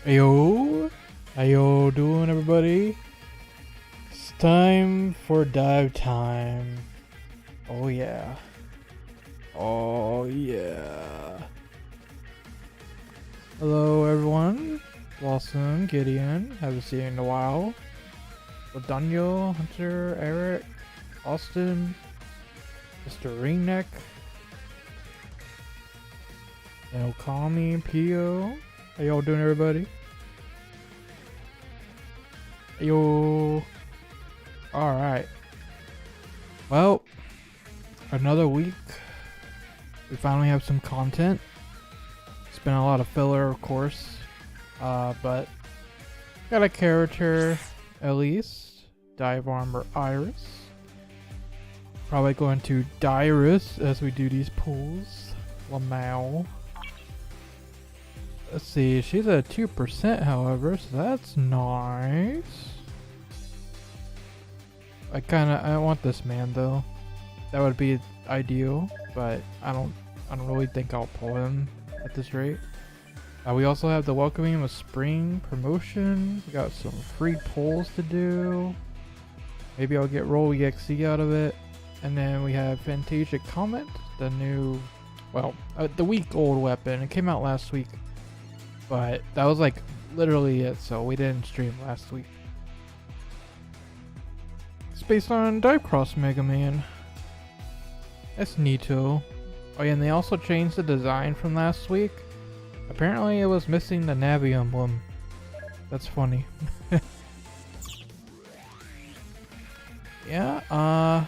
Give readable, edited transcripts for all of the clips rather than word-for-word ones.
Ayo, how y'all doing, everybody? It's time for dive time. Oh yeah. Oh yeah. Hello everyone. Blossom, Gideon, haven't seen you in a while. Daniel, Hunter, Eric, Austin, Mr. Ringneck, and Okami, Pio. How y'all doing, everybody? Yo. Alright. Well, another week. We finally have some content. It's been a lot of filler, of course. But got a character, at least. Dive Armor Iris. Probably going to Dyrus as we do these pulls. Lamau. Let's see, she's at 2% however, so that's nice. I want this man though. That would be ideal, but I don't really think I'll pull him at this rate. We also have the Welcoming of Spring promotion. We got some free pulls to do. Maybe I'll get Roll EXE out of it. And then we have Fantasia Comet, the new, well, the week-old weapon. It came out last week. But that was like literally it, so we didn't stream last week. It's based on Dive Cross Mega Man. That's neato. Oh yeah, and they also changed the design from last week. Apparently it was missing the Navi emblem. That's funny. Yeah, I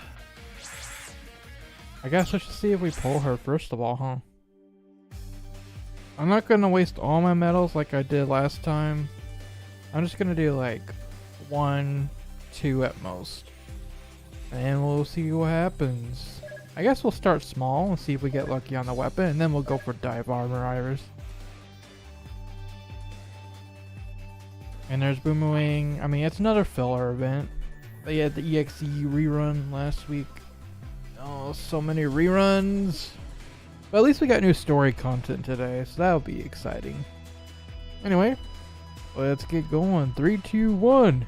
guess I should see if we pull her first of all, huh? I'm not gonna waste all my medals like I did last time. I'm just gonna do like 1, 2 at most. And we'll see what happens. I guess we'll start small and see if we get lucky on the weapon, and then we'll go for Dive Armor Iris. And there's Boomerang. I mean, it's another filler event. They had the EXE rerun last week. Oh, so many reruns. But at least we got new story content today, so that'll be exciting. Anyway, let's get going. 3, 2, 1.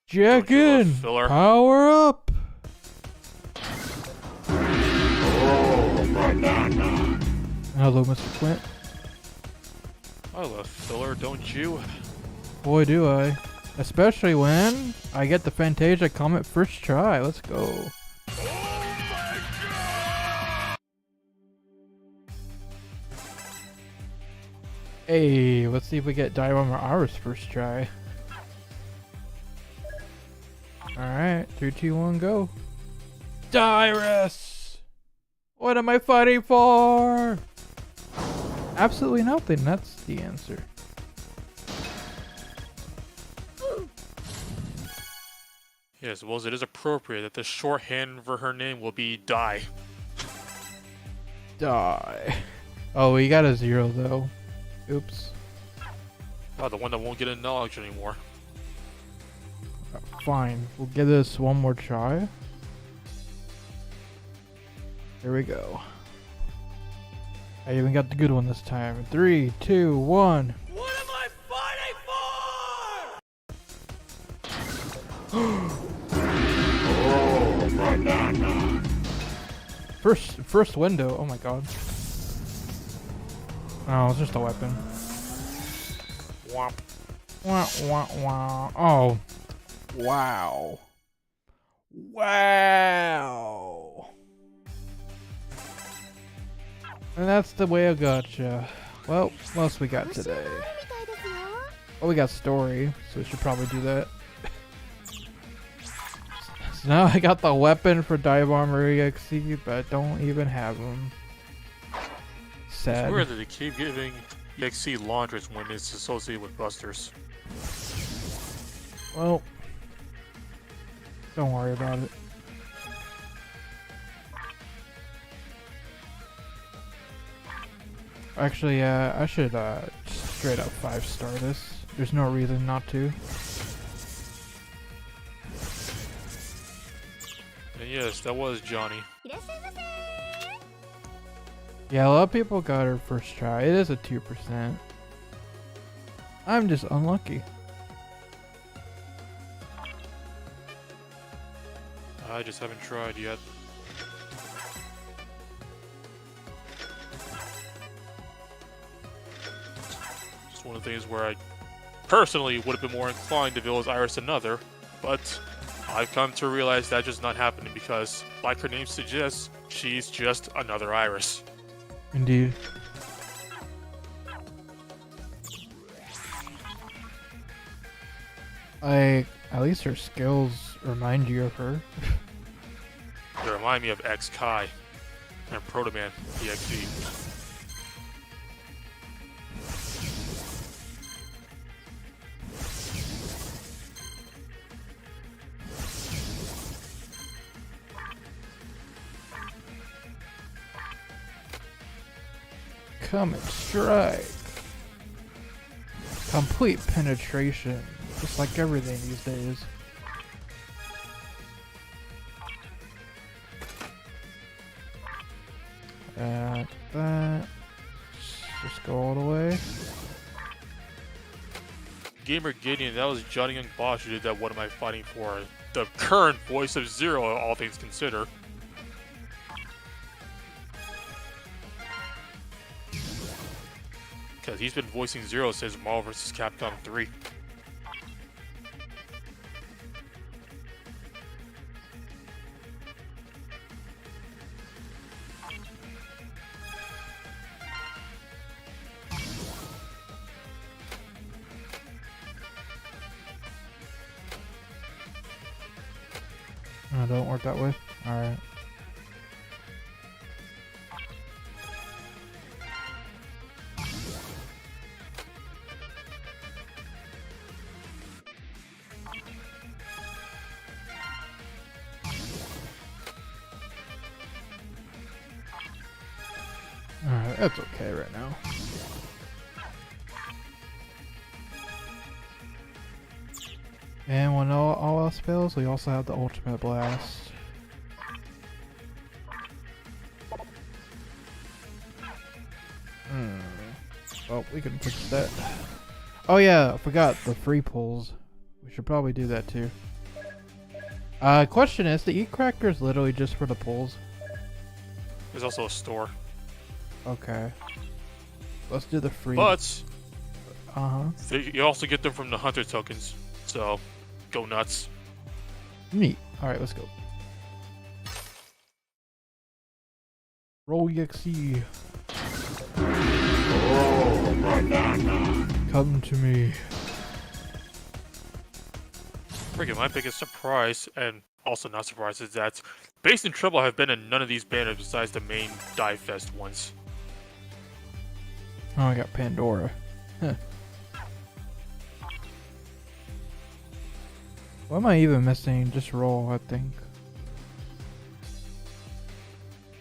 Jack in. Power up. Oh, banana. Hello, Mr. Quint. I love filler, don't you? Boy, do I. Especially when I get the Fantasia Comet first try. Let's go. Hey, let's see if we get Dive Armor Iris first try. Alright, 3, 2, 1, go. Dyrus! What am I fighting for? Absolutely nothing, that's the answer. Yes, well, it is appropriate that the shorthand for her name will be Die. Die. Oh, we got a 0 though. Oops. Oh, the one that won't get acknowledged anymore. Fine, we'll give this one more try. Here we go. I even got the good one this time. 3, 2, 1. What am I fighting for? Oh, banana. First window. Oh my god. Oh, it's just a weapon. Womp. Wah, wah, wah. Oh. Wow. Wow. And that's the way I gotcha. Well, what else we got today? Oh, we got story, so we should probably do that. So now I got the weapon for Dive Armor EXE, but I don't even have them. Sad. It's weird that they keep giving EXE launchers when it's associated with busters. Well, don't worry about it. Actually, I should straight up 5-star this. There's no reason not to. And yes, that was Johnny. Yeah, a lot of people got her first try. It is a 2%. I'm just unlucky. I just haven't tried yet. Just one of the things where I personally would have been more inclined to Villa's Iris than another, but I've come to realize that's just not happening because, like her name suggests, she's just another Iris. Indeed. Like, at least her skills remind you of her. They remind me of X-Kai and Proto Man EXE. Come and strike. Complete penetration. Just like everything these days. That. Just go all the way. Gamer Gideon, that was Johnny Young Bosch who did that. What am I fighting for? The current voice of Zero, all things considered. Because he's been voicing Zero since Marvel vs. Capcom 3. Oh, don't work that way? Alright. Alright, that's okay right now. And when all else fails, we also have the ultimate blast. Well, we can fix that. Oh yeah, I forgot the free pulls. We should probably do that too. Question is, the E-Cracker is literally just for the pulls? There's also a store. Okay. Let's do the free. But you also get them from the Hunter tokens. So, go nuts. Neat. Alright, let's go. Roll EXE. Oh, banana. Come to me. Freaking my biggest surprise, and also not surprise, is that Base and Trouble have been in none of these banners besides the main DiVE Fest ones. Oh, I got Pandora. Huh. What am I even missing? Just roll, I think.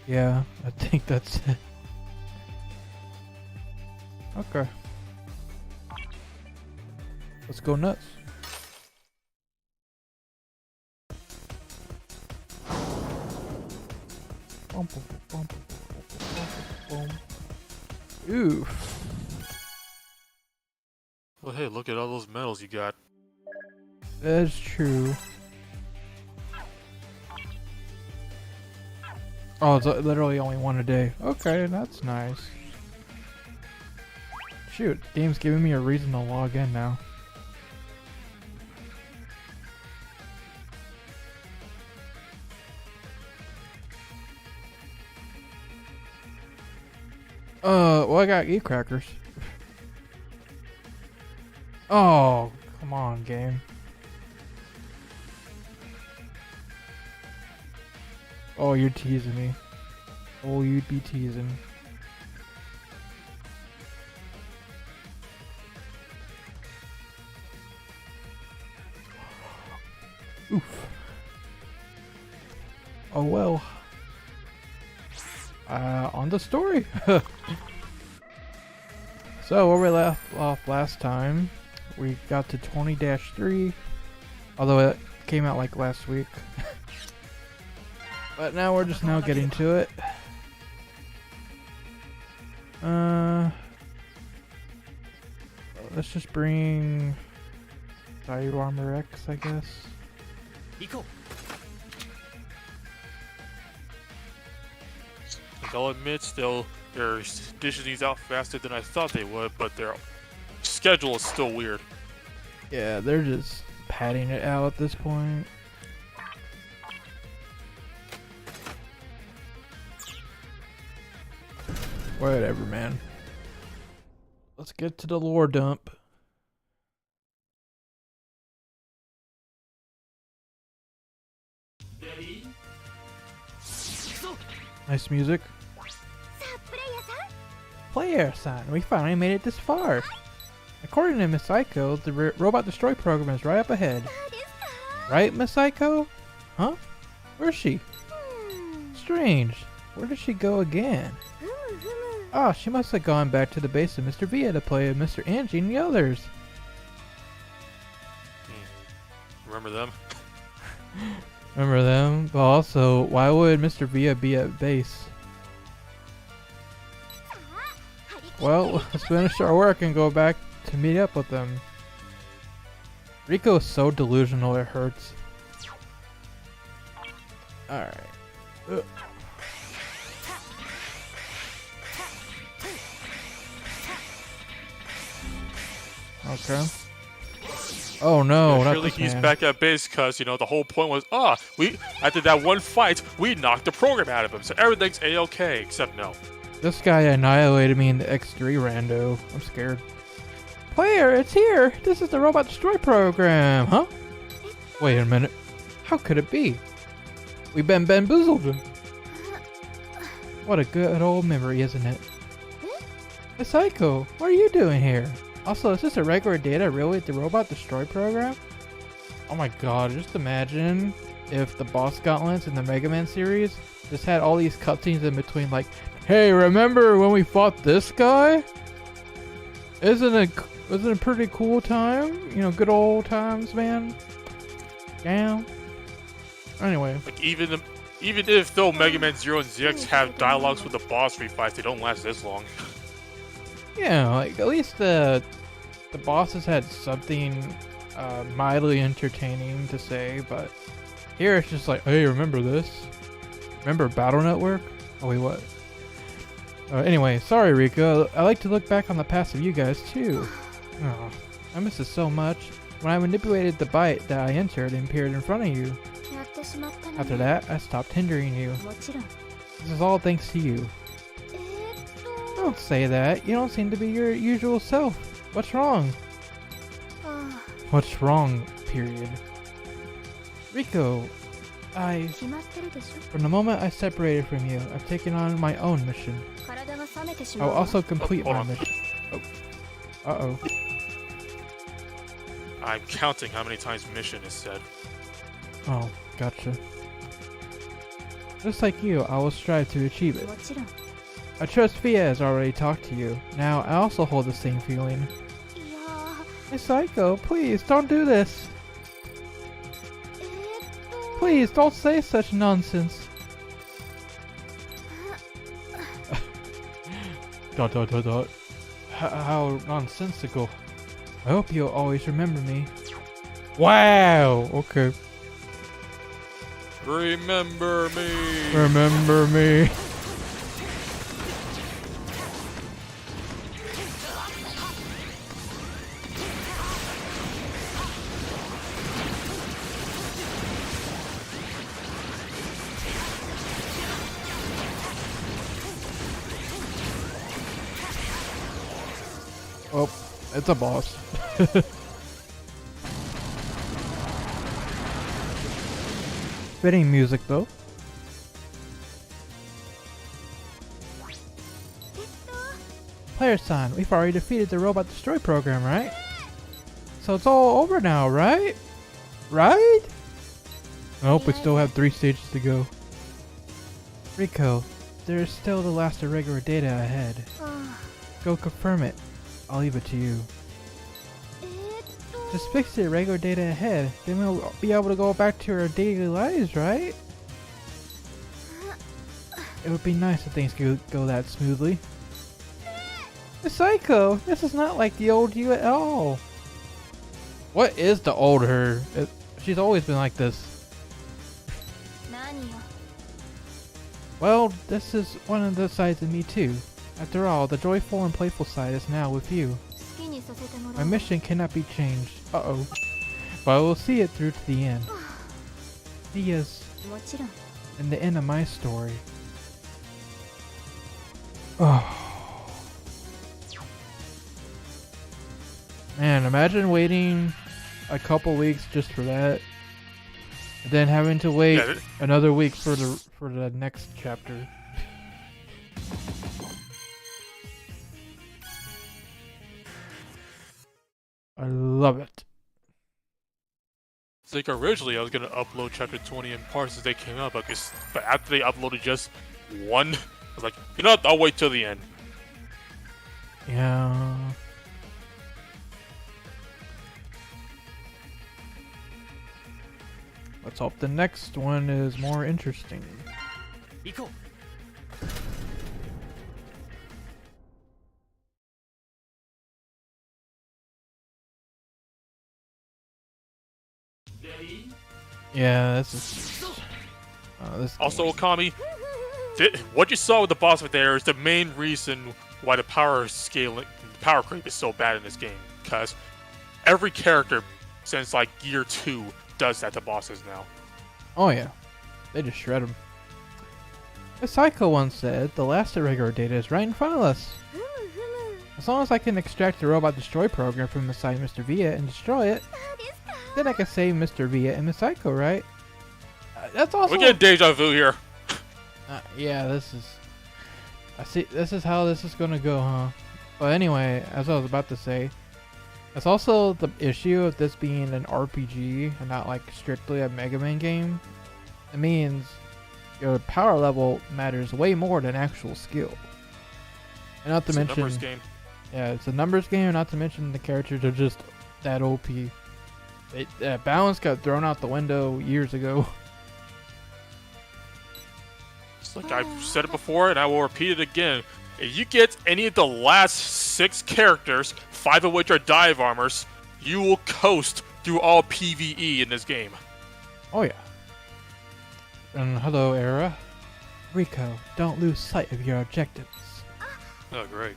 Yeah, I think that's it. Okay. Let's go nuts. Oof. Well, hey, look at all those medals you got. That's true. Oh, it's literally only one a day. Okay, that's nice. Shoot, game's giving me a reason to log in now. Well, I got E-Crackers. Oh, come on, game. Oh, you're teasing me. Oh, you'd be teasing. Oof. Oh well. On the story. So where we left off last time, we got to 20-3, although it came out like last week. But now we're just now getting to it. let's just bring DiVE, I guess. I'll admit, still, they're dishing these out faster than I thought they would, but their schedule is still weird. Yeah, they're just padding it out at this point. Whatever, man. Let's get to the lore dump. Nice music. Player-san, we finally made it this far. According to Miss Psycho, the Robot Destroy program is right up ahead. Right, Miss Psycho? Huh? Where's she? Strange. Where did she go again? Oh, she must have gone back to the base of Mr. ViA to play with Mr. Angie and the others. Remember them? Remember them? But also, why would Mr. ViA be at base? Well, let's finish our work and go back to meet up with them. Rico is so delusional it hurts. Alright. Okay. Oh no, yeah, not surely this he's man. back at base because, you know, the whole point was, after that one fight, we knocked the program out of him, so everything's A-okay, except no. This guy annihilated me in the X3 rando. I'm scared. Player, it's here! This is the Robot Destroy program, huh? Wait a minute. How could it be? We've been bamboozled. What a good old memory, isn't it? Hey, Psycho, what are you doing here? Also, is this a regular data really at the Robot Destroy program? Oh my god, just imagine if the boss gauntlets in the Mega Man series just had all these cutscenes in between, like, hey, remember when we fought this guy? Wasn't it a pretty cool time? You know, good old times, man. Yeah. Anyway. Like, even if though Mega Man 0 and ZX have dialogues with the boss refights, they don't last this long. Yeah, like, at least the bosses had something mildly entertaining to say, but here it's just like, hey, remember this? Remember Battle Network? Oh wait, what? Anyway, sorry Rico, I like to look back on the past of you guys too. Oh, I miss it so much. When I manipulated the byte that I entered and appeared in front of you. After that, I stopped hindering you. This is all thanks to you. Don't say that. You don't seem to be your usual self. What's wrong? What's wrong, period. Rico, from the moment I separated from you, I've taken on my own mission. I will also complete my mission. Oh. Uh-oh. I'm counting how many times mission is said. Oh, gotcha. Just like you, I will strive to achieve it. I trust ViA has already talked to you. Now, I also hold the same feeling. Hey Psycho, please, don't do this. Please, don't say such nonsense. dot dot dot dot. How nonsensical. I hope you'll always remember me. Wow, okay. Remember me! Remember me. Oh, it's a boss. Fitting music though. Player-san, we've already defeated the Robot Destroy program, right? So it's all over now, right? Right? Nope, we still have 3 stages to go. Rico, there is still the last irregular data ahead. Go confirm it. I'll leave it to you. Just fix the irregular data ahead, then we'll be able to go back to our daily lives, right? It would be nice if things could go that smoothly. Miss Psycho, this is not like the old you at all. What is the old her? She's always been like this. Well, this is one of the sides of me too. After all, the joyful and playful side is now with you. My mission cannot be changed. Uh-oh. But I will see it through to the end. ViA's in the end of my story. Oh. Man, imagine waiting a couple weeks just for that. And then having to wait another week for the next chapter. I love it. It's like originally I was gonna upload chapter 20 in parts as they came out, but after they uploaded just one, I was like, you know what, I'll wait till the end. Yeah. Let's hope the next one is more interesting. Yeah, this is. This also, Okami, what you saw with the boss fight there is the main reason why the power creep is so bad in this game. Because every character since like Gear 2 does that to bosses now. Oh yeah, they just shred them. As Psycho once said, the last irregular data is right in front of us. As long as I can extract the robot destroy program from inside Mr. ViA and destroy it, then I can save Mr. ViA and Miss Psycho, right? That's also. We get deja vu here. Yeah, this is. I see. This is how this is gonna go, huh? But anyway, as I was about to say, that's also the issue of this being an RPG and not like strictly a Mega Man game. It means your power level matters way more than actual skill. And not to mention, numbers game. Yeah, it's a numbers game. Not to mention the characters are just that OP. Balance got thrown out the window years ago. It's like I've said it before, and I will repeat it again. If you get any of the last 6 characters, 5 of which are dive armors, you will coast through all PvE in this game. Oh yeah. And hello, Era. Rico, don't lose sight of your objectives. Oh, great.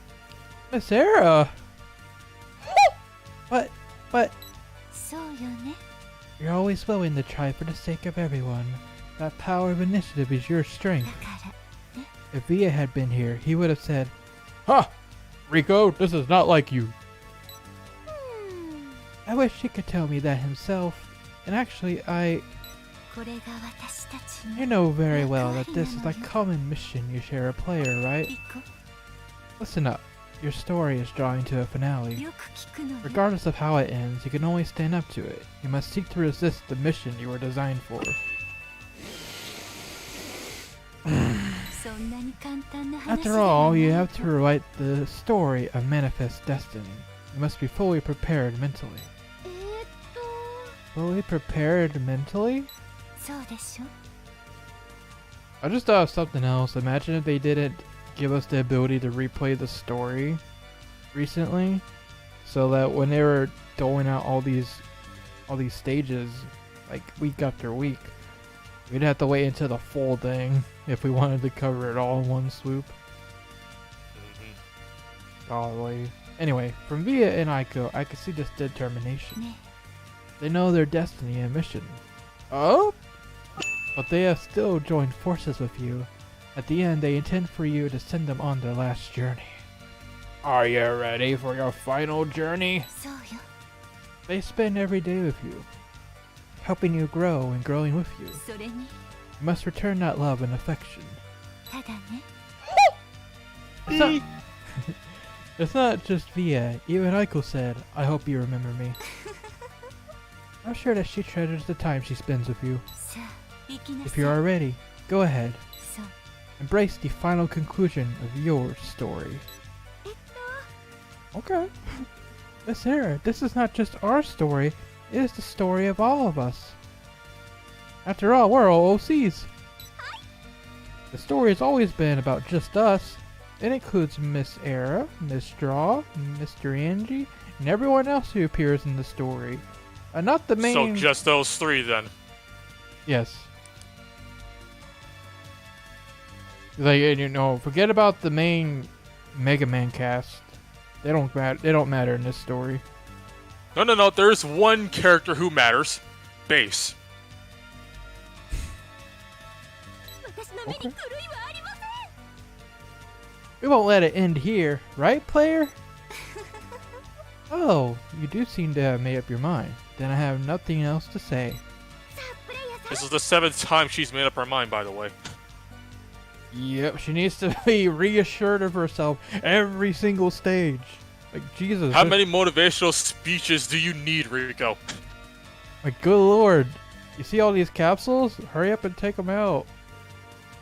Miss Era! But... You're always willing to try for the sake of everyone. That power of initiative is your strength. If ViA had been here, he would have said, "Ha! Rico, this is not like you." I wish he could tell me that himself. And actually, you know very well that this is a common mission you share a player, right? Listen up. Your story is drawing to a finale. Regardless of how it ends, you can always stand up to it. You must seek to resist the mission you were designed for. After all, you have to rewrite the story of Manifest Destiny. You must be fully prepared mentally. Fully prepared mentally? I just thought of something else. Imagine if they didn't give us the ability to replay the story recently, so that when they were doling out all these stages, like week after week, we'd have to wait until the full thing if we wanted to cover it all in one swoop. Golly. Anyway, from ViA and Aiko, I can see this determination. They know their destiny and mission. Oh? But they have still joined forces with you. At the end, they intend for you to send them on their last journey. Are you ready for your final journey? They spend every day with you, helping you grow and growing with you. You must return that love and affection. It's not just ViA. Even Aiko said, "I hope you remember me." I'm sure that she treasures the time she spends with you. If you are ready, go ahead. Embrace the final conclusion of your story. Okay. Miss Sarah, this is not just our story, it is the story of all of us. After all, we're all OCs. The story has always been about just us. It includes Miss Era, Miss Straw, Mr. Angie, and everyone else who appears in the story. Not the main... So just those three then? Yes. Like, you know, forget about the main Mega Man cast. They don't matter in this story. No. There's one character who matters. Bass. Okay. We won't let it end here, right, player? Oh, you do seem to have made up your mind. Then I have nothing else to say. This is the 7th time she's made up her mind, by the way. Yep, she needs to be reassured of herself every single stage. Like, Jesus. How many motivational speeches do you need, Rico? My good lord. You see all these capsules? Hurry up and take them out.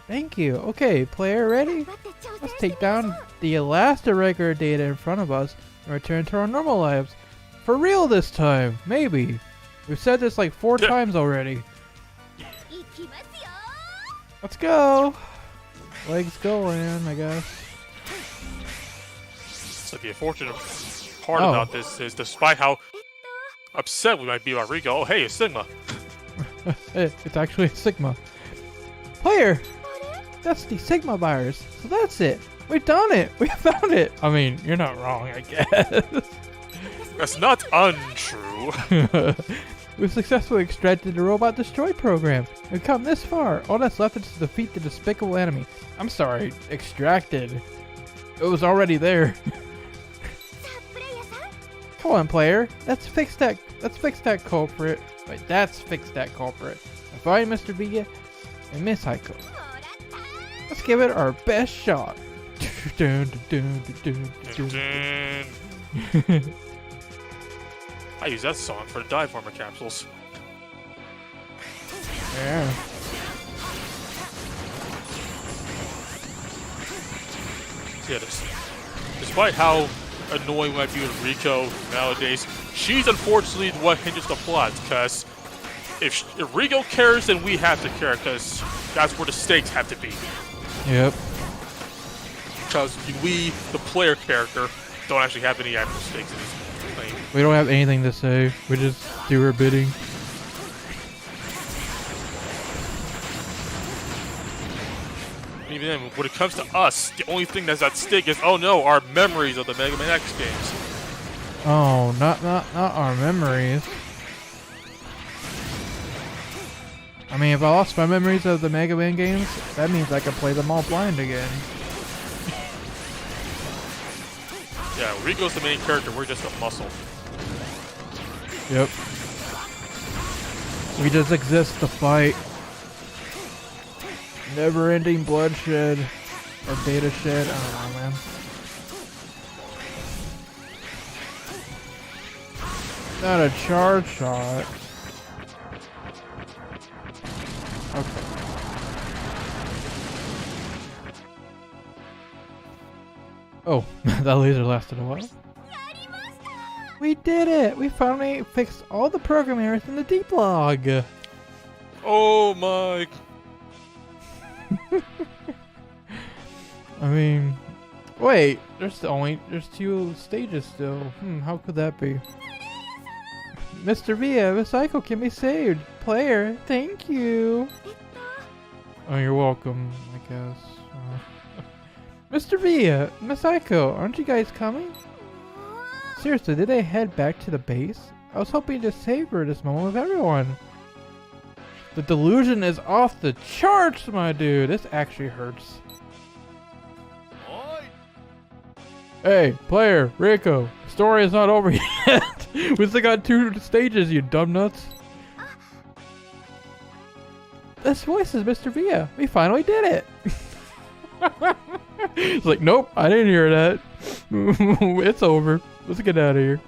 Thank you. Okay, player, ready? Let's take down the last irregular data in front of us and return to our normal lives. For real this time, maybe. We've said this like 4 times already. Let's go. Legs going, I guess. So the unfortunate part about this is, despite how upset we might be about Rico, oh hey, it's Sigma. It's actually a Sigma. Player! That's the Sigma virus. So that's it. We've done it. We found it. I mean, you're not wrong, I guess. That's not untrue. We've successfully extracted the Robot Destroy program. We've come this far. All that's left is to defeat the despicable enemy. I'm sorry, extracted. It was already there. Come on, player. Let's fix that culprit. Wait, fix that culprit. Find Mr. ViA and Miss Heiko. Let's give it our best shot. I use that song for the DiVE armor capsules. Yeah. Yeah, despite how annoying we might be with Rico nowadays, she's unfortunately what hinges the plot, because if Rico cares, then we have to care, because that's where the stakes have to be. Yep. Because we, the player character, don't actually have any actual stakes in this thing. We don't have anything to say. We just do her bidding. Even then, when it comes to us, the only thing that's at stake is, oh no, our memories of the Mega Man X games. Oh, not our memories. I mean, if I lost my memories of the Mega Man games, that means I can play them all blind again. Yeah, Rico's the main character, we're just a muscle. Yep. We just exist to fight. Never-ending bloodshed. Or data shed. I don't know, man. Not a charge shot. Okay. Oh, that laser lasted a while. We did it! We finally fixed all the program errors in the D-Log. Oh my... I mean, wait, there's 2 stages still. How could that be? Mr. ViA, Miss Heiko can be saved. Player, thank you. Oh, you're welcome, I guess. Mr. ViA, Miss Heiko, aren't you guys coming? Seriously, did they head back to the base? I was hoping to savor this moment with everyone. The delusion is off the charts, my dude. This actually hurts. Hey, player, Rico. Story is not over yet. We still got 2 stages, you dumb nuts. This voice is Mr. ViA. We finally did it. It's like, nope, I didn't hear that. It's over. Let's get out of here.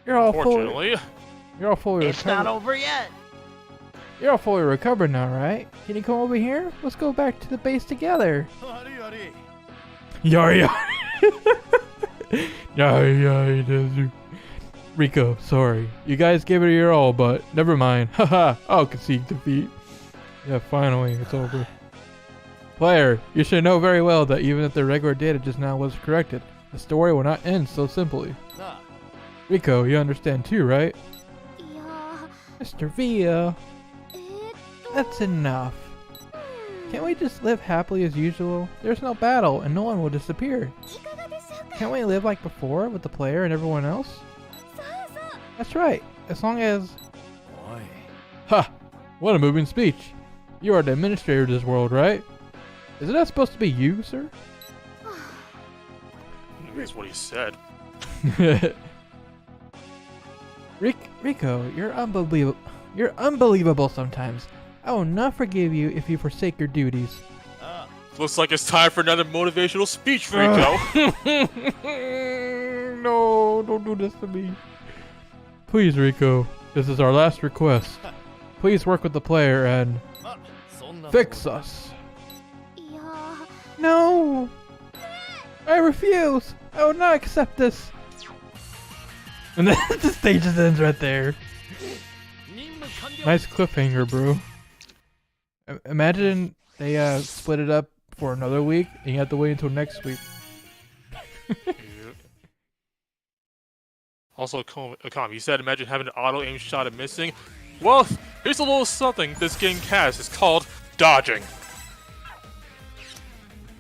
You're all fully recovered. It's not over yet. You're all fully recovered now, right? Can you come over here? Let's go back to the base together. Yari yari. Yari yari does. Rico, sorry. You guys gave it your all, but never mind. Haha, I'll concede defeat. Yeah, finally, it's over. Player, you should know very well that even if the regular data just now was corrected, the story will not end so simply. Rico, you understand too, right? Mr. ViA, that's enough. Can't we just live happily as usual? There's no battle and no one will disappear. Can't we live like before with the player and everyone else? That's right, as long as... Ha! What a moving speech. You are the administrator of this world, right? Isn't that supposed to be you, sir? That's what he said. Rico, you're unbelievable. You're unbelievable sometimes. I will not forgive you if you forsake your duties. Looks like it's time for another motivational speech, Rico. No, don't do this to me. Please, Rico, this is our last request. Please work with the player and fix us. No! I refuse! I will not accept this! And then the stage just ends right there. Nice cliffhanger, bro. Imagine they split it up for another week and you have to wait until next week. Also, Akami, you said imagine having an auto-aim shot and missing. Well, here's a little something this game has. It's called dodging.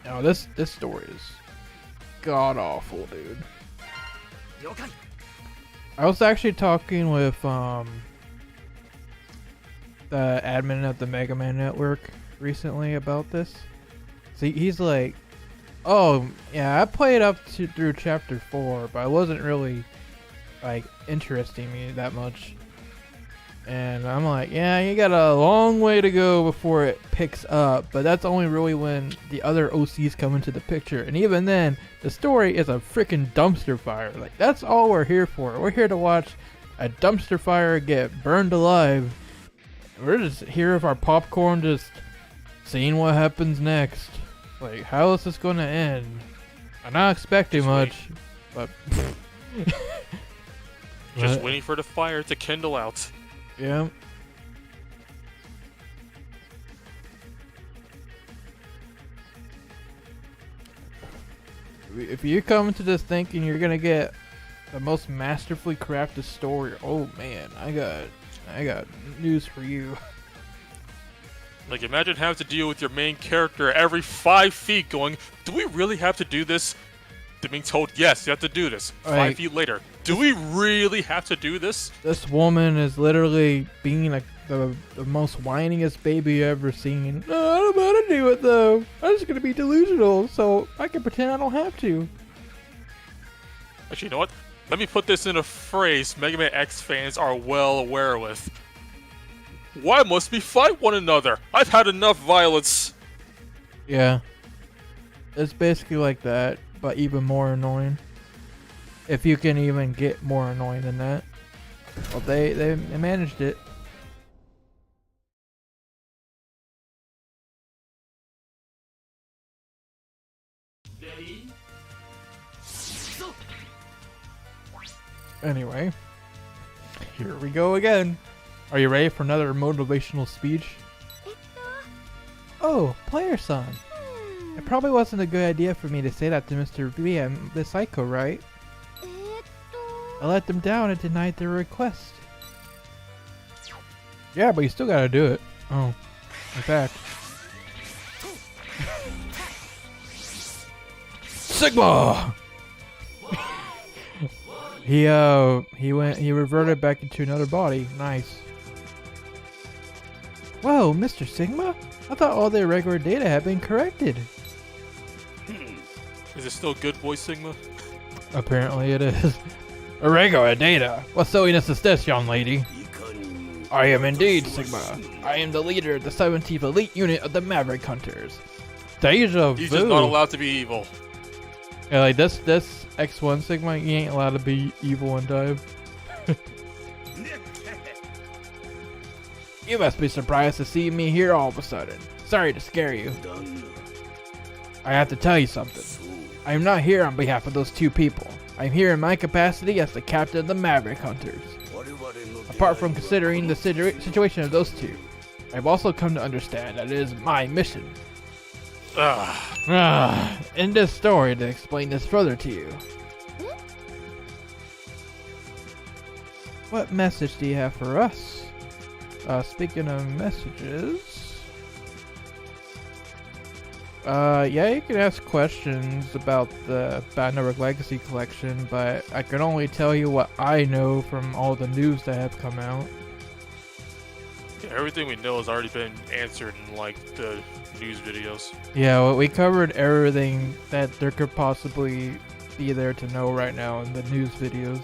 Now this story is god awful, dude. I was actually talking with the admin at the Mega Man Network recently about this. See, he's like, "Oh yeah, I played up through chapter 4, but it wasn't really like interesting me that much." And I'm like, yeah, you got a long way to go before it picks up, but that's only really when the other OCs come into the picture. And even then, the story is a freaking dumpster fire. Like, that's all we're here for. We're here to watch a dumpster fire get burned alive. We're just here with our popcorn, just seeing what happens next. Like, how is this going to end? I'm not expecting much, but... Just waiting for the fire to kindle out. Yeah. If you come into this thinking you're gonna get the most masterfully crafted story, oh man, I got news for you. Like, imagine having to deal with your main character every 5 feet going, do we really have to do this? To being told, yes, you have to do this. 5 feet later, do we really have to do this? This woman is literally being like the most whiniest baby you ever seen. No, I don't want to do it though. I'm just gonna be delusional, so I can pretend I don't have to. Actually, you know what? Let me put this in a phrase Mega Man X fans are well aware with. Why must we fight one another? I've had enough violence. Yeah. It's basically like that, but even more annoying. If you can even get more annoying than that. Well, they managed it. Anyway, here we go again. Are you ready for another motivational speech? Oh, player-san. It probably wasn't a good idea for me to say that to Mr. ViA, the psycho, right? I let them down and denied their request. Yeah, but you still gotta do it. Oh, in fact. Sigma! He reverted back into another body. Nice. Whoa, Mr. Sigma? I thought all the irregular data had been corrected. Is it still good boy Sigma? Apparently it is. Irregular data? What silliness is this, young lady? I am indeed Sigma. I am the leader of the 17th Elite Unit of the Maverick Hunters. Deja vu. He's just not allowed to be evil. Yeah, like this X1 Sigma, you ain't allowed to be evil and dive. You must be surprised to see me here all of a sudden. Sorry to scare you. I have to tell you something. I am not here on behalf of those two people. I am here in my capacity as the captain of the Maverick Hunters. Apart from considering the situation of those two, I've also come to understand that it is my mission. In this story, to explain this further to you. What message do you have for us? Speaking of messages... yeah, you can ask questions about the Batman Legacy collection, but I can only tell you what I know from all the news that have come out. Yeah, everything we know has already been answered in, like, the news videos. Yeah, well, we covered everything that there could possibly be there to know right now in the news videos.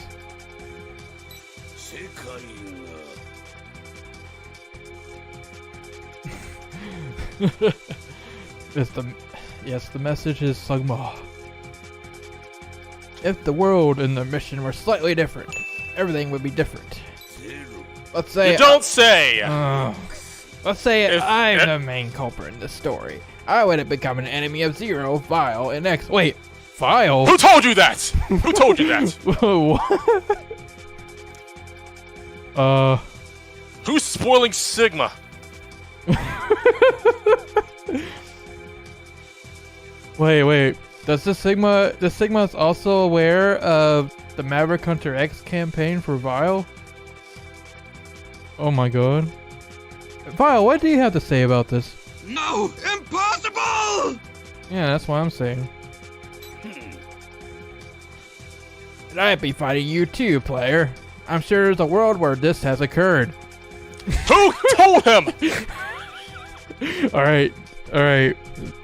Yes, the message is Sugma. If the world and the mission were slightly different, everything would be different. Let's say You don't say! Let's say If- I'm the main culprit in this story. I would have become an enemy of Zero, Vile, and X. Wait, Vile? Who told you that? Who told you that? What? Who's spoiling Sigma? Wait. Does the Sigma's also aware of the Maverick Hunter X campaign for Vile? Oh my god. Vile, what do you have to say about this? No! Impossible! Yeah, that's what I'm saying. And I'd be fighting you too, player. I'm sure there's a world where this has occurred. Who told him? Alright.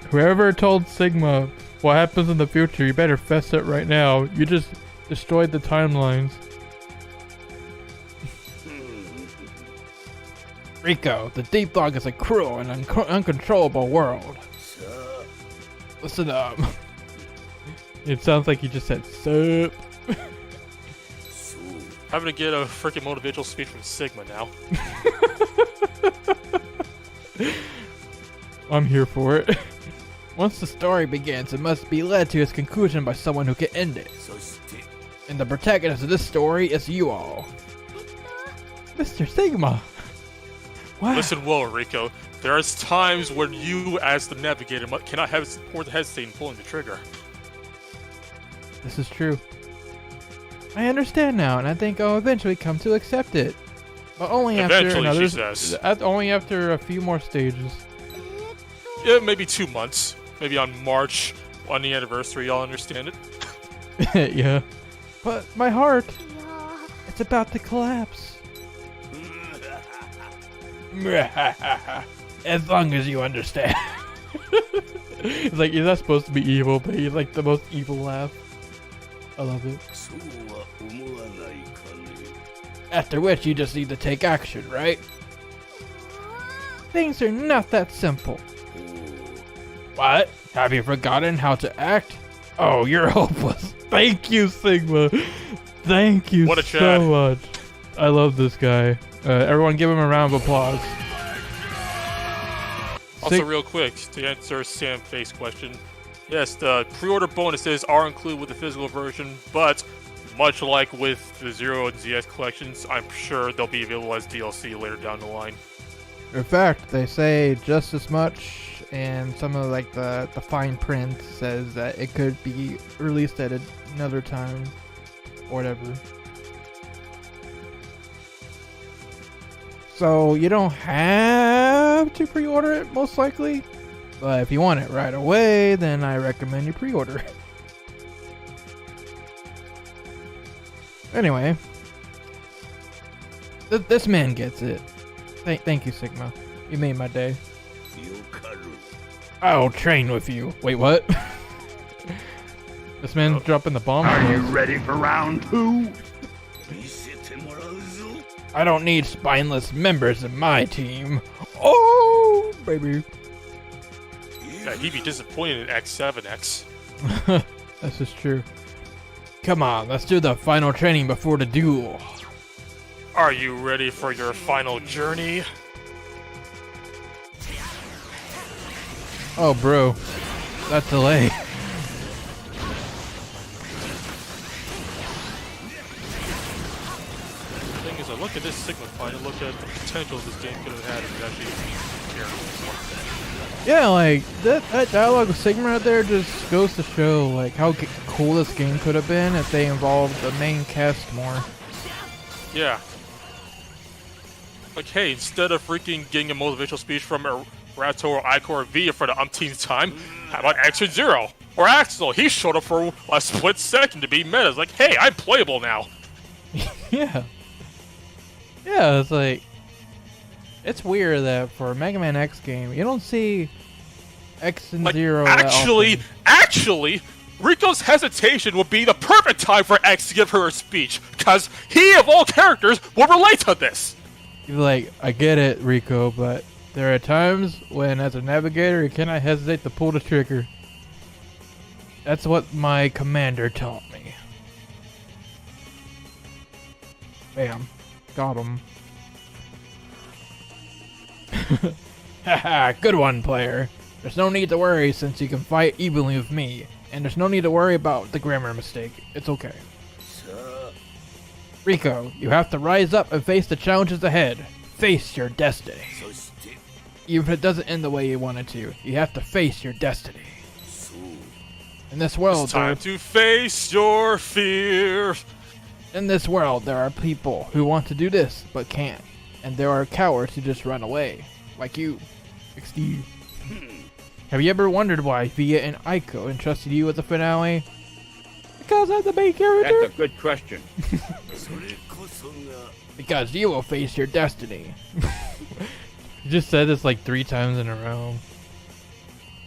Whoever told Sigma what happens in the future, you better fess it right now. You just destroyed the timelines. Rico, the Deep Log is a cruel and uncontrollable world. Listen up. It sounds like you just said sup. Having to get a freaking motivational speech from Sigma now. I'm here for it. Once the story begins, it must be led to its conclusion by someone who can end it. And the protagonist of this story is you all. Mr. Sigma. What? Listen well, Rico. There is times when you, as the navigator, cannot hesitate in pulling the trigger. This is true. I understand now, and I think I'll eventually come to accept it. But only Eventually, she says. only after a few more stages. Yeah, maybe 2 months. Maybe on March, on the anniversary, y'all understand it. Yeah. But my heart, it's about to collapse. As long as you understand. It's like, he's not supposed to be evil, but he's like the most evil laugh. I love it. After which you just need to take action, right? Things are not that simple. What? Have you forgotten how to act? Oh, you're hopeless. Thank you, Sigma. Thank you What a so Chad. much. I love this guy. Everyone give him a round of applause. Also, real quick, to answer Sam Face's question, yes, the pre-order bonuses are included with the physical version, but much like with the Zero and ZX collections, I'm sure they'll be available as DLC later down the line. In fact, they say just as much, and some of like the fine print says that it could be released at another time, or whatever. So you don't have to pre-order it, most likely. But if you want it right away, then I recommend you pre-order it. Anyway, this man gets it. Thank you, Sigma. You made my day. I'll train with you. Wait, what? This man's dropping the bomb. Are you ready for round 2? I don't need spineless members in my team. Oh, baby. Yeah, he'd be disappointed in X7X. This is true. Come on, let's do the final training before the duel. Are you ready for your final journey? Oh, bro. That delay. The thing is, I look at this Sigma fight and look at the potential this game could have had if it actually appeared. Yeah, like that dialogue with Sigma right there just goes to show like how cool this game could have been if they involved the main cast more. Yeah. Like, hey, instead of freaking getting a motivational speech from Rato or Ico or ViA for the umpteenth time, how about X and Zero? Or Axel, he showed up for a split second to be meta. It's like, hey, I'm playable now. Yeah. Yeah, it's like... It's weird that for a Mega Man X game, you don't see X and Like, Zero that often. actually, Rico's hesitation would be the perfect time for X to give her a speech, because he, of all characters, will relate to this. You're like, I get it, Rico, but there are times when, as a navigator, you cannot hesitate to pull the trigger. That's what my commander taught me. Bam. Got him. Haha, good one, player. There's no need to worry since you can fight evenly with me. And there's no need to worry about the grammar mistake. It's okay. Rico, you have to rise up and face the challenges ahead. Face your destiny. Even if it doesn't end the way you want it to, you have to face your destiny. In this world, It's time to face your fears. In this world, there are people who want to do this, but can't. And there are cowards who just run away. Like you. Steve. Have you ever wondered why ViA and Ico entrusted you with the finale? Because I'm the main character? That's a good question. Because you will face your destiny. You just said this like 3 times in a row.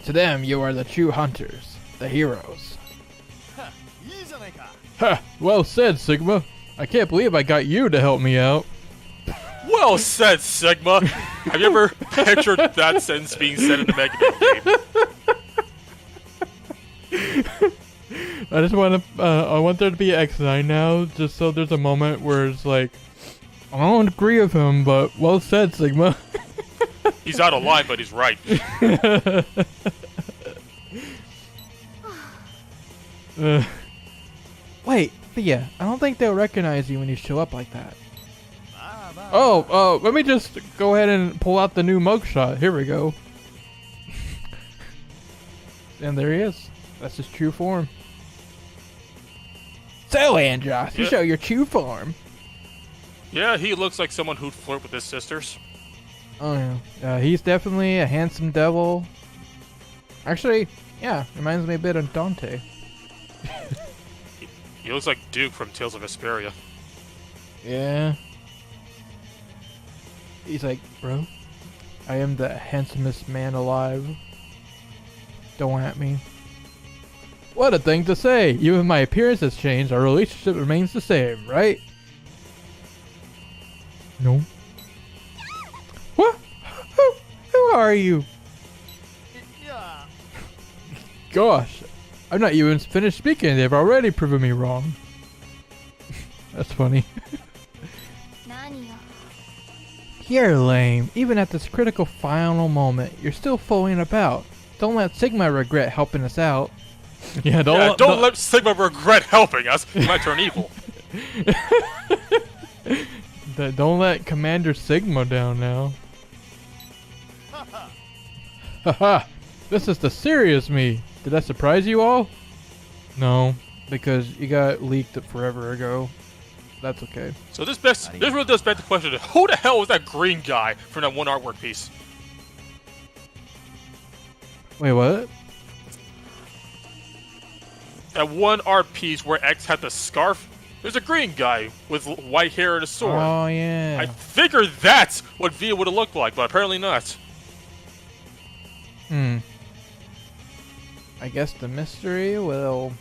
To them, you are the true hunters. The heroes. Ha! Well said, Sigma. I can't believe I got you to help me out. Well said, Sigma. Have you ever pictured that sentence being said in the Mega Man game? I just want to. I want there to be X9 now, just so there's a moment where it's like, I don't agree with him, but well said, Sigma. He's out of line, but he's right. Wait, ViA, I don't think they'll recognize you when you show up like that. Oh, let me just go ahead and pull out the new mugshot. Here we go. And there he is. That's his true form. So, Andros, you show your true form. Yeah, he looks like someone who'd flirt with his sisters. Oh, yeah. He's definitely a handsome devil. Actually, yeah, reminds me a bit of Dante. He looks like Duke from Tales of Vesperia. Yeah. He's like, bro, I am the handsomest man alive. Don't at me. What a thing to say! Even if my appearance has changed, our relationship remains the same, right? No. What? Who are you? Gosh, I'm not even finished speaking. They've already proven me wrong. That's funny. You're lame. Even at this critical final moment, you're still fooling about. Don't let Sigma regret helping us out. Yeah, don't let Sigma regret helping us. He might turn evil. Don't let Commander Sigma down now. Haha, this is the serious me. Did that surprise you all? No, because you got leaked forever ago. That's okay. So this really does beg the question: who the hell was that green guy from that one artwork piece? Wait, what? That one art piece where X had the scarf. There's a green guy with white hair and a sword. Oh yeah. I figured that's what ViA would have looked like, but apparently not. I guess the mystery will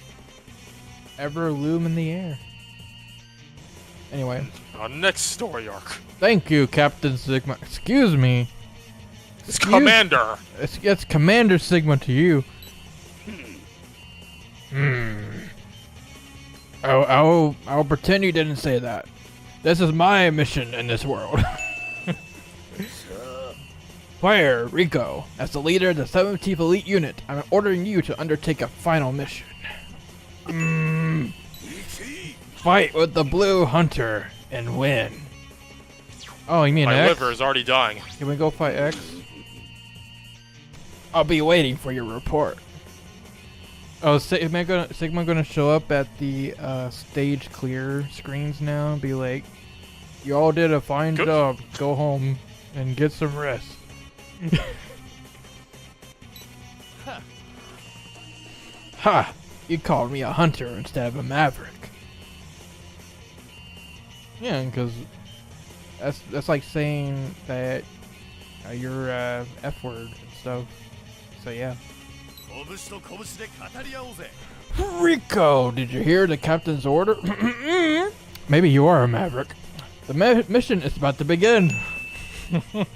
ever loom in the air. Anyway. Our next story arc. Thank you, Captain Sigma. Excuse me. It's Commander. It's Commander Sigma to you. I'll pretend you didn't say that. This is my mission in this world. Player Rico, as the leader of the 17th Elite Unit, I'm ordering you to undertake a final mission. Fight with the Blue Hunter and win. Oh, you mean My X? liver is already dying. Can we go fight X? I'll be waiting for your report. Oh, Sigma gonna show up at the stage clear screens now and be like, "You all did a fine job. Go home and get some rest." Ha! You called me a hunter instead of a maverick. Yeah, because that's like saying that you're F word and stuff. So yeah. Rico, did you hear the captain's order? Maybe you are a maverick. The mission is about to begin.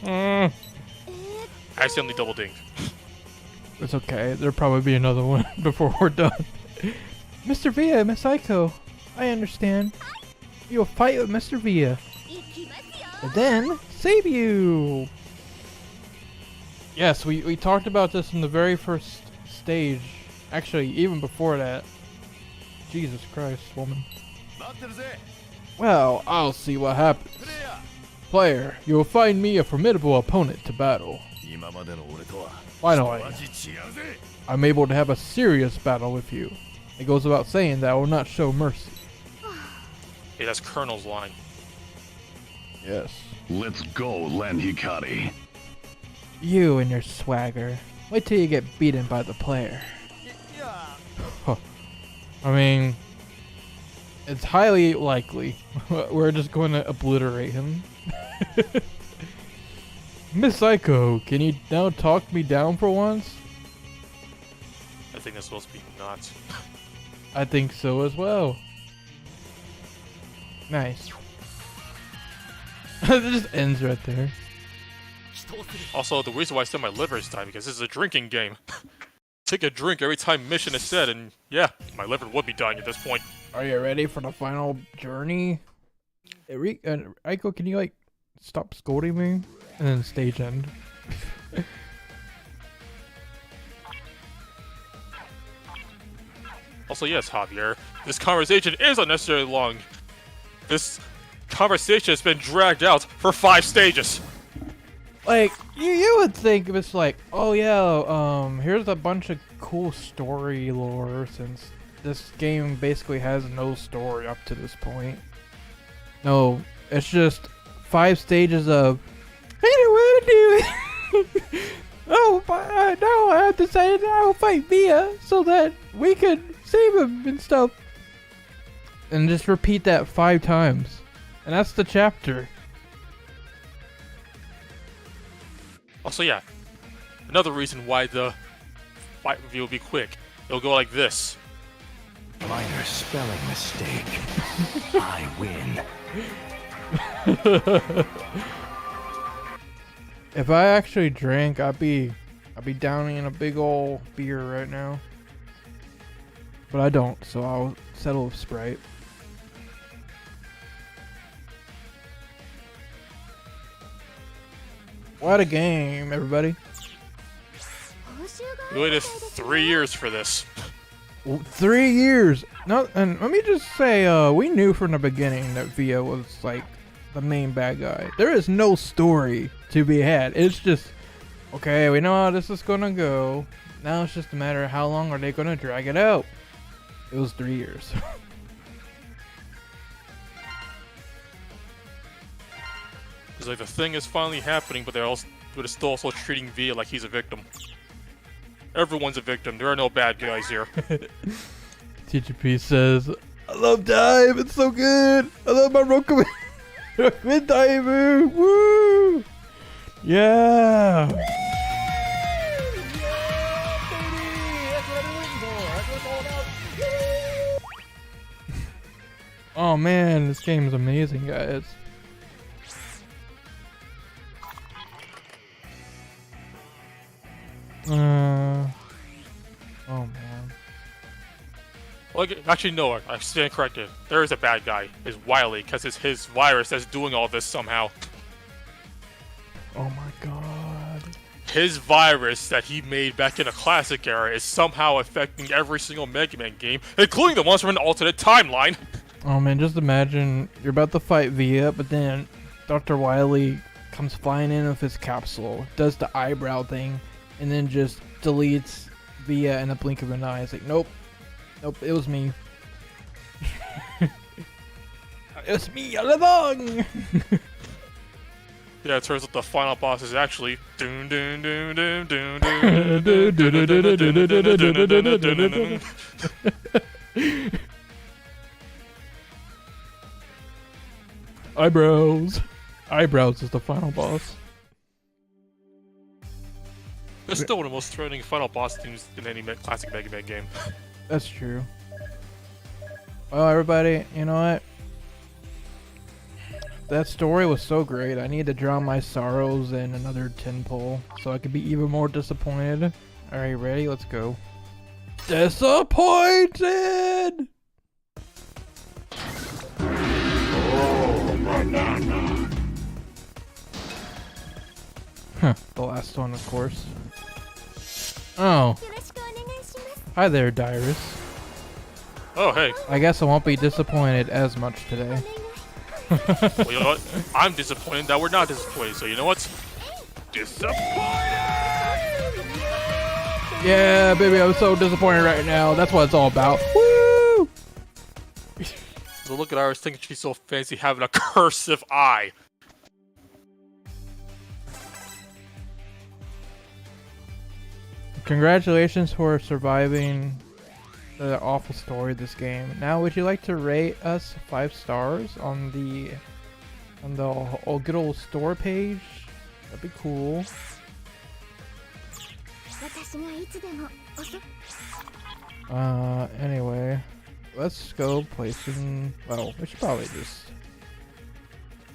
I accidentally double dinged. It's okay. There'll probably be another one before we're done. Mr. ViA, Miss Aiko, I understand. You'll fight with Mr. ViA. And then save you. Yes, we talked about this in the very first stage. Actually, even before that. Jesus Christ, woman. Well, I'll see what happens. Player, you will find me a formidable opponent to battle. Finally, I'm able to have a serious battle with you. It goes without saying that I will not show mercy. Hey, that's Colonel's line. Yes. Let's go, Len Hikari. You and your swagger. Wait till you get beaten by the player. I mean, it's highly likely. We're just going to obliterate him. Miss Aiko, can you now talk me down for once? I think that's supposed to be not. I think so as well. Nice. It just ends right there. Also, the reason why I said my liver is dying because this is a drinking game. Take a drink every time mission is said, and yeah, my liver would be dying at this point. Are you ready for the final journey? Aiko, can you like stop scolding me? And then stage end. Also, yes, Javier, this conversation is unnecessarily long. This conversation has been dragged out for 5 stages. Like, you would think it's like, oh yeah, here's a bunch of cool story lore since this game basically has no story up to this point. No, it's just 5 stages of, I don't want to do it. Oh, but now I have decided I'll fight ViA so that we can save him and stuff. And just repeat that 5 times. And that's the chapter. Also, yeah, another reason why the fight review will be quick. It'll go like this. Minor spelling mistake. I win. If I actually drank, I'd be downing in a big ol' beer right now. But I don't, so I'll settle with Sprite. What a game, everybody. We waited 3 years for this. 3 years. No, and let me just say, we knew from the beginning that ViA was like the main bad guy. There is no story to be had. It's just, okay, we know how this is gonna go. Now it's just a matter of how long are they gonna drag it out. It was 3 years. It's like the thing is finally happening, but it's still also treating ViA like he's a victim. Everyone's a victim. There are no bad guys here. TGP says, I love DiVE. It's so good. I love my Roku. Dive. Woo! Yeah. Oh man, this game is amazing, guys. Oh man. Well, actually, no, I stand corrected. There is a bad guy. It's Wily, because it's his virus that's doing all this somehow. Oh my god. His virus that he made back in the classic era is somehow affecting every single Mega Man game, including the ones from an alternate timeline. Oh man, just imagine you're about to fight ViA, but then Dr. Wily comes flying in with his capsule, does the eyebrow thing, and then just deletes ViA in a blink of an eye. It's like, nope, nope, it was me. It was me all along. Yeah, it turns out the final boss is actually doon doon doon doon doon doon doon doon doon doon. Eyebrows. Eyebrows is the final boss. It's still one of the most threatening final boss themes in any classic Mega Man game. That's true. Well, everybody, you know what? That story was so great. I need to drown my sorrows in another tin pole so I could be even more disappointed. Alright, ready? Let's go. Disappointed! Huh, the last one, of course. Oh. Hi there, Dyrus. Oh, hey. I guess I won't be disappointed as much today. Well, you know what? I'm disappointed that we're not disappointed, so you know what? Disappointed! Yeah, baby, I'm so disappointed right now. That's what it's all about. Woo! So look at Iris thinking she's so fancy having a cursive eye. Congratulations for surviving the awful story of this game. Now, would you like to rate us 5 stars on the good old store page? That'd be cool. Anyway, let's go play some. Well, we should probably just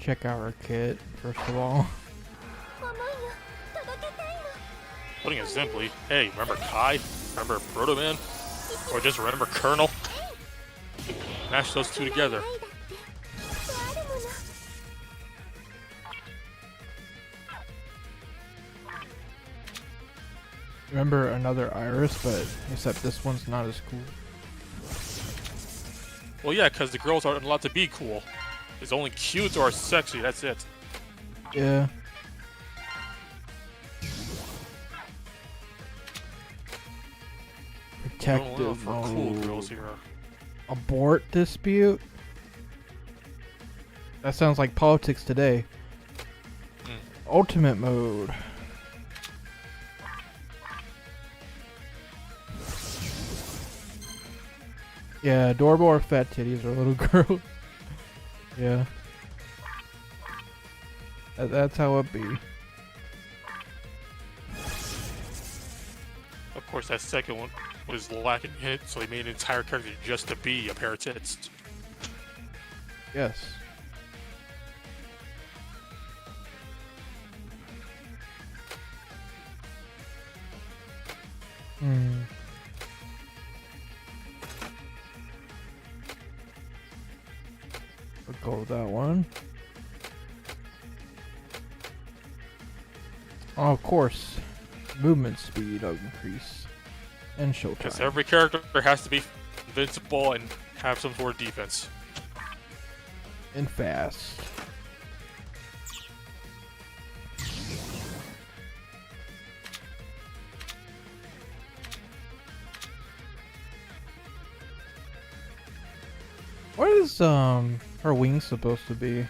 check out our kit first of all. Putting it simply, hey, remember Kai? Remember Proto Man? Or just remember Colonel? Mash those two together. Remember another Iris, but except this one's not as cool. Well, yeah, because the girls aren't allowed to be cool. It's only cute or sexy, that's it. Yeah. Protective for cool girls here. Abort dispute? That sounds like politics today. Ultimate mode. Yeah, adorable or fat titties or little girl. Yeah. That's how it be. Of course, that second one was lacking in it, so they made an entire character just to be a pair of tits. Yes. We'll go with that one. Oh, of course. Movement speed increase. And showtime. Because every character has to be invincible and have some sort of defense. And fast. What is her wings supposed to be?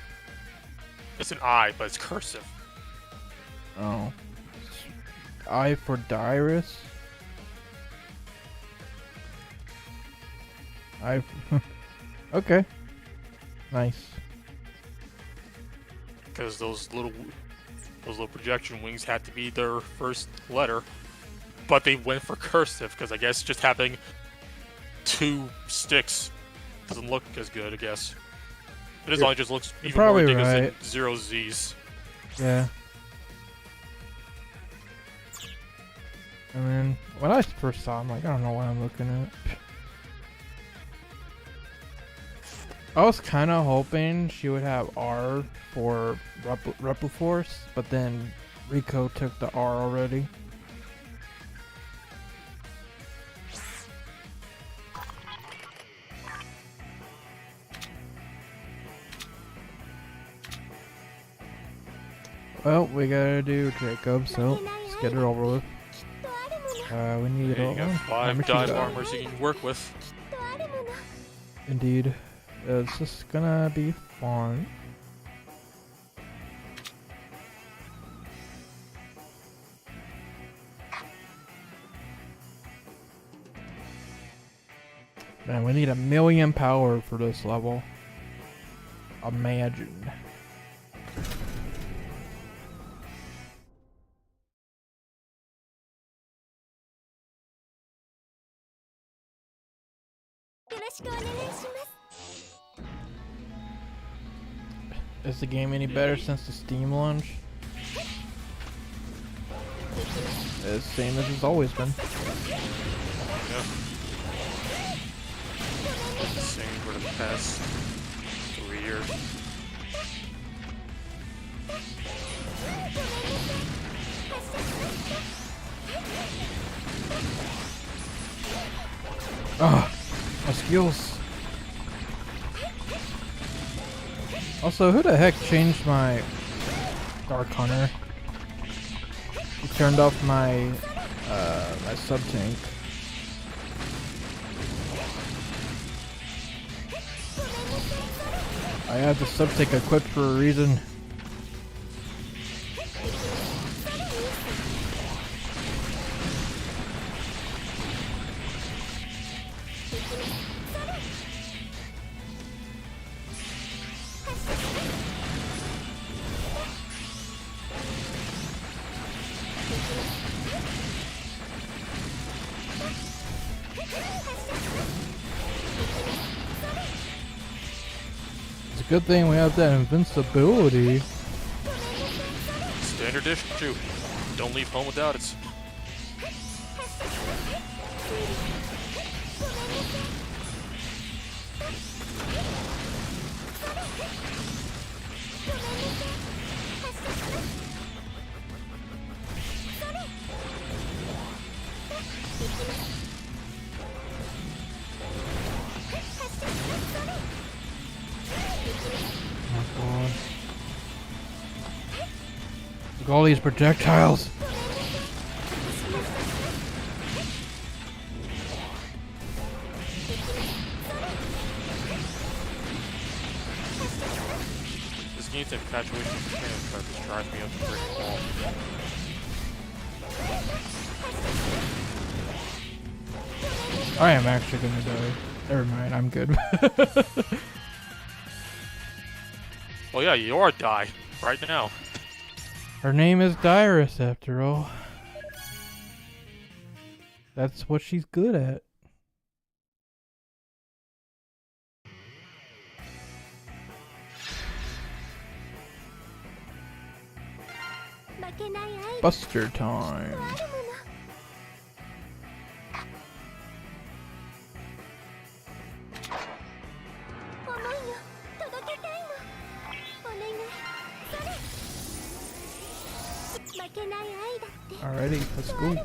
It's an eye, but it's cursive. Oh. I for Dyrus? Okay. Nice. Because those little projection wings had to be their first letter, but they went for cursive because I guess just having 2 sticks doesn't look as good. I guess it is only just looks even more ridiculous than 0 Z's. Yeah. I mean, when I first saw him, like, I don't know what I'm looking at. I was kind of hoping she would have R for Repliforce, but then Rico took the R already. Well, we gotta do Jacob, so let's get it over with. We need Yeah, you got 5 machine dive gun. armors you can work with. Indeed. It's just gonna be fun. Man, we need 1,000,000 power for this level. Imagine. Is the game any better since the Steam launch? It's the same as it's always been. Yeah. Same for the past 3 years. Ah, my skills. Also, who the heck changed my Dark Hunter? He turned off my my sub tank. I had the sub tank equipped for a reason. It's a good thing we have that invincibility. Standard dish too. Don't leave home without it. Look at all these projectiles. This game's infatuation with cannon cartridge drives me up the brick wall. I am actually gonna die. Never mind, I'm good. Well, yeah, you are die right now. Her name is Dyrus, after all. That's what she's good at. Buster time. Alrighty, let's go.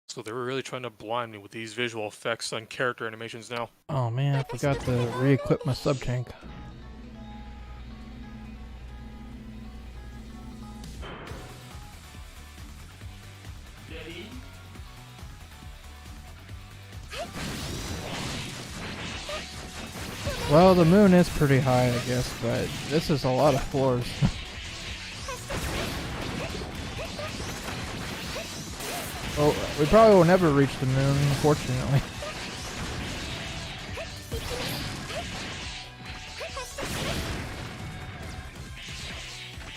So they were really trying to blind me with these visual effects and character animations now. Oh man, I forgot to re-equip my sub tank. Well, the moon is pretty high, I guess, but this is a lot of floors. Well, we probably will never reach the moon, unfortunately.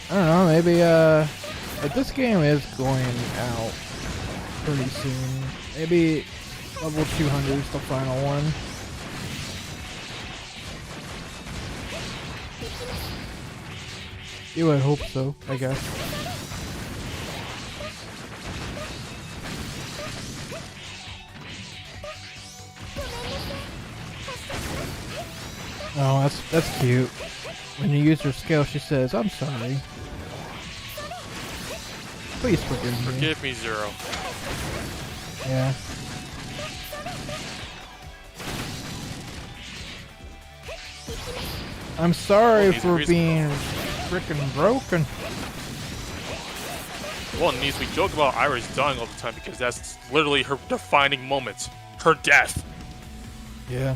I don't know, maybe, if this game is going out pretty soon, maybe level 200 is the final one. You would hope so, I guess. Oh, that's cute. When you use her skill, she says, "I'm sorry. Please forgive me." Forgive me, Zero. Yeah. I'm sorry Well, he's for reasonable. being freaking broken. Well, Niece, we joke about Iris dying all the time because that's literally her defining moment. Her death. Yeah.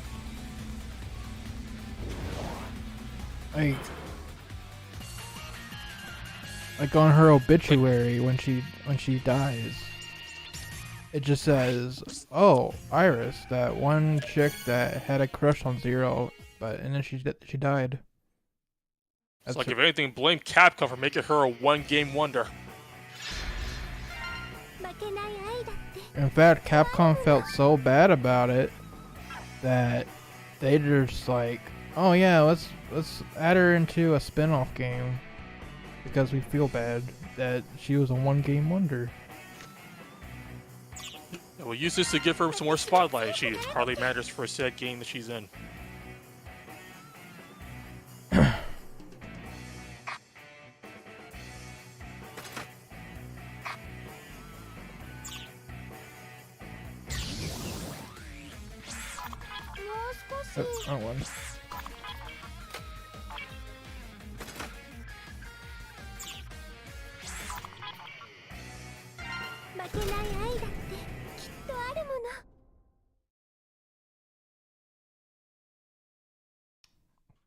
Like on her obituary when she dies, it just says, "Oh, Iris, that one chick that had a crush on Zero, and then she died." It's like, if anything, blame Capcom for making her a one-game wonder. In fact, Capcom felt so bad about it that they just like, "Oh yeah, let's add her into a spin-off game because we feel bad that she was a one-game wonder." And we'll use this to give her some more spotlight. She hardly matters for a sad game that she's in. Wrong one.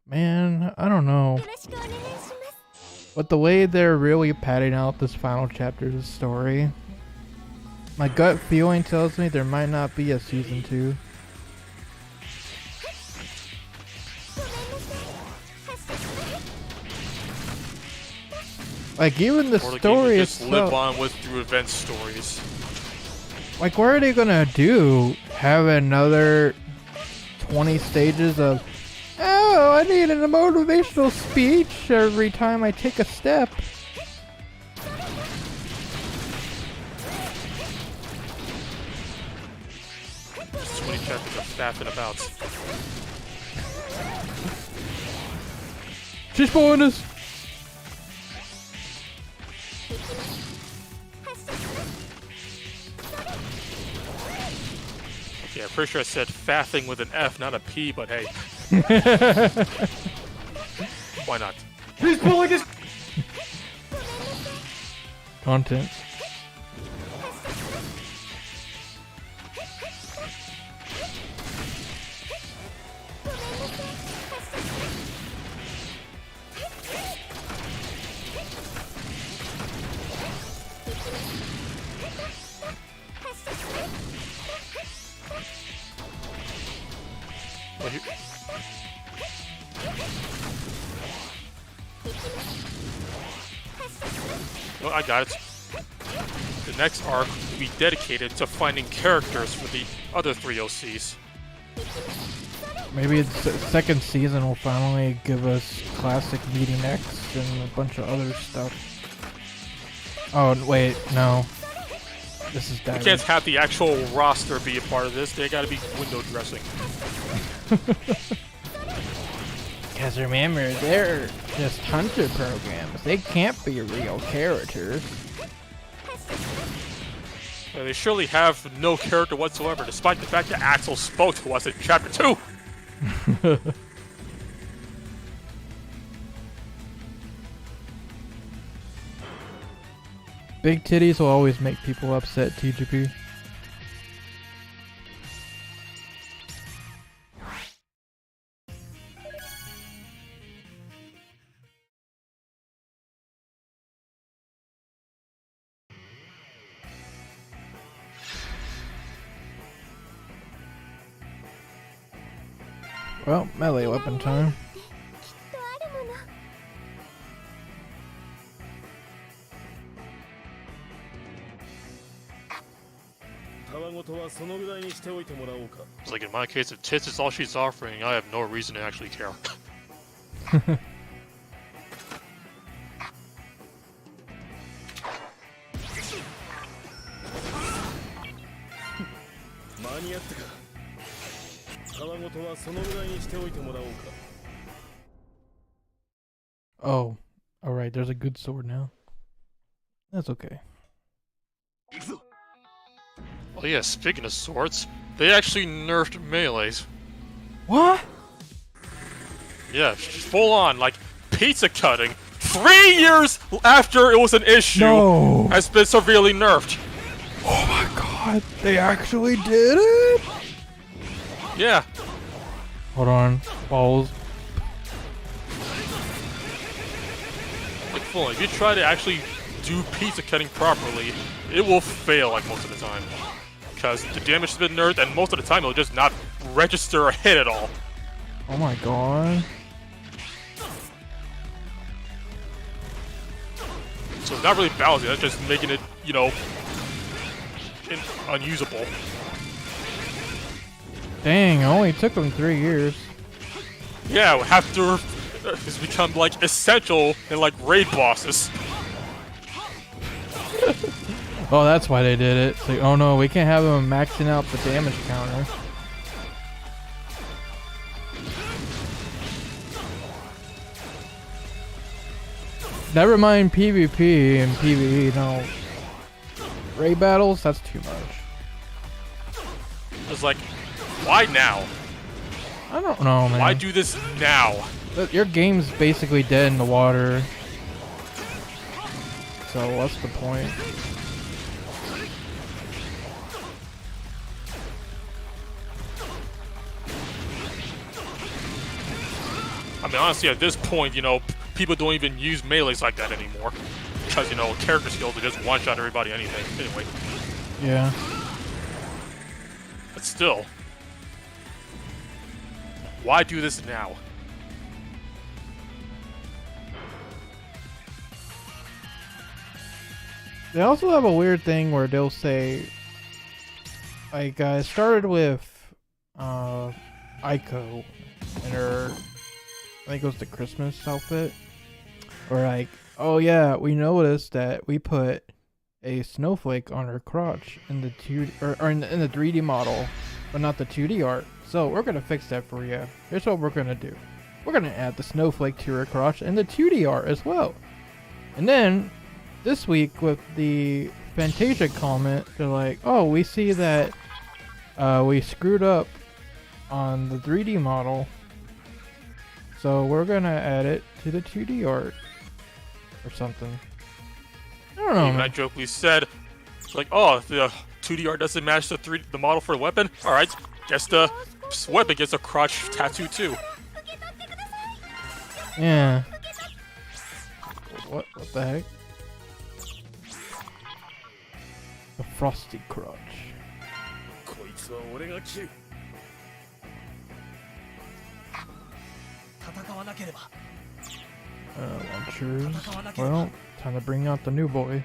Man, I don't know. But the way they're really padding out this final chapter of the story, my gut feeling tells me there might not be a season 2. Like, even the story just itself, live on with through event stories. like, what are they gonna do? Have another 20 stages of, "Oh, I need a motivational speech every time I take a step." Just 20 chapters of faffing about. She's pulling us. Yeah, pretty sure I said faffing with an F, not a P, but hey. Why not? She's pulling us. Content. Well, I got it. The next arc will be dedicated to finding characters for the other 3 OCs. Maybe the second season will finally give us classic Meeting X and a bunch of other stuff. Oh, wait, no. This is You DiVE. can't have the actual roster be a part of this. They gotta be window dressing. Because remember, they're just hunter programs. They can't be real characters. Yeah, they surely have no character whatsoever, despite the fact that Axel spoke to us in Chapter 2! Big titties will always make people upset, TGP. Well, melee weapon time. It's like, in my case, if tits is all she's offering, I have no reason to actually care. Oh, alright, there's a good sword now. That's okay. Oh yeah, speaking of swords, they actually nerfed melees. What? Yeah, full on, like, pizza cutting. 3 years after it was an issue, No. has been severely nerfed. Oh my god, they actually did it? Yeah. Hold on, balls. Like, fully, if you try to actually do pizza cutting properly, it will fail like most of the time. Because the damage has been nerfed, and most of the time it'll just not register or hit at all. Oh my god. So it's not really balancing, that's just making it, you know, unusable. Dang, it only took them 3 years. Yeah, after it's become like essential in like raid bosses. Oh, that's why they did it. It's like, oh no, we can't have them maxing out the damage counter. Never mind PvP and PvE, no. Raid battles, that's too much. It's like, why now? I don't know, man. Why do this now? Your game's basically dead in the water. So what's the point? I mean, honestly, at this point, you know, people don't even use melees like that anymore. Because, you know, character skills are just one-shot everybody anyway. Yeah. But still. Why do this now? They also have a weird thing where they'll say, like, it started with Aiko and her, I think it was the Christmas outfit, or like, oh yeah, we noticed that we put a snowflake on her crotch in the 2D, or in the 3D model, but not the 2D art. So we're gonna fix that for you. Here's what we're gonna do. We're gonna add the snowflake to her crotch in the 2D art as well. And then this week with the Fantasia comment, they're like, oh, we see that we screwed up on the 3D model, so we're gonna add it to the 2D art or something. I don't know. Even I jokingly said, like, oh, the 2D art doesn't match the model for the weapon. All right, guess the weapon gets a crotch tattoo too. Yeah. What the heck? The frosty crotch. Launchers. Well, time to bring out the new boy.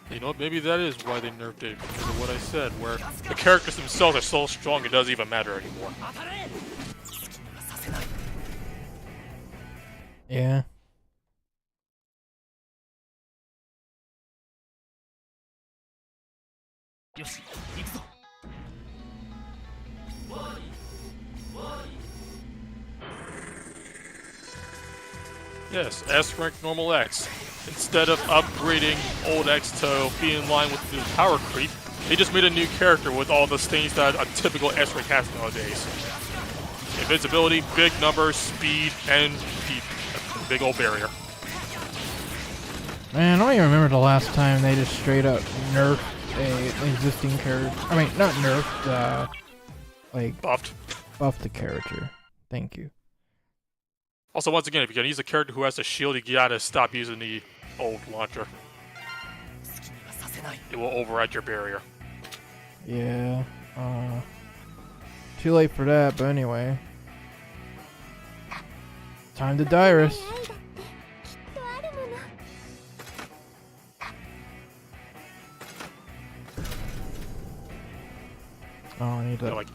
You know, maybe that is why they nerfed it, because of what I said, where the characters themselves are so strong it doesn't even matter anymore. Yeah. Yes, S rank normal X. Instead of upgrading old X to be in line with the power creep, they just made a new character with all the things that a typical S rank has nowadays. Invincibility, big numbers, speed, and a big old barrier. Man, I don't even remember the last time they just straight up nerfed an existing character. I mean, not nerfed, like Buffed. buffed the character. Thank you. Also, once again, if you're gonna use a character who has a shield, you gotta stop using the old launcher. It will override your barrier. Yeah. Too late for that, but anyway. Time to Dyrus. Oh, I need to. Like,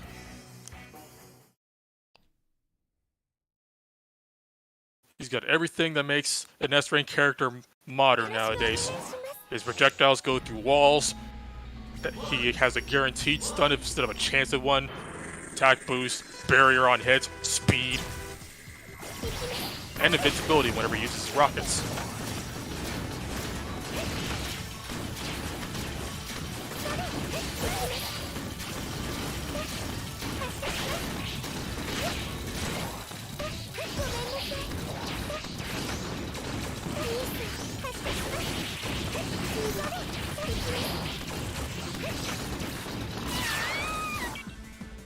he's got everything that makes an S-rank character modern nowadays. His projectiles go through walls. He has a guaranteed stun instead of a chance at one. Attack boost, barrier on hits, speed, and invincibility whenever he uses rockets.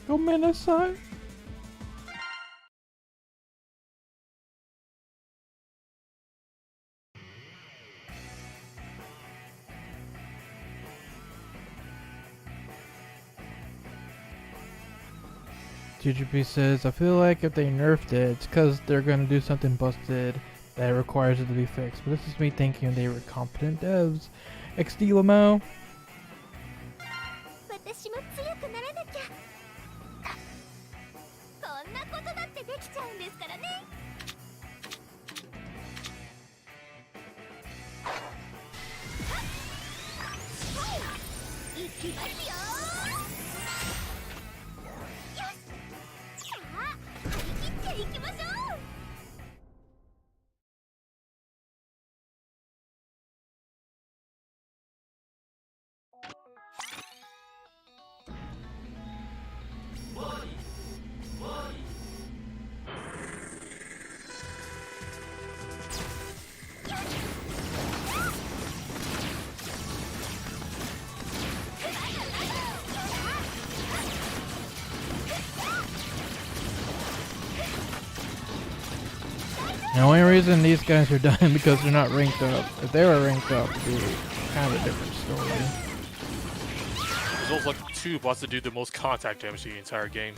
Go Minnesota. TGP says, I feel like if they nerfed it, it's because they're going to do something busted that requires it to be fixed. But this is me thinking they were competent devs. XD Lamo. 私も強くならなきゃ。こんなことだってできちゃうんですからね。いきますよ。よし。さあ、張り切っていきましょう。The only reason these guys are done because they're not ranked up. If they were ranked up, it'd be kind of a different story. There's also like 2 bots that do the most contact damage to the entire game.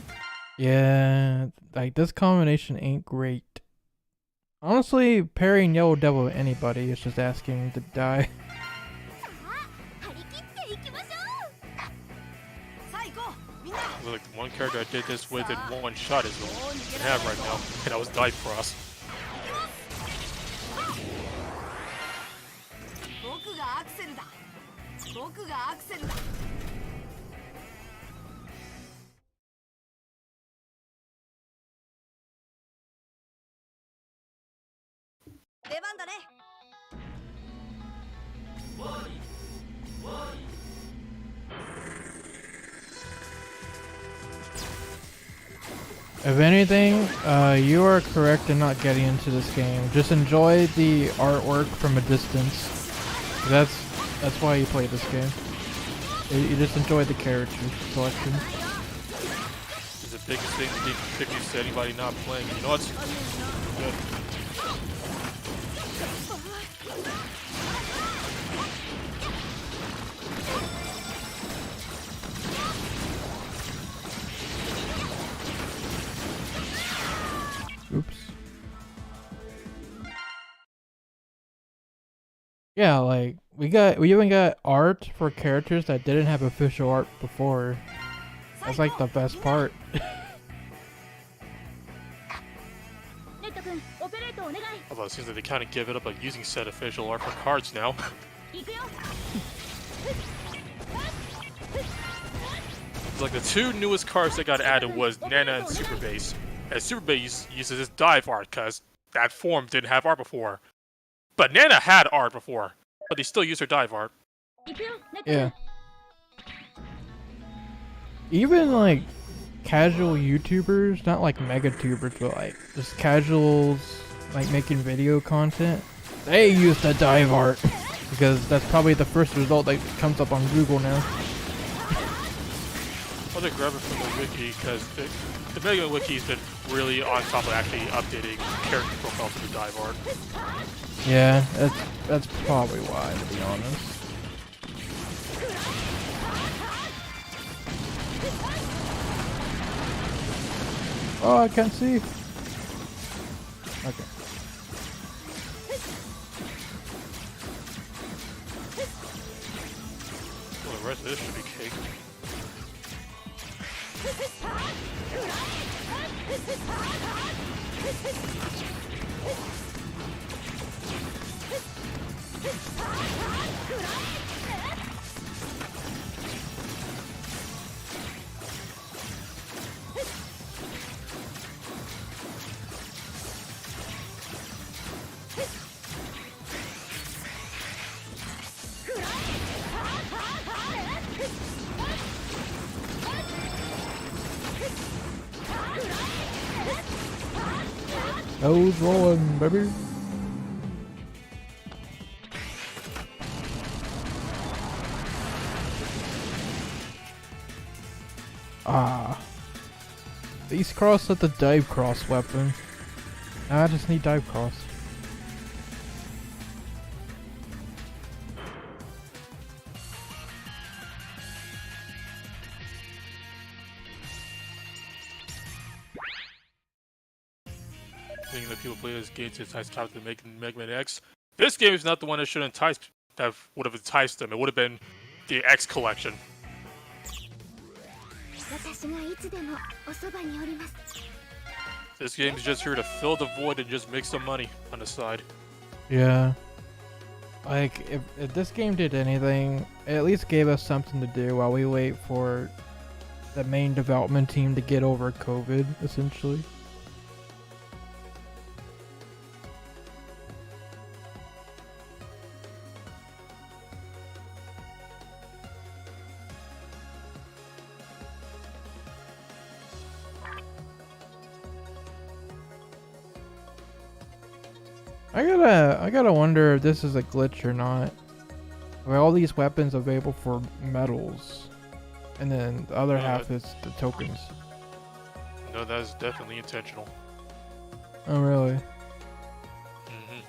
Yeah, like this combination ain't great. Honestly, parrying Yellow Devil with anybody is just asking to die. さあ、張り切っていきましょう。さあ行こう、みんな。 Like the one character I did this with in one shot is the one I have right now, and that was DiVE Cross. 僕がアクセルだ。僕がアクセルだ。出番だね。 If anything, you are correct in not getting into this game. Just enjoy the artwork from a distance. That's why you play this game. You just enjoy the character selection. It's the biggest thing that contributes to anybody not playing. You know what's good? Oops. Yeah, like we even got art for characters that didn't have official art before. That's like the best part. Although it seems like they kind of give it up like using said official art for cards now. It's like the 2 newest cards that got added was Nana and Super Base. And Super Base uses this DiVE art because that form didn't have art before. But Nana had art before, but they still use her DiVE art. Yeah. Even like casual YouTubers, not like mega tubers, but like just casuals like making video content, they use the DiVE art because that's probably the first result that comes up on Google now. I'll just grab it from the wiki because the Mega Wiki's been really on top of actually updating character profiles for the DiVE art. Yeah, that's probably why, to be honest. Oh, I can't see. Okay. Well, the rest of this should be cake. Nose rolling, baby. Ah. These cross at the dive cross weapon. I just need dive cross. Thinking that people play this game to entice Captain to make Mega Man X. This game is not the one that should entice. That would have enticed them. It would have been the X collection. 私がいつでもおそばにおります。 This game is just here to fill the void and just make some money on the side. Yeah. Like, if this game did anything, it at least gave us something to do while we wait for the main development team to get over COVID, essentially. I gotta wonder if this is a glitch or not. Are all these weapons available for medals? And then the other half is the tokens. No, that is definitely intentional. Oh, really? Mm-hmm.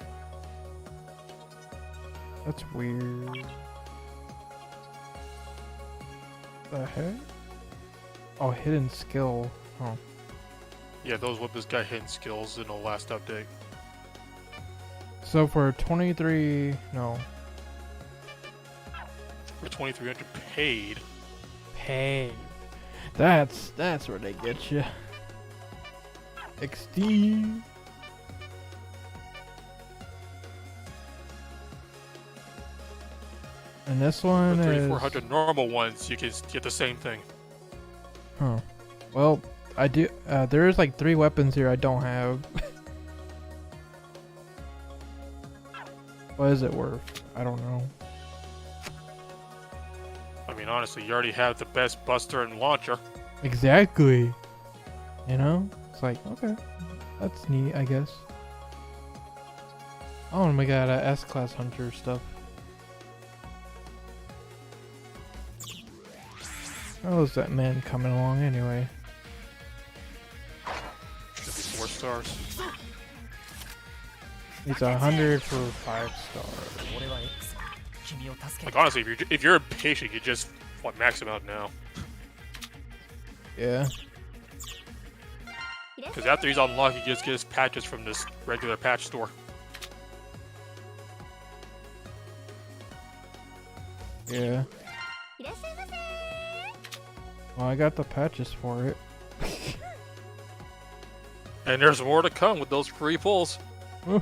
That's weird. The heck? Oh, hidden skill. Oh. Yeah, those weapons got hidden skills in the last update. So for 23, no. For 2,300 paid. Paid. That's where they get you. XD. And this one For is 3,400 normal ones, you can get the same thing. Huh. Well, I do. There's like 3 weapons here I don't have. What is it worth? I don't know. I mean, honestly, you already have the best buster and launcher. Exactly. You know? It's like, okay. That's neat, I guess. Oh, and we got S-Class Hunter stuff. How's that man coming along anyway? Should be 4 stars. It's 100 for 5 stars. Like, honestly, if you're impatient, you just max him out now. Yeah. Because after he's unlocked, he just gets patches from this regular patch store. Yeah. Well, I got the patches for it. And there's more to come with those free pulls. I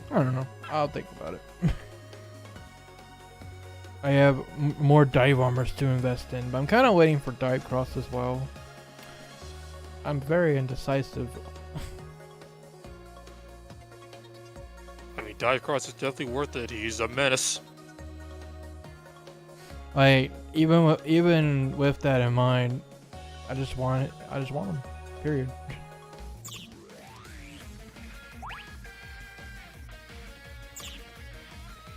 don't know. I'll think about it. I have more dive armors to invest in, but I'm kind of waiting for dive cross as well. I'm very indecisive. I mean, Dive Cross is definitely worth it. He's a menace. Like even with that in mind, I just want it. I just want him. Period. I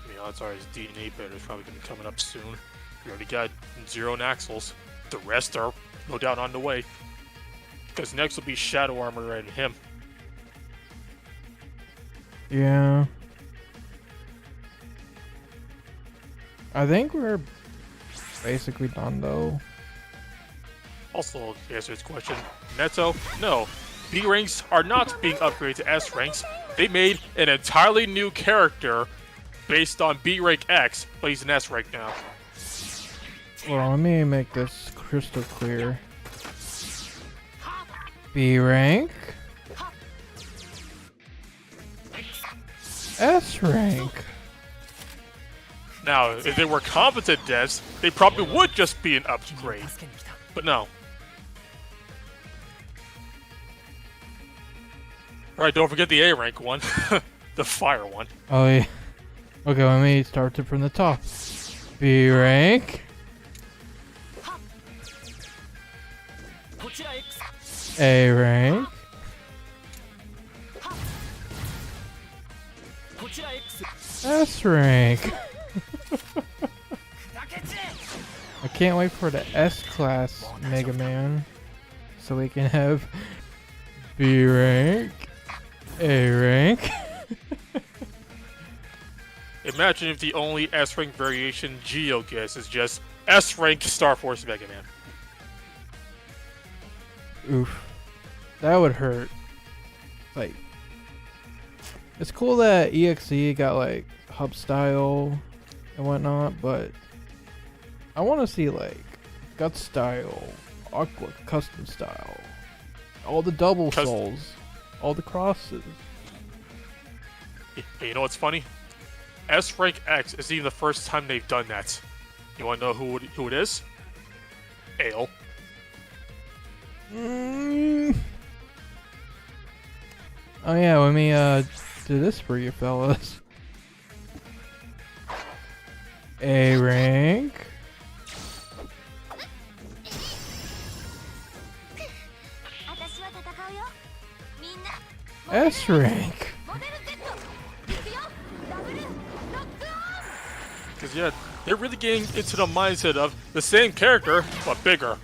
mean, odds are his DNA better is probably going to be coming up soon. We already got 0 Naxels. The rest are no doubt on the way. Because next will be Shadow Armor and him. Yeah. I think we're basically done though. Also, to answer this question, Neto, no. B ranks are not being upgraded to S ranks. They made an entirely new character based on B rank X, but he's an S rank now. Hold on, let me make this crystal clear. B rank. S rank. Now, if they were competent devs, they probably would just be an upgrade. But no. Alright, don't forget the A rank one. The fire one. Oh yeah. Okay, let me start it from the top. B rank. A rank. S rank. I can't wait for the S class Mega Man so we can have B rank, A rank. Imagine if the only S rank variation Geo gets is just S rank Star Force Mega Man. Oof. That would hurt. Like, it's cool that EXE got like hub style and whatnot, but I want to see like gut style, Aqua custom style, all the double souls, all the crosses. You know what's funny? S rank X is even the first time they've done that. You want to know who it is? Ale. Oh yeah, let me do this for you fellas. A rank. S rank. Because yeah, they're really getting into the mindset of the same character, but bigger.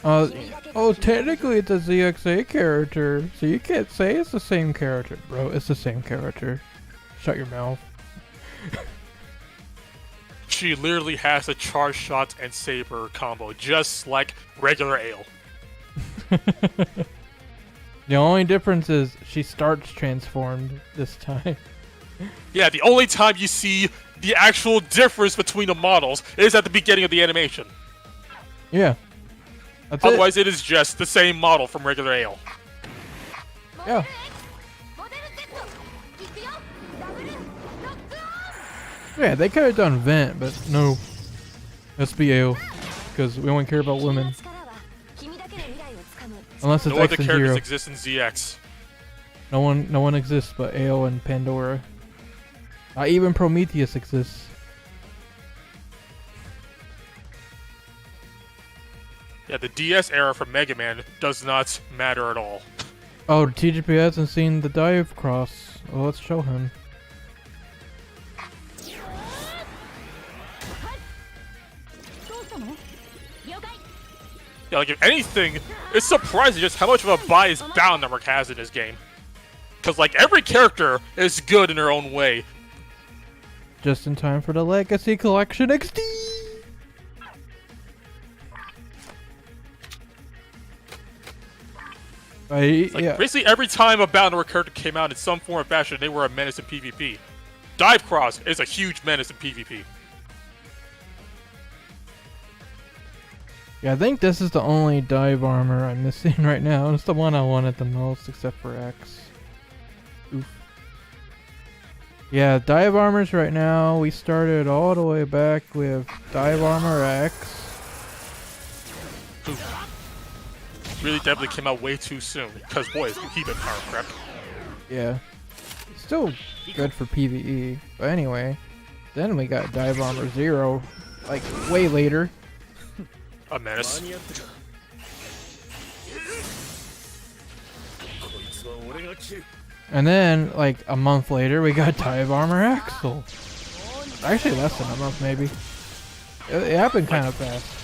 Oh, technically it's a ZXA character, so you can't say it's the same character. Bro, it's the same character. Shut your mouth. She literally has a charge shot and saber combo, just like regular Ale. The only difference is she starts transformed this time. Yeah, the only time you see the actual difference between the models is at the beginning of the animation. Yeah. That's Otherwise, it is just the same model from regular Ale. Yeah. Yeah, they could have done Vent, but no. SBAO. Because we only care about women. Unless it's No X other and characters 0. exist in ZX. No one exists but AO and Pandora. Not even Prometheus exists. Yeah, the DS era for Mega Man does not matter at all. Oh, TGP hasn't seen the dive cross. Well, let's show him. Yeah, like if anything, it's surprising just how much of a bias Bound Network has in this game. Because like every character is good in their own way. Just in time for the Legacy Collection XD! Like yeah. basically every time a Bound Network character came out in some form or fashion, they were a menace in PvP. Dive Cross is a huge menace in PvP. Yeah, I think this is the only dive armor I'm missing right now. It's the one I wanted the most, except for X. Oof. Yeah, dive armors right now. We started all the way back with dive armor X. Really definitely came out way too soon. Because boy, is he been power crept. Yeah. Still good for PvE. But anyway, then we got dive armor 0, like way later. A menace. And then, like a month later, we got dive armor Axel. Actually, less than a month, maybe. It happened kind of fast.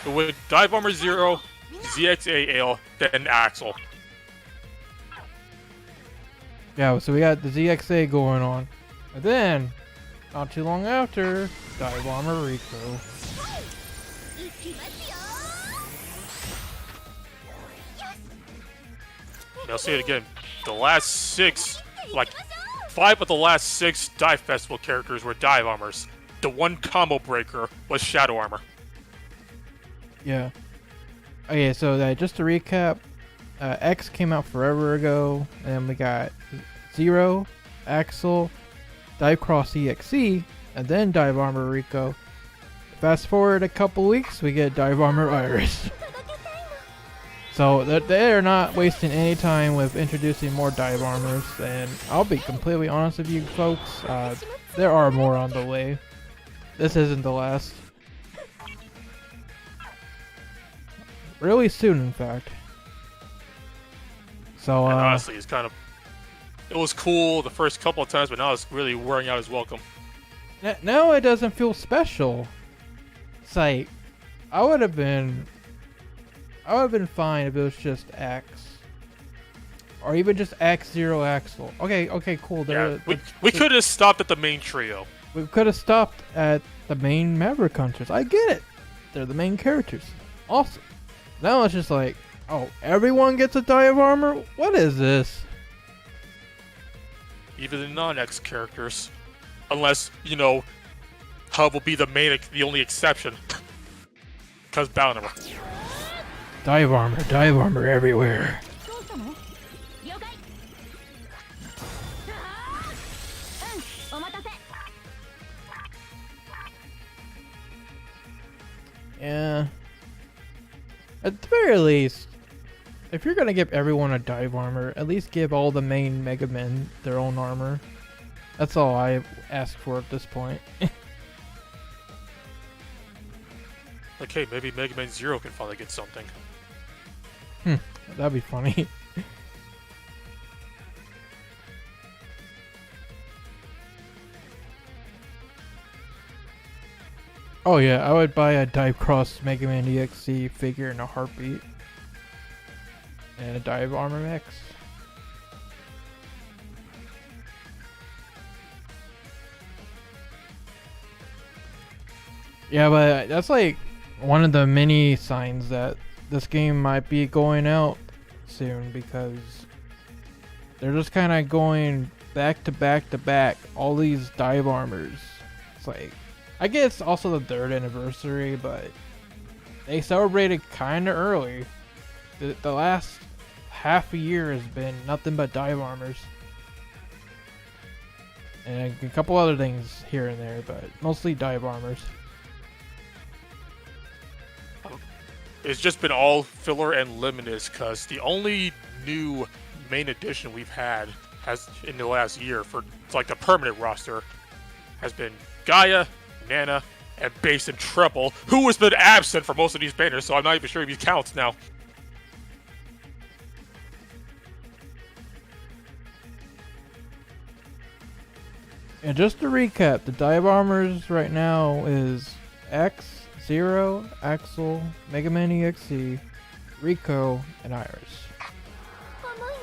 With Dive Armor 0, ZXA Ale, then Axel. Yeah, so we got the ZXA going on. And then, not too long after, dive armor Rico. I'll say it again. The last 6, like 5 of the last 6 Dive Festival characters were Dive Armors. The one combo breaker was Shadow Armor. Yeah. Okay, so just to recap, X came out forever ago, and then we got 0, Axel, Dive Cross EXE, and then Dive Armor Rico. Fast forward a couple weeks, we get Dive Armor Iris. So they're not wasting any time with introducing more dive armors, and I'll be completely honest with you folks, there are more on the way. This isn't the last. Really soon, in fact. So, And honestly, it's kind of... It was cool the first couple of times, but now it's really wearing out his welcome. now it doesn't feel special. It's like, I would have been fine if it was just X. Or even just X0 Axel. Okay, cool. Yeah, we could have stopped at the main trio. We could have stopped at the main Maverick Hunters. I get it. They're the main characters. Awesome. Now it's just like, oh, everyone gets a dive armor? What is this? Even the non-X characters. Unless, you know, Hub will be the only exception. Because Bouncer. Dive armor everywhere. どうしたの？了解。うん、お待たせ。 Yeah. At the very least, if you're gonna give everyone a dive armor, at least give all the main Mega Men their own armor. That's all I ask for at this point. Like, hey, maybe Mega Man Zero can finally get something. That'd be funny. Oh yeah, I would buy a Dive Cross Mega Man EXC figure in a heartbeat. And a Dive Armor Mix. Yeah, but that's like one of the many signs that this game might be going out soon, because they're just kind of going back to back to back, all these dive armors. It's like, I guess also the 3rd anniversary, but they celebrated kind of early. The last half a year has been nothing but dive armors. And a couple other things here and there, but mostly dive armors. It's just been all filler and limited, because the only new main addition we've had has in the last year for like the permanent roster has been Gaia, Nana, and Bass and Treble, who has been absent for most of these banners, so I'm not even sure if he counts now. And just to recap, the dive armors right now is X, Zero, Axel, Mega Man EXE, Rico, and Iris. 思いよ、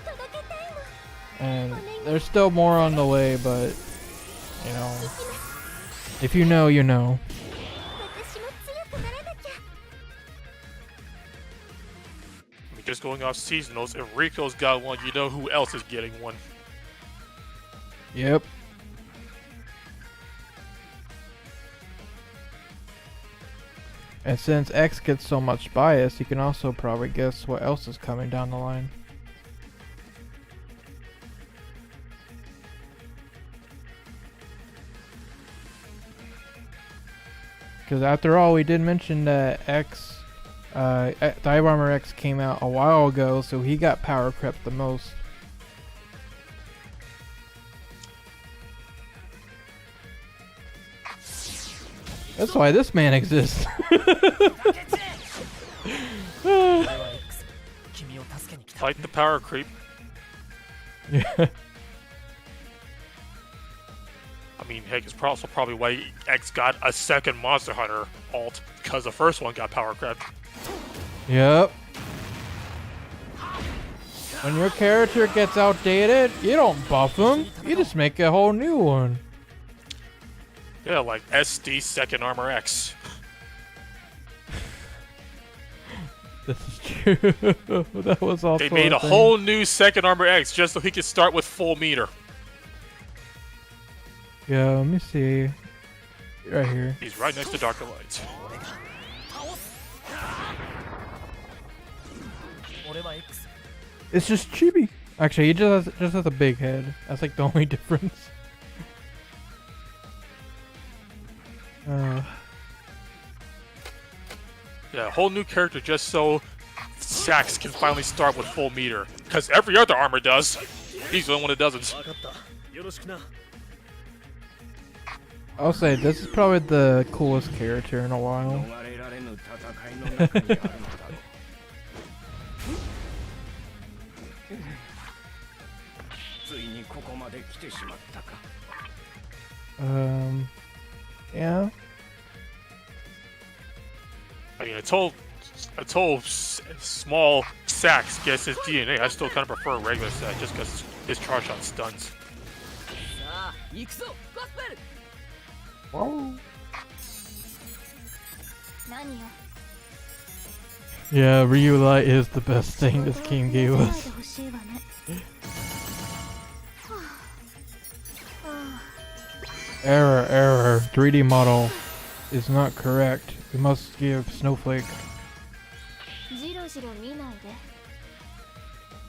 届けたいの。 And there's still more on the way, but, you know, if you know, you know. 私も強くならなきゃ。 I mean, just going off seasonals, if Rico's got one, you know who else is getting one. Yep. And since X gets so much bias, you can also probably guess what else is coming down the line. Because after all, we did mention that Dive Armor X came out a while ago, so he got power crept the most. That's why this man exists. Fight the power creep. Yeah. I mean, heck, it's also probably why X got a second Monster Hunter alt, because the first one got power crept. Yep. When your character gets outdated, you don't buff him. You just make a whole new one. Yeah, like SD Second Armor X. This is true. That was also They made a thing. whole new Second Armor X just so he could start with full meter. Yeah, let me see. Right here. He's right next to Darker Lights. It's just chibi. Actually, he just has a big head. That's like the only difference. Yeah, a whole new character just so Sax can finally start with full meter, because every other armor does. He's the only one that doesn't. I'll say this is probably the coolest character in a while. Yeah. I mean, until small Sax gets his DNA, I still kind of prefer regular Sax just because his charge shot stuns. Whoa. 何よ Yeah, Ryu Light is the best thing this game gave ないで us. ほしいわねはあはあ Error. 3D model is not correct. We must give Snowflake. じろじろ見ないで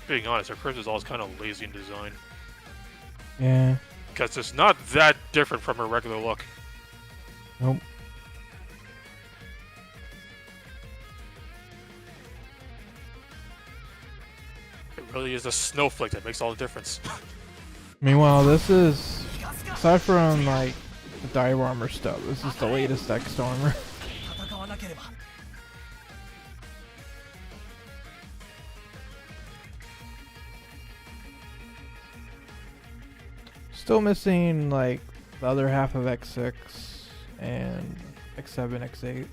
Being honest, our Chris is always kind of lazy in design. Yeah. Because it's not that different from her regular look. Nope. It really is a snowflake that makes all the difference. Meanwhile, this is, aside from like the dive armor stuff, this is the latest X armor. Still missing like the other half of X6 and X7, X8.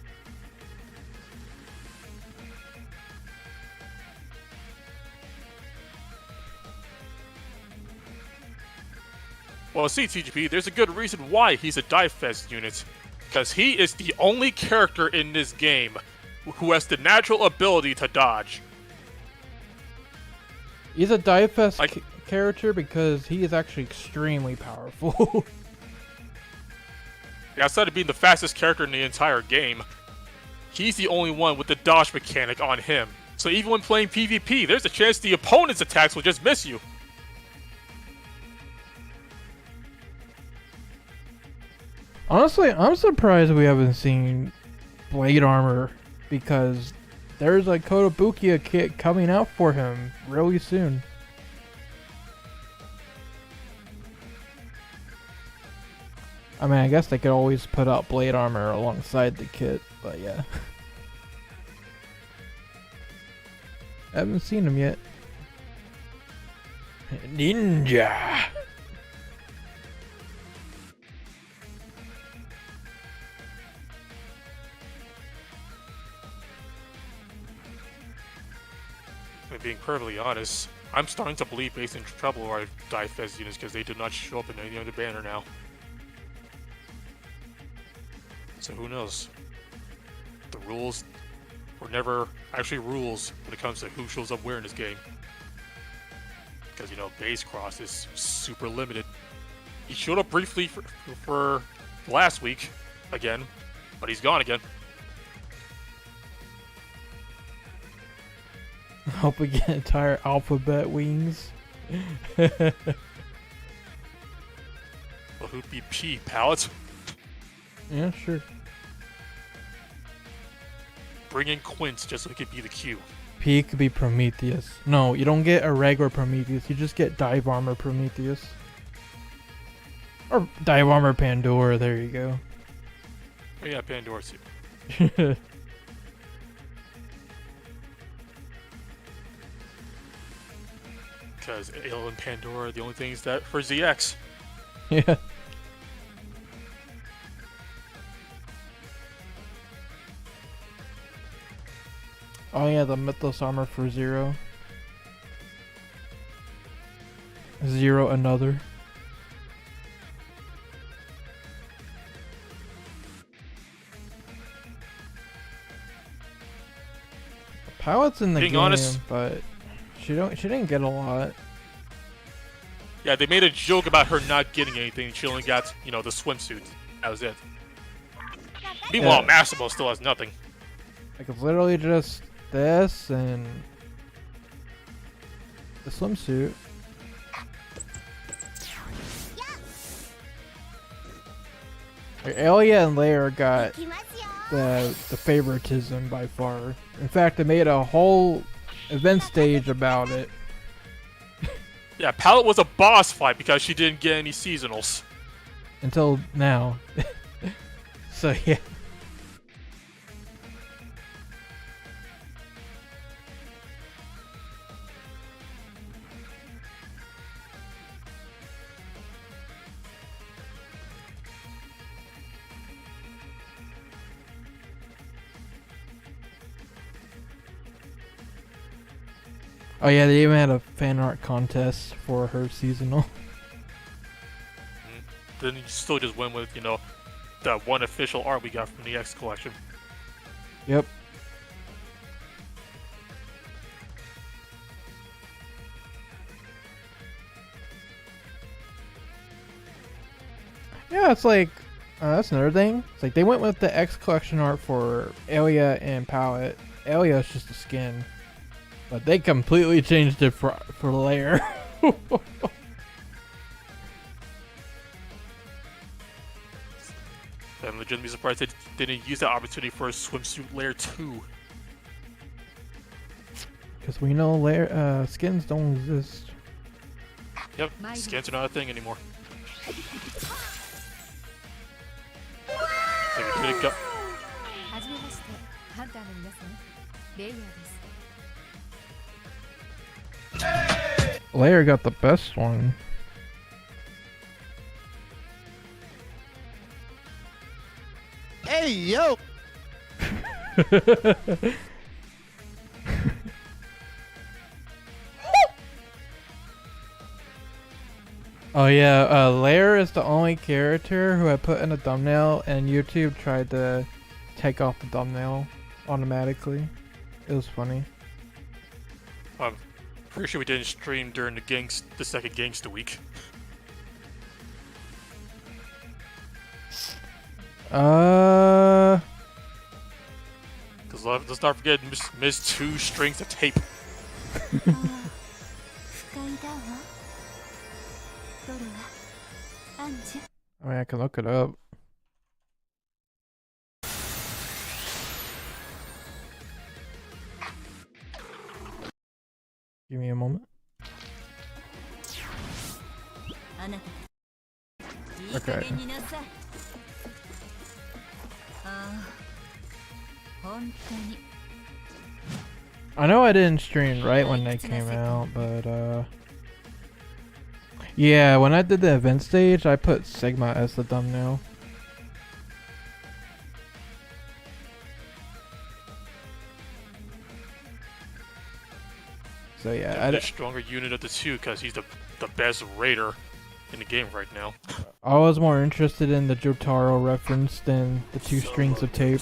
Well, see, TGP, there's a good reason why he's a Dive Fest unit. Because he is the only character in this game who has the natural ability to dodge. He's a Dive Fest character because he is actually extremely powerful. Outside of being the fastest character in the entire game, he's the only one with the dodge mechanic on him. So even when playing PvP, there's a chance the opponent's attacks will just miss you. Honestly, I'm surprised we haven't seen blade armor because there's a Kotobukiya kit coming out for him really soon. I mean, I guess they could always put out blade armor alongside the kit, but yeah. I haven't seen him yet. Ninja! Being perfectly honest, I'm starting to believe Base in Trouble are Dive Fest units because they do not show up in any other banner now. So who knows? The rules were never actually rules when it comes to who shows up where in this game. Because, you know, Base Cross is super limited. He showed up briefly for last week again, but he's gone again. Hope we get entire alphabet wings. Well, who'd be P, Pallet? Yeah, sure. Bring in Quint just so he could be the Q. P could be Prometheus. No, you don't get a regular Prometheus. You just get Dive Armor Prometheus. Or Dive Armor Pandora. There you go. Oh yeah, Pandora too. Because Ale and Pandora are the only things that for ZX. Yeah. Oh yeah, the Mythos armor for Zero. Zero another. Pallet's in the Being game, honest, but she didn't get a lot. Yeah, they made a joke about her not getting anything. She only got, you know, the swimsuit. That was it. Meanwhile, Yeah. Massimo still has nothing. Like it's literally just this and the swimsuit. Like, Elia and Lair got いきますよ the favoritism by far. In fact, they made a whole event stage about it. Yeah, Palette was a boss fight because she didn't get any seasonals. Until now. So yeah. Oh yeah, they even had a fan art contest for her seasonal. Then you still just went with, you know, that one official art we got from the X collection. Yep. Yeah, it's like that's another thing. It's like they went with the X collection art for Alia and Palette. Alia is just a skin, but they completely changed it for Lair. I'm legitimately surprised they didn't use that opportunity for a swimsuit layer 2. Because we know Lair skins don't exist. Yep, skins are not a thing anymore. So we could've got. はじめましてハンターの皆さんベイヤーです Lair got the best one. Hey, yo! Oh yeah, Lair is the only character who I put in a thumbnail and YouTube tried to take off the thumbnail automatically. It was funny. I'm pretty sure we didn't stream during the second Gangsta week. Because let's not forget missed 2 strings of tape. 深いだわどれはアンジュ I mean, I can look it up. Give me a moment. あなたいい加減になさいああ本当に I know I didn't stream right when they came out, but yeah, when I did the event stage, I put Sigma as the thumbnail. So yeah, I the stronger unit of the two because he's the best raider in the game right now. I was more interested in the Jotaro reference than the 2 strings of tape.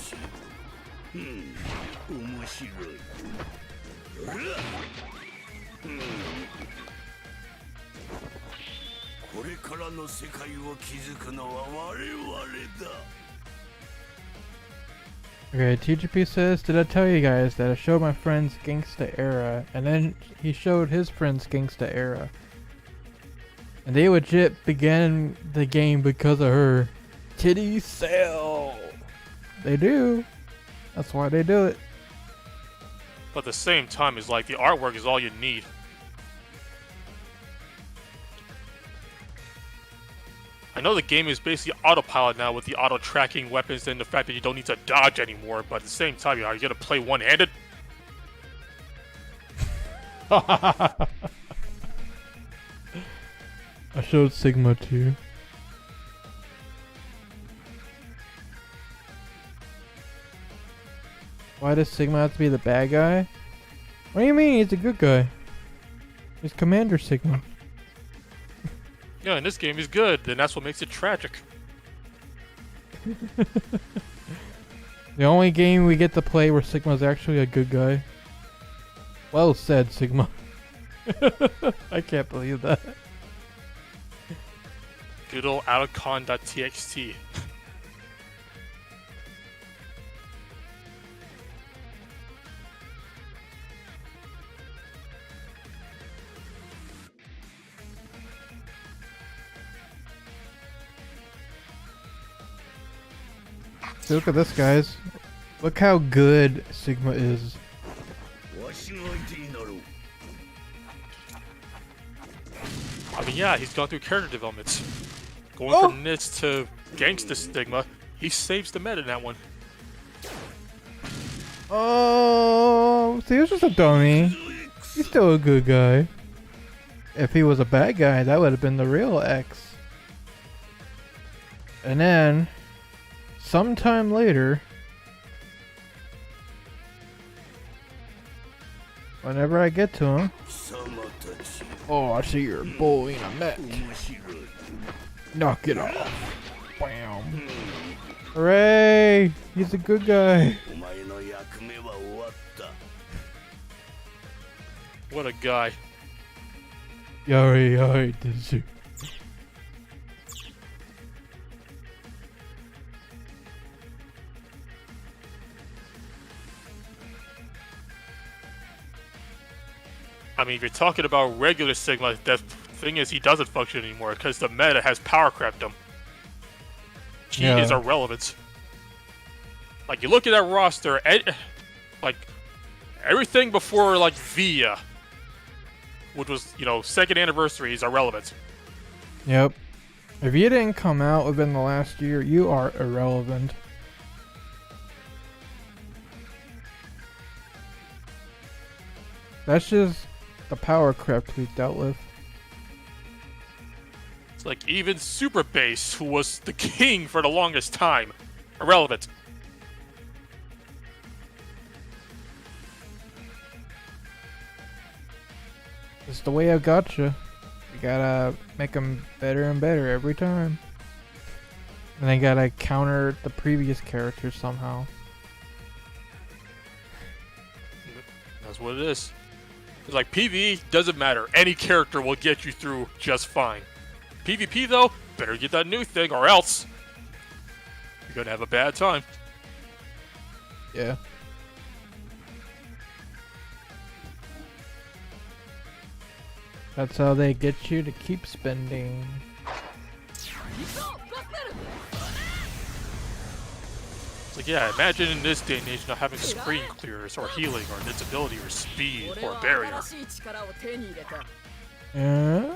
Okay, TGP says, did I tell you guys that I showed my friends Gangsta Era, and then he showed his friends Gangsta Era. And they legit began the game because of her. Titty sale! They do. That's why they do it. But at the same time, it's like the artwork is all you need. I know the game is basically autopilot now with the auto-tracking weapons and the fact that you don't need to dodge anymore, but at the same time, are you gonna play one-handed? I showed Sigma too. Why does Sigma have to be the bad guy? What do you mean he's a good guy? He's Commander Sigma. Yeah, in this game he's good, and that's what makes it tragic. The only game we get to play where Sigma's actually a good guy. Well said, Sigma. I can't believe that. Good old Alcon.txt. See, look at this, guys. Look how good Sigma is. I mean, yeah, he's gone through character developments. Going from Nits to Gangsta Stigma, he saves the meta in that one. Oh, see, he was just a dummy. He's still a good guy. If he was a bad guy, that would have been the real X. And then, sometime later, whenever I get to him, oh, I see you're bullying a mech. Knock it off. Bam. Hooray! He's a good guy. What a guy. Yari, did you? I mean, if you're talking about regular Sigma, the thing is he doesn't function anymore because the meta has power crept him. He is irrelevant. Like, you look at that roster, like, everything before, like, ViA, which was, you know, second anniversary, is irrelevant. Yep. If you didn't come out within the last year, you are irrelevant. That's just the power crept we dealt with. It's like even Super Bass, who was the king for the longest time, irrelevant. It's the way I gotcha. You gotta make them better and better every time. And they gotta counter the previous characters somehow. That's what it is. It's like PvE doesn't matter. Any character will get you through just fine. PvP though, better get that new thing or else you're gonna have a bad time. Yeah. That's how they get you to keep spending. It's like, yeah, imagine in this day and age not having screen clears or healing or invincibility or speed or barrier. Yeah.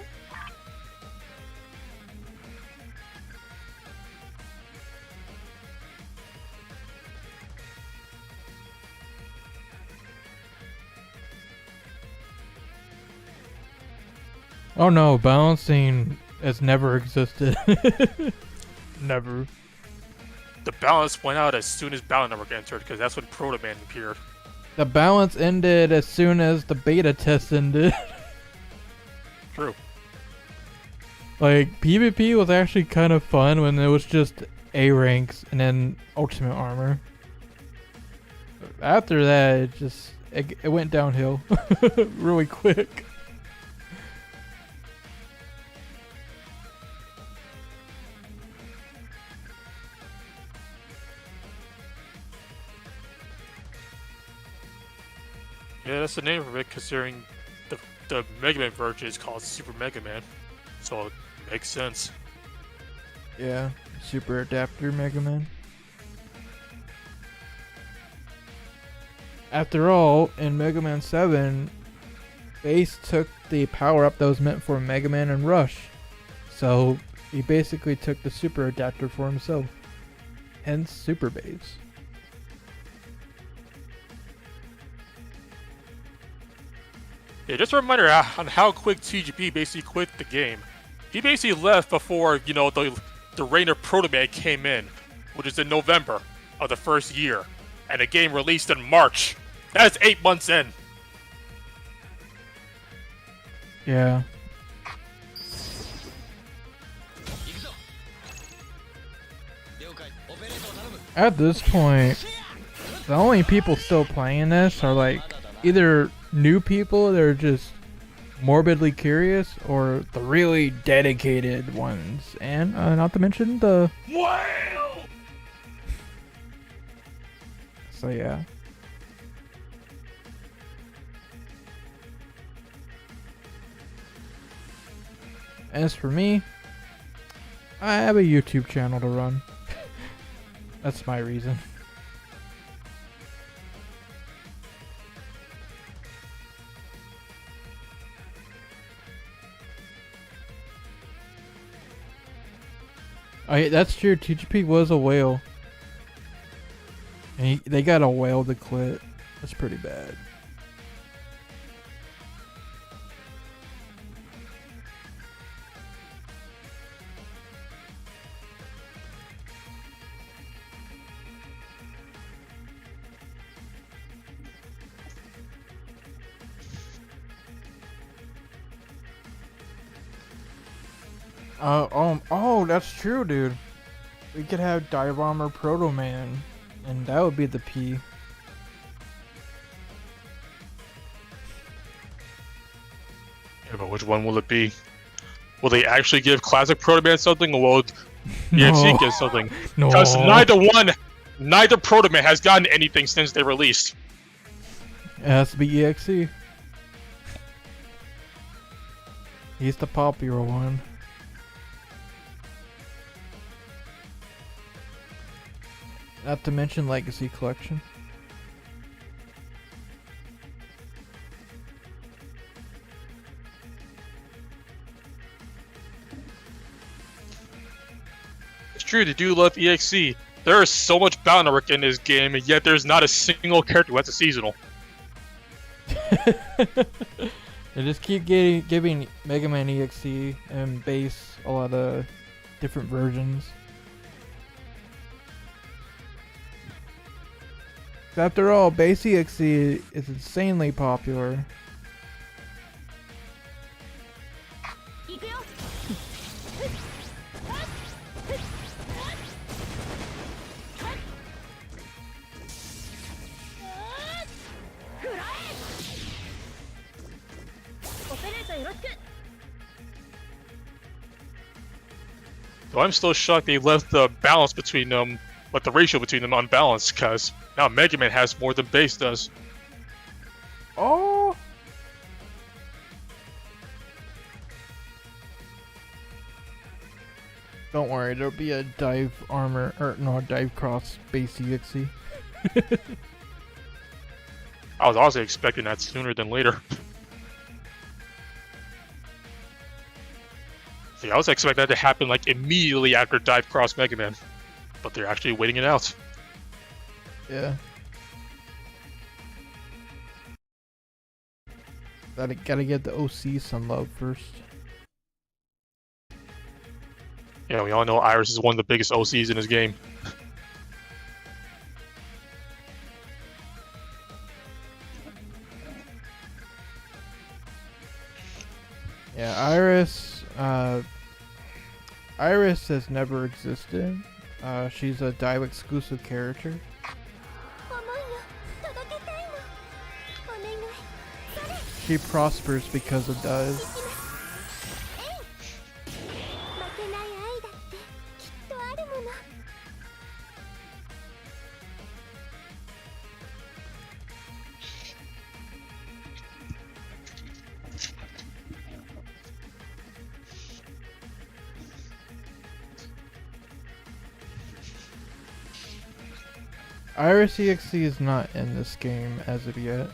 Oh no, balancing has never existed. Never. The balance went out as soon as Battle Network entered because that's when Proto Man appeared. The balance ended as soon as the beta test ended. True. Like, PvP was actually kind of fun when it was just A ranks and then Ultimate Armor. After that, it went downhill really quick. Yeah, that's the name of it, considering the Mega Man version is called Super Mega Man, so it makes sense. Yeah, Super Adapter Mega Man. After all, in Mega Man 7, Bass took the power-up that was meant for Mega Man and Rush, so he basically took the Super Adapter for himself, hence Super Bass. Yeah, just a reminder on how quick TGP basically quit the game. He basically left before, you know, the reign of Proto Man came in, which is in November of the first year, and the game released in March. That's 8 months in. Yeah. At this point, the only people still playing this are like either new people that are just morbidly curious or the really dedicated ones, and not to mention the so yeah. As for me, I have a YouTube channel to run. That's my reason. Oh, yeah, that's true. TGP was a whale. And they got a whale to quit. That's pretty bad. Oh, that's true, dude. We could have Dive Armor Proto Man, and that would be the P. Yeah, but which one will it be? Will they actually give Classic Proto Man something, or will EXE give something? No. Because neither Proto Man has gotten anything since they released. It has to be EXE. He's the popular one. Not to mention Legacy Collection. It's true, they do love EXE. There is so much bounty work in this game, and yet there's not a single character who has a seasonal. They just keep giving Mega Man EXE and base a lot of different versions. After all, base EXE is insanely popular. Though I'm still shocked they left the balance between them, but the ratio between them unbalanced, because now Mega Man has more than base does. Oh! Don't worry, there'll be a Dive Armor, or no, a Dive Cross base EXE. I was also expecting that sooner than later. See, I was expecting that to happen like immediately after Dive Cross Mega Man, but they're actually waiting it out. Yeah. Gotta get the OC some love first. Yeah, we all know Iris is one of the biggest OCs in this game. Yeah, Iris has never existed. She's a Dive exclusive character. She prospers because of Dive. Iris EXE is not in this game as of yet.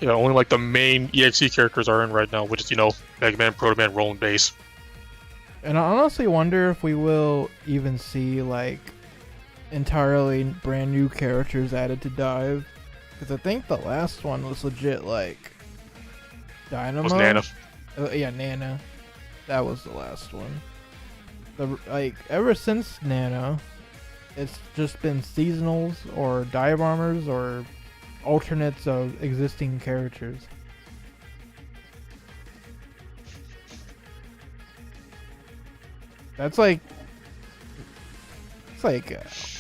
Yeah, only like the main EXE characters are in right now, which is, you know, Mega Man, Proto Man, Roll and Base. And I honestly wonder if we will even see like entirely brand new characters added to Dive. Because I think the last one was legit like Dynamo. Was Nana. Yeah, Nana. That was the last one. Like ever since Nana, it's just been seasonals or Dive Armors or alternates of existing characters. That's like, it's like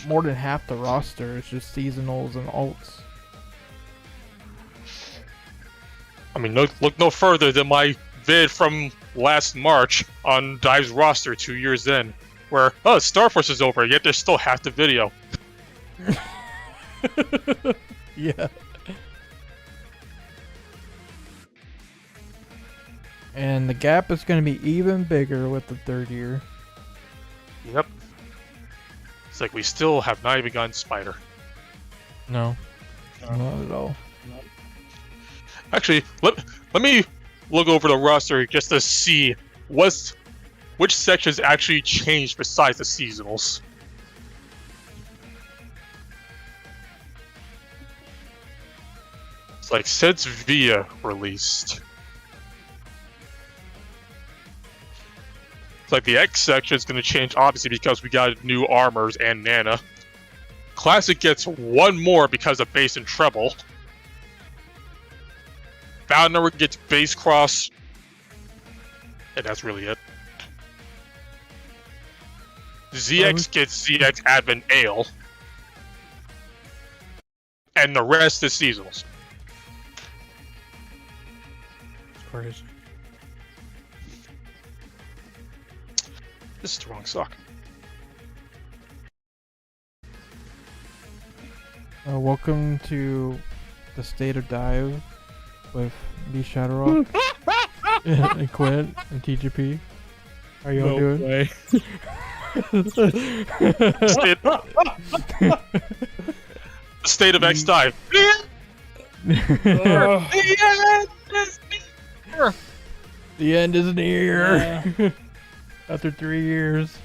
more than half the roster is just seasonals and alts. I mean, look no further than my vid from last March on Dive's roster 2 years in, where, oh, Star Force is over, yet there's still half the video. Yeah. And the gap is going to be even bigger with the third year. Yep. It's like we still have not even gotten Spider. No. Not at all. Actually, let me look over the roster just to see what's which sections actually changed besides the seasonals? It's like since ViA released. It's like the X section is going to change, obviously, because we got new armors and Nana. Classic gets one more because of bass and treble. Founder gets bass cross. And that's really it. ZX gets ZX Advent Ale. And the rest is seasonals. It's crazy. This is the wrong sock. Welcome to the state of DiVE with me, ShadowRock, and Quint, and TGP. How you all doing? Way. The state of X Dive. The end is near. After 3 years.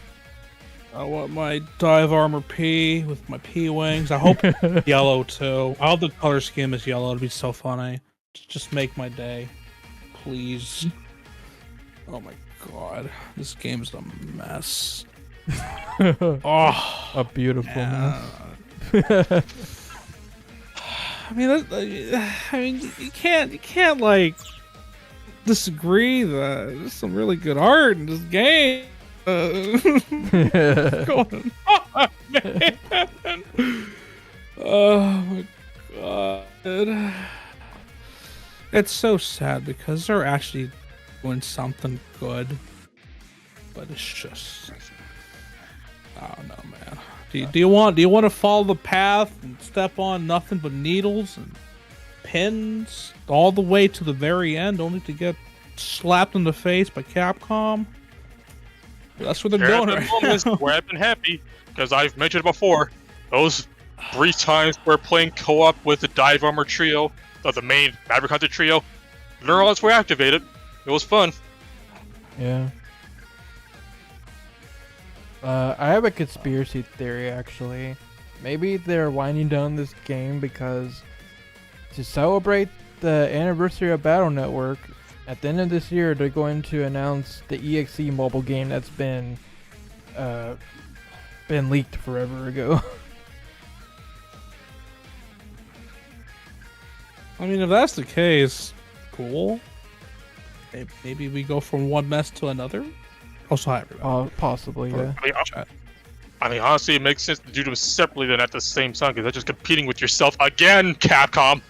I want my dive armor P with my P wings. I hope yellow too. I hope the color scheme is yellow. It'd be so funny. Just make my day, please. Oh my god, this game's a mess. Oh, a beautiful mess. I mean, you can't like disagree that there's some really good art in this game. What's going on, man? Oh my god. It's so sad because they're actually doing something good. But it's just, I don't know, man. Do you want to follow the path and step on nothing but needles and pins all the way to the very end only to get slapped in the face by Capcom? That's what they're There doing have right been moments now. where I've been happy, because I've mentioned before, those 3 times we're playing co-op with the Dive Armor trio, the main Maverick Hunter trio, neurons were activated. It was fun. Yeah. I have a conspiracy theory, actually. Maybe they're winding down this game because to celebrate the anniversary of Battle Network, at the end of this year, they're going to announce the EXE mobile game that's been leaked forever ago. I mean, if that's the case, cool. Maybe we go from one mess to another. Also, hi, everybody. Possibly, yeah. I mean, honestly, it makes sense to do them separately than at the same time, because they're just competing with yourself again, Capcom.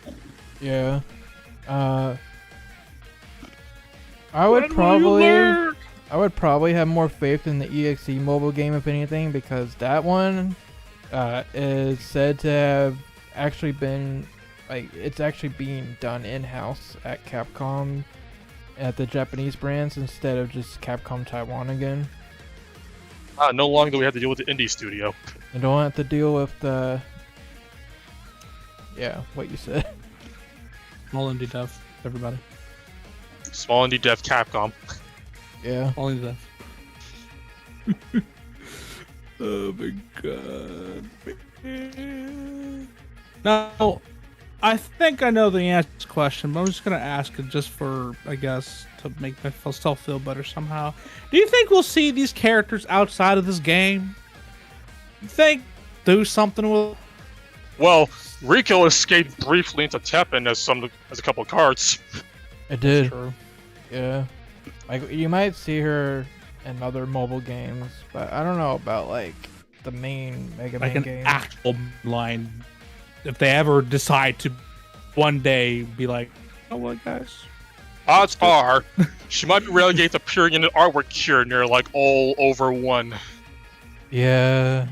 Yeah. I would probably have more faith in the EXE mobile game, if anything, because that one is said to have actually been, like, it's actually being done in-house at Capcom at the Japanese brands instead of just Capcom Taiwan again. No longer do we have to deal with the indie studio. And don't have to deal with the, yeah, what you said. All indie dev, everybody. Small indie dev Capcom. Yeah. All indie dev. Oh my god. Now, I think I know the answer to this question, but I'm just gonna ask it just for, I guess, to make myself feel better somehow. Do you think we'll see these characters outside of this game? You think do something with? Well, Rico escaped briefly into Teppen as a couple of cards. It did. True. Yeah. Like, you might see her in other mobile games, but I don't know about, like, the main Mega Like Man an game. actual line. If they ever decide to one day be like, oh what, guys? Odds are, she might be relegated to appearing in an artwork here near like all over 1. Yeah.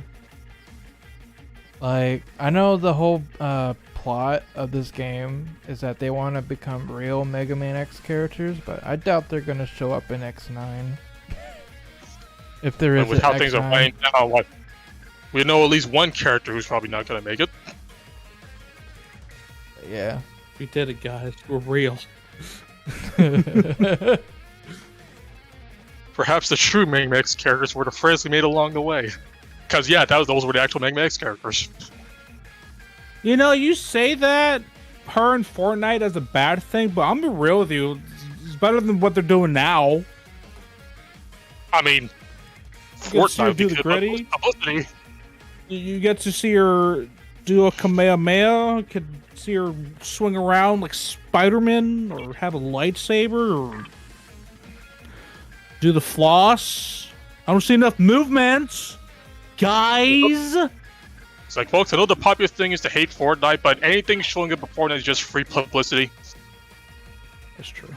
Like, I know the whole plot of this game is that they want to become real Mega Man X characters, but I doubt they're going to show up in X9. If there is And with how an things are X9. playing now, like, we know at least one character who's probably not going to make it. Yeah. We did it, guys. We're real. perhaps the true Megamax characters were the friends we made along the way. Because yeah, those were the actual Megamax characters. You know, you say that her in Fortnite as a bad thing, but I'm gonna be real with you. It's better than what they're doing now. I mean, Fortnite do the gritty. Publicity. You get to see her do a Kamehameha. Could see her swing around like Spider-Man, or have a lightsaber, or do the floss. I don't see enough movements, guys. It's like, folks, I know the popular thing is to hate Fortnite, but anything showing up before Fortnite is just free publicity. That's true.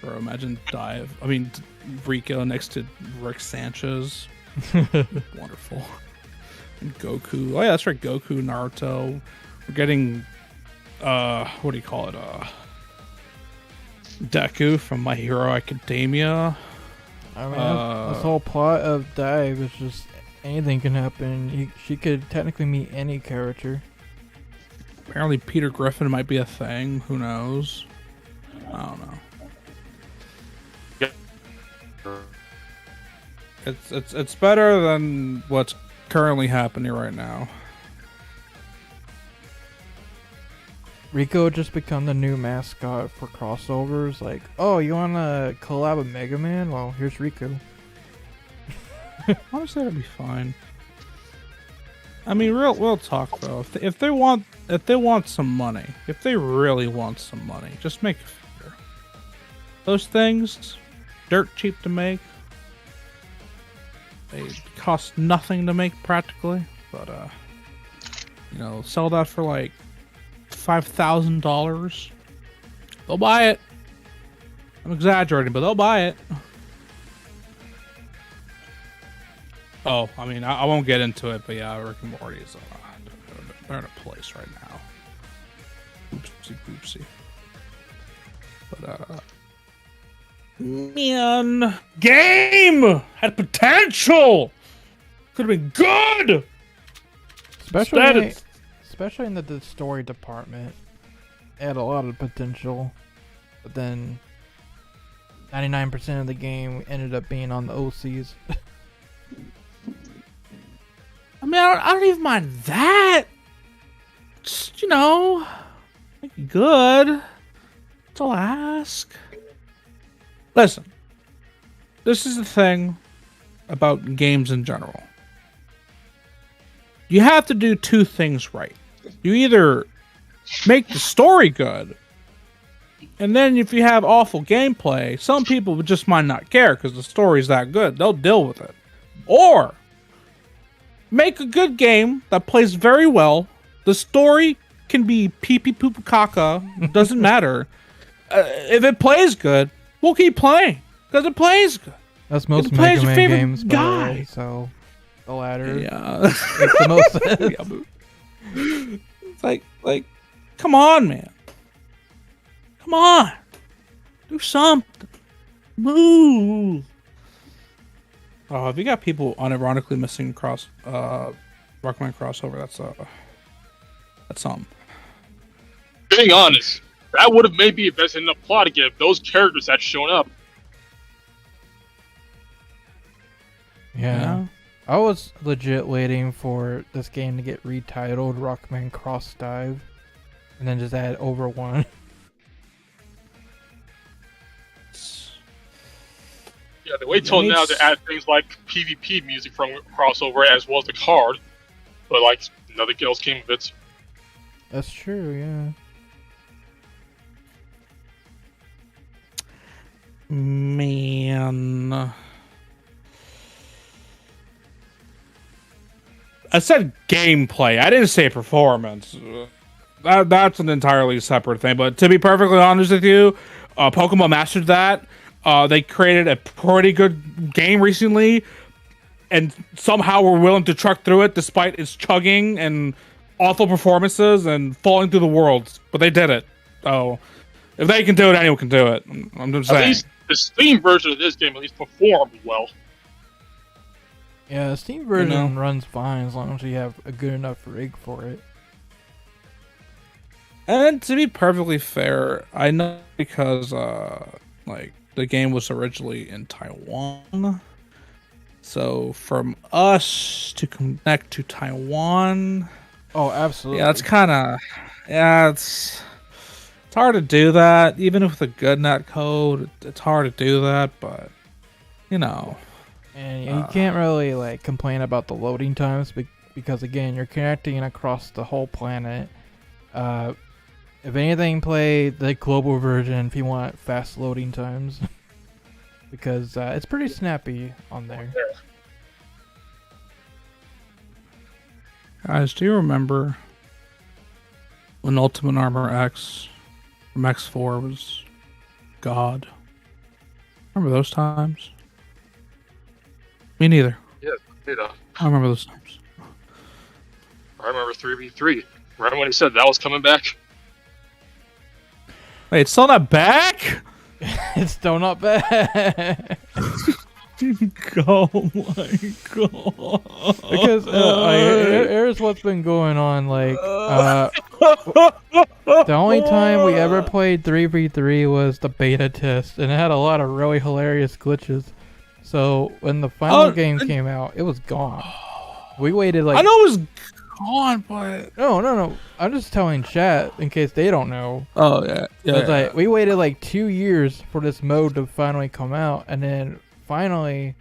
Bro, imagine DiVE. I mean, Rico next to Rick Sanchez. Wonderful. And Goku. Oh yeah, that's right. Goku, Naruto. We're getting, what do you call it? Deku from My Hero Academia. I mean, this whole plot of DiVE is just anything can happen. She could technically meet any character. Apparently, Peter Griffin might be a thing. Who knows? I don't know. It's better than what's currently happening right now. Rico just become the new mascot for crossovers. Like, oh, you want to collab with Mega Man? Well, here's Rico. Honestly, that'd be fine. I mean, real talk though. If they want some money, if they really want some money, just make a figure. Those things, dirt cheap to make. They cost nothing to make practically, but you know, sell that for like $5,000. They'll buy it. I'm exaggerating, but they'll buy it. Oh, I mean, I won't get into it, but yeah, Rick and Morty is they're in a place right now. Oopsie poopsie. But man, game had potential. Could have been good. Especially in the story department, it had a lot of potential, but then 99% of the game ended up being on the OCs. I mean, I don't even mind that. Just, you know, make it good. That's all I ask. Listen, this is the thing about games in general. You have to do two things right. You either make the story good, and then if you have awful gameplay, some people just might not care because the story's that good. They'll deal with it. Or make a good game that plays very well. The story can be pee-pee poop caca. Doesn't matter. If it plays good, we'll keep playing because it plays good. That's most Mega Man games, by the way, so the latter makes the most sense. It's like, come on, man. Come on. Do something. Move. Oh, if you got people unironically missing Rockman crossover, that's something. Being honest, that would have maybe invested in the plot again if those characters had shown up. Yeah. I was legit waiting for this game to get retitled Rockman Cross Dive and then just add over one. Yeah, they wait till now to add things like PvP music from crossover as well as the card, but like nothing else came of it. That's true, yeah. Man. I said gameplay. I didn't say performance. That's an entirely separate thing. But to be perfectly honest with you, Pokemon mastered that. They created a pretty good game recently, and somehow were willing to truck through it despite its chugging and awful performances and falling through the worlds. But they did it. So if they can do it, anyone can do it. I'm just saying. At least the Steam version of this game at least performed well. Yeah, the Steam version runs fine as long as you have a good enough rig for it. And to be perfectly fair, I know because like the game was originally in Taiwan. So from us to connect to Taiwan, Oh, absolutely. yeah, it's kind of, yeah, it's hard to do that. Even with a good net code, it's hard to do that. But you know, And you can't really like complain about the loading times because again, you're connecting across the whole planet. If anything, play the global version if you want fast loading times, because it's pretty snappy on there. guys, do you remember when Ultimate Armor X from X4 was God? Remember those times? Me neither. Yeah, I remember those times. I remember 3v3. Right when he said that was coming back. Wait, it's still not back? It's still not bad. Oh my god. Because here's what's been going on. Like, the only time we ever played 3v3 was the beta test, and it had a lot of really hilarious glitches. So when the final game came out, it was gone. We waited like I know it was gone, but no. I'm just telling chat in case they don't know. oh yeah, It's like we waited like 2 years for this mode to finally come out, and then finally,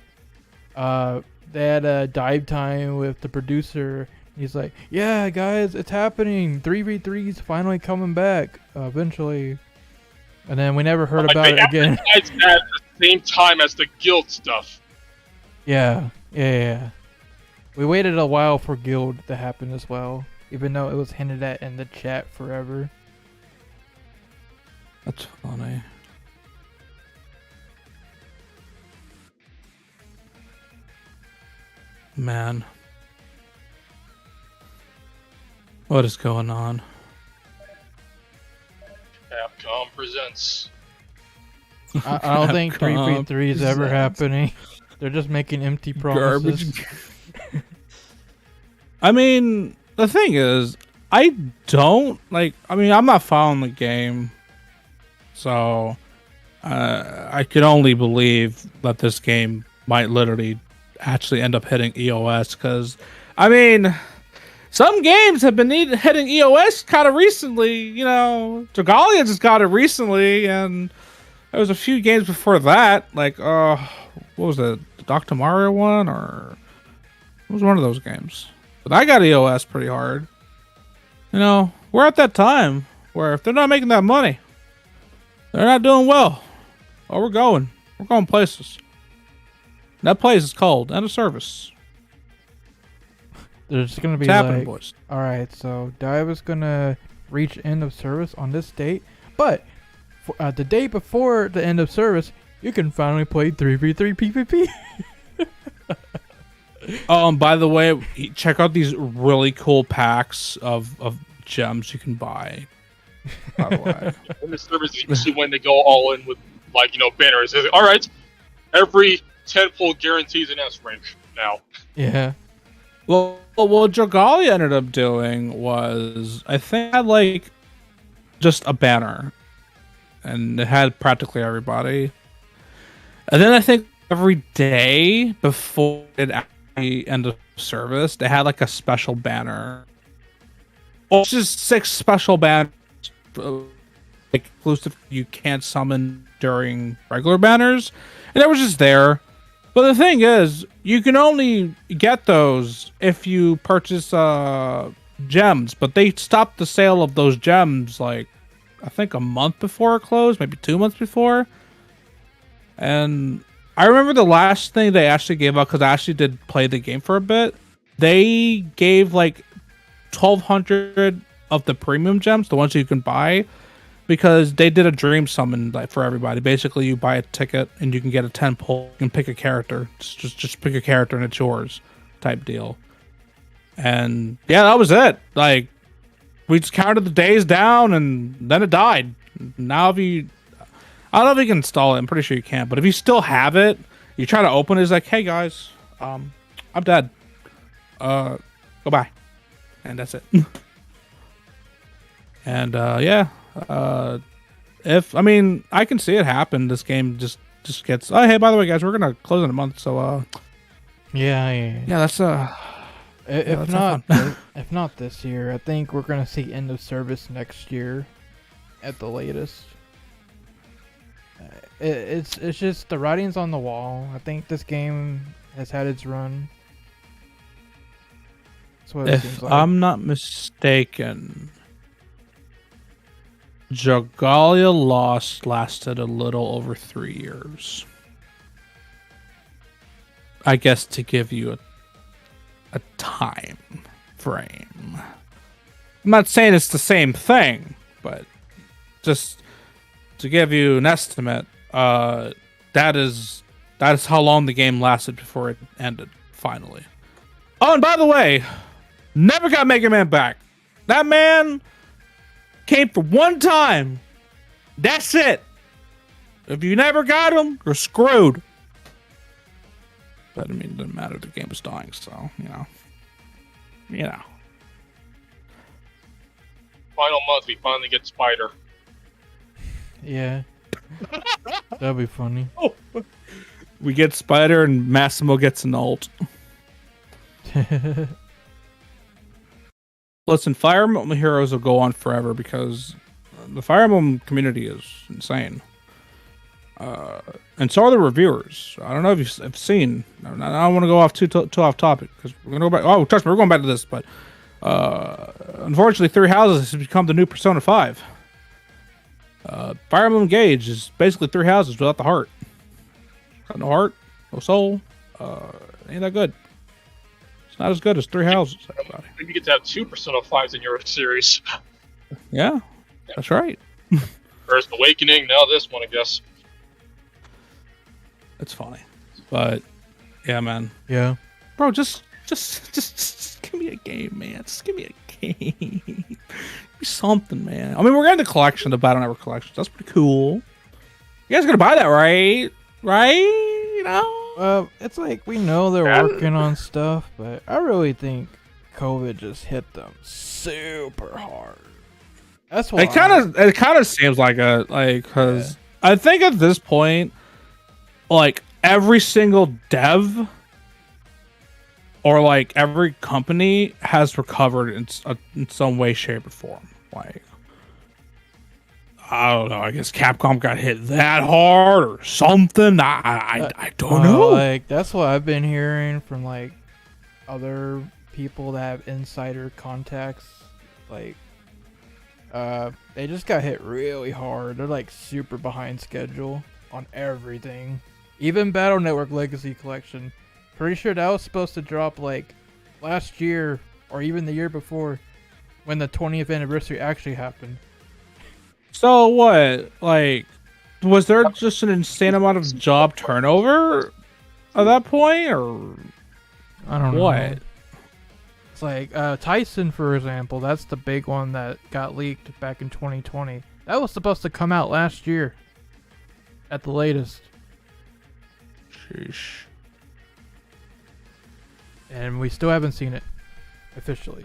they had a dive time with the producer. He's like, "Yeah, guys, it's happening. 3v3's finally coming back eventually." And then we never heard about it again. At the same time as the guild stuff. Yeah. We waited a while for Guild to happen as well, even though it was hinted at in the chat forever. That's funny. Man. What is going on? Capcom presents. I don't think Capcom 3v3 is ever presents. happening. They're just making empty promises. Garbage. I mean, the thing is, I'm not following the game, so I could only believe that this game might literally actually end up hitting EOS, because, I mean, some games have been hitting EOS kind of recently. You know, Dragalia just got it recently, and there was a few games before that, like, what was it, the Dr. Mario one, or it was one of those games. But I got EOS pretty hard. You know, we're at that time where if they're not making that money, they're not doing well. Oh, we're going places. That place is called End of Service. They're just gonna be It's happening, like, boys. all right, so DiVE is gonna reach end of service on this date, but for, the day before the end of service, you can finally play 3v3 PvP. By the way, check out these really cool packs of gems you can buy. By the way, In the service, you see when they go all in with, like, banners. It's like, all right, every 10-pull guarantees an S rank now. Yeah. well, what Dragalia ended up doing was, I think, had like just a banner, and it had practically everybody. And then I think every day before it actually ended service, they had like a special banner. Well, just 6 special banners, like exclusive you can't summon during regular banners, and they were just there. But the thing is, you can only get those if you purchase gems. But they stopped the sale of those gems, like, I think a month before it closed, maybe 2 months before. And I remember the last thing they actually gave out, because I actually did play the game for a bit. They gave like 1,200 of the premium gems, the ones you can buy, because they did a dream summon, like, for everybody. Basically, you buy a ticket and you can get a 10 pull. You can pick a character. Just pick a character and it's yours, type deal. And yeah, that was it. Like, we just counted the days down and then it died. Now if you, I don't know if you can install it. I'm pretty sure you can. But if you still have it, you try to open it, it's like, hey guys, I'm dead. Goodbye. And that's it. And yeah, if I mean, I can see it happen. This game just gets. Oh, hey, by the way, guys, we're gonna close in a month. So, Yeah. that's If that's not, not if not this year, I think we're gonna see end of service next year, at the latest. It's just the writing's on the wall. I think this game has had its run. That's what it seems If like. I'm not mistaken, Jagalia Lost lasted a little over 3 years. I guess to give you a time frame. I'm not saying it's the same thing, but just to give you an estimate, that is how long the game lasted before it ended, finally. Oh, and by the way, never got Mega Man back. That man came for one time. That's it. If you never got him, you're screwed. But I mean, it didn't matter. The game was dying, so you know. Final month, we finally get Spider. Yeah. That'd be funny. We get Spider, and Massimo gets an ult. Listen, Fire Emblem Heroes will go on forever because the Fire Emblem community is insane. And so are the reviewers. I don't know if you've seen. I don't want to go off too off topic because we're gonna go back. Oh, trust me, we're going back to this. But unfortunately, Three Houses has become the new Persona 5. Fire Emblem Engage is basically Three Houses without the heart. Got no heart, no soul. Ain't that good? It's not as good as Three Houses. Everybody. Maybe you get to have 2 Persona 5s in your series. Yeah, that's right. First Awakening, now this one, I guess. It's funny, but yeah, man, Yeah. bro, just give me a game, man. Just give me a game. Give me something, man. I mean, we're getting the collection, the Battle Network collection. That's pretty cool. You guys gonna buy that, right? Right? You know? It's like we know they're working on stuff, but I really think COVID just hit them super hard. That's why It kind of seems like because I think at this point, like every single dev or like every company has recovered in some way, shape, or form. Like, I don't know. I guess Capcom got hit that hard or something. I don't know. Like that's what I've been hearing from like other people that have insider contacts. Like, they just got hit really hard. They're like super behind schedule on everything. Even Battle Network Legacy Collection. Pretty sure that was supposed to drop like last year or even the year before when the 20th anniversary actually happened. So what? Like, was there just an insane amount of job turnover at that point, or I don't know. what? It's like Tyson, for example. That's the big one that got leaked back in 2020. That was supposed to come out last year at the latest. Sheesh. And we still haven't seen it officially.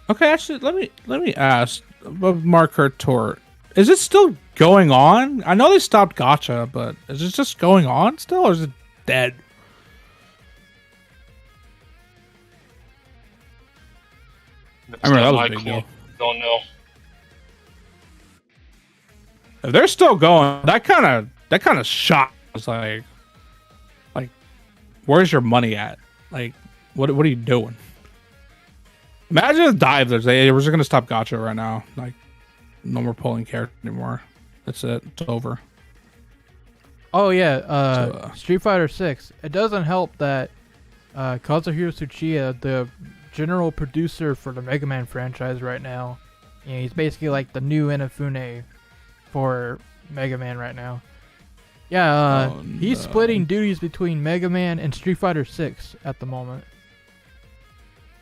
Okay, actually, let me ask Mark Hertor. Is it still going on? I know they stopped Gacha, but is it just going on still, or is it dead? I remember that was a big deal. Don't know. If they're still going, that kind of shocked. It's like, where's your money at? Like, what are you doing? Imagine if DiVE, there's we're just gonna stop Gacha right now. Like, no more pulling character anymore. That's it. It's over. Oh yeah, Street Fighter 6. It doesn't help that Kazuhiro Tsuchiya, the general producer for the Mega Man franchise right now, you know, he's basically like the new Inafune for Mega Man right now. Yeah, he's splitting duties between Mega Man and Street Fighter 6 at the moment.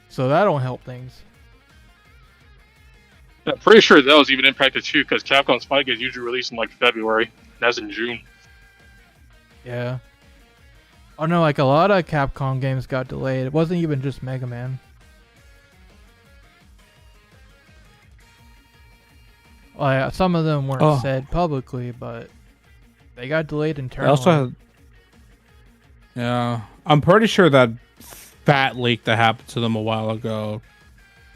So that don't help things. I'm pretty sure that was even impacted too, because Capcom's Fight gets usually released in like February. That's in June. Yeah. Oh no, like a lot of Capcom games got delayed. It wasn't even just Mega Man. Like some of them weren't Oh. said publicly, but they got delayed I internally. also had, yeah, I'm pretty sure that fat leak that happened to them a while ago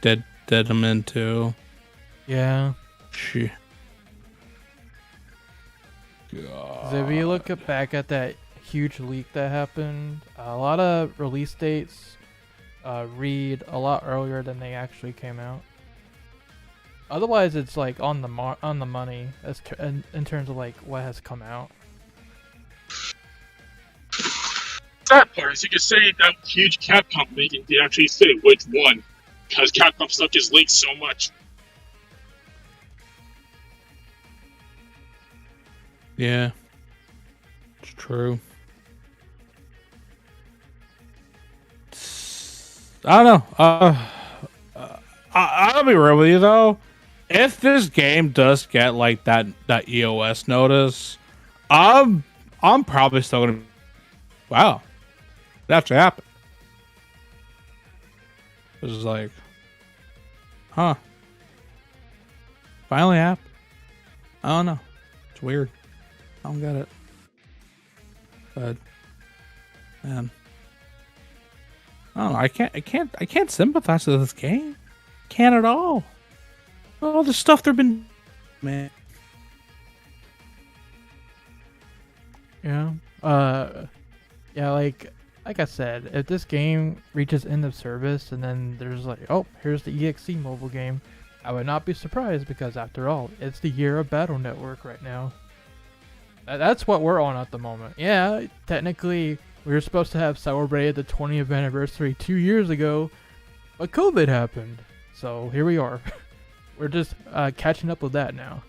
did them into. Yeah. She. 'Cause if you look back at that huge leak that happened, a lot of release dates read a lot earlier than they actually came out. Otherwise, it's like on the money as in terms of like what has come out. Sad part is you could say that huge Capcom leak and you actually say which one, because Capcom stuff just leaks so much. Yeah, it's true. I don't know. I'll be real with you though. If this game does get like that EOS notice, I'm probably still gonna. Wow, that actually happened. This is like, huh? Finally happened. I don't know. It's weird. I don't get it. But man, I don't know. I can't sympathize with this game. Can't at all. All the stuff they've been, man. Yeah. Yeah. Like I said, if this game reaches end of service and then there's like, oh, here's the EXE mobile game, I would not be surprised because after all, it's the year of Battle Network right now. That's what we're on at the moment. Yeah, technically, we were supposed to have celebrated the 20th anniversary 2 years ago, but COVID happened. So here we are. We're just catching up with that now.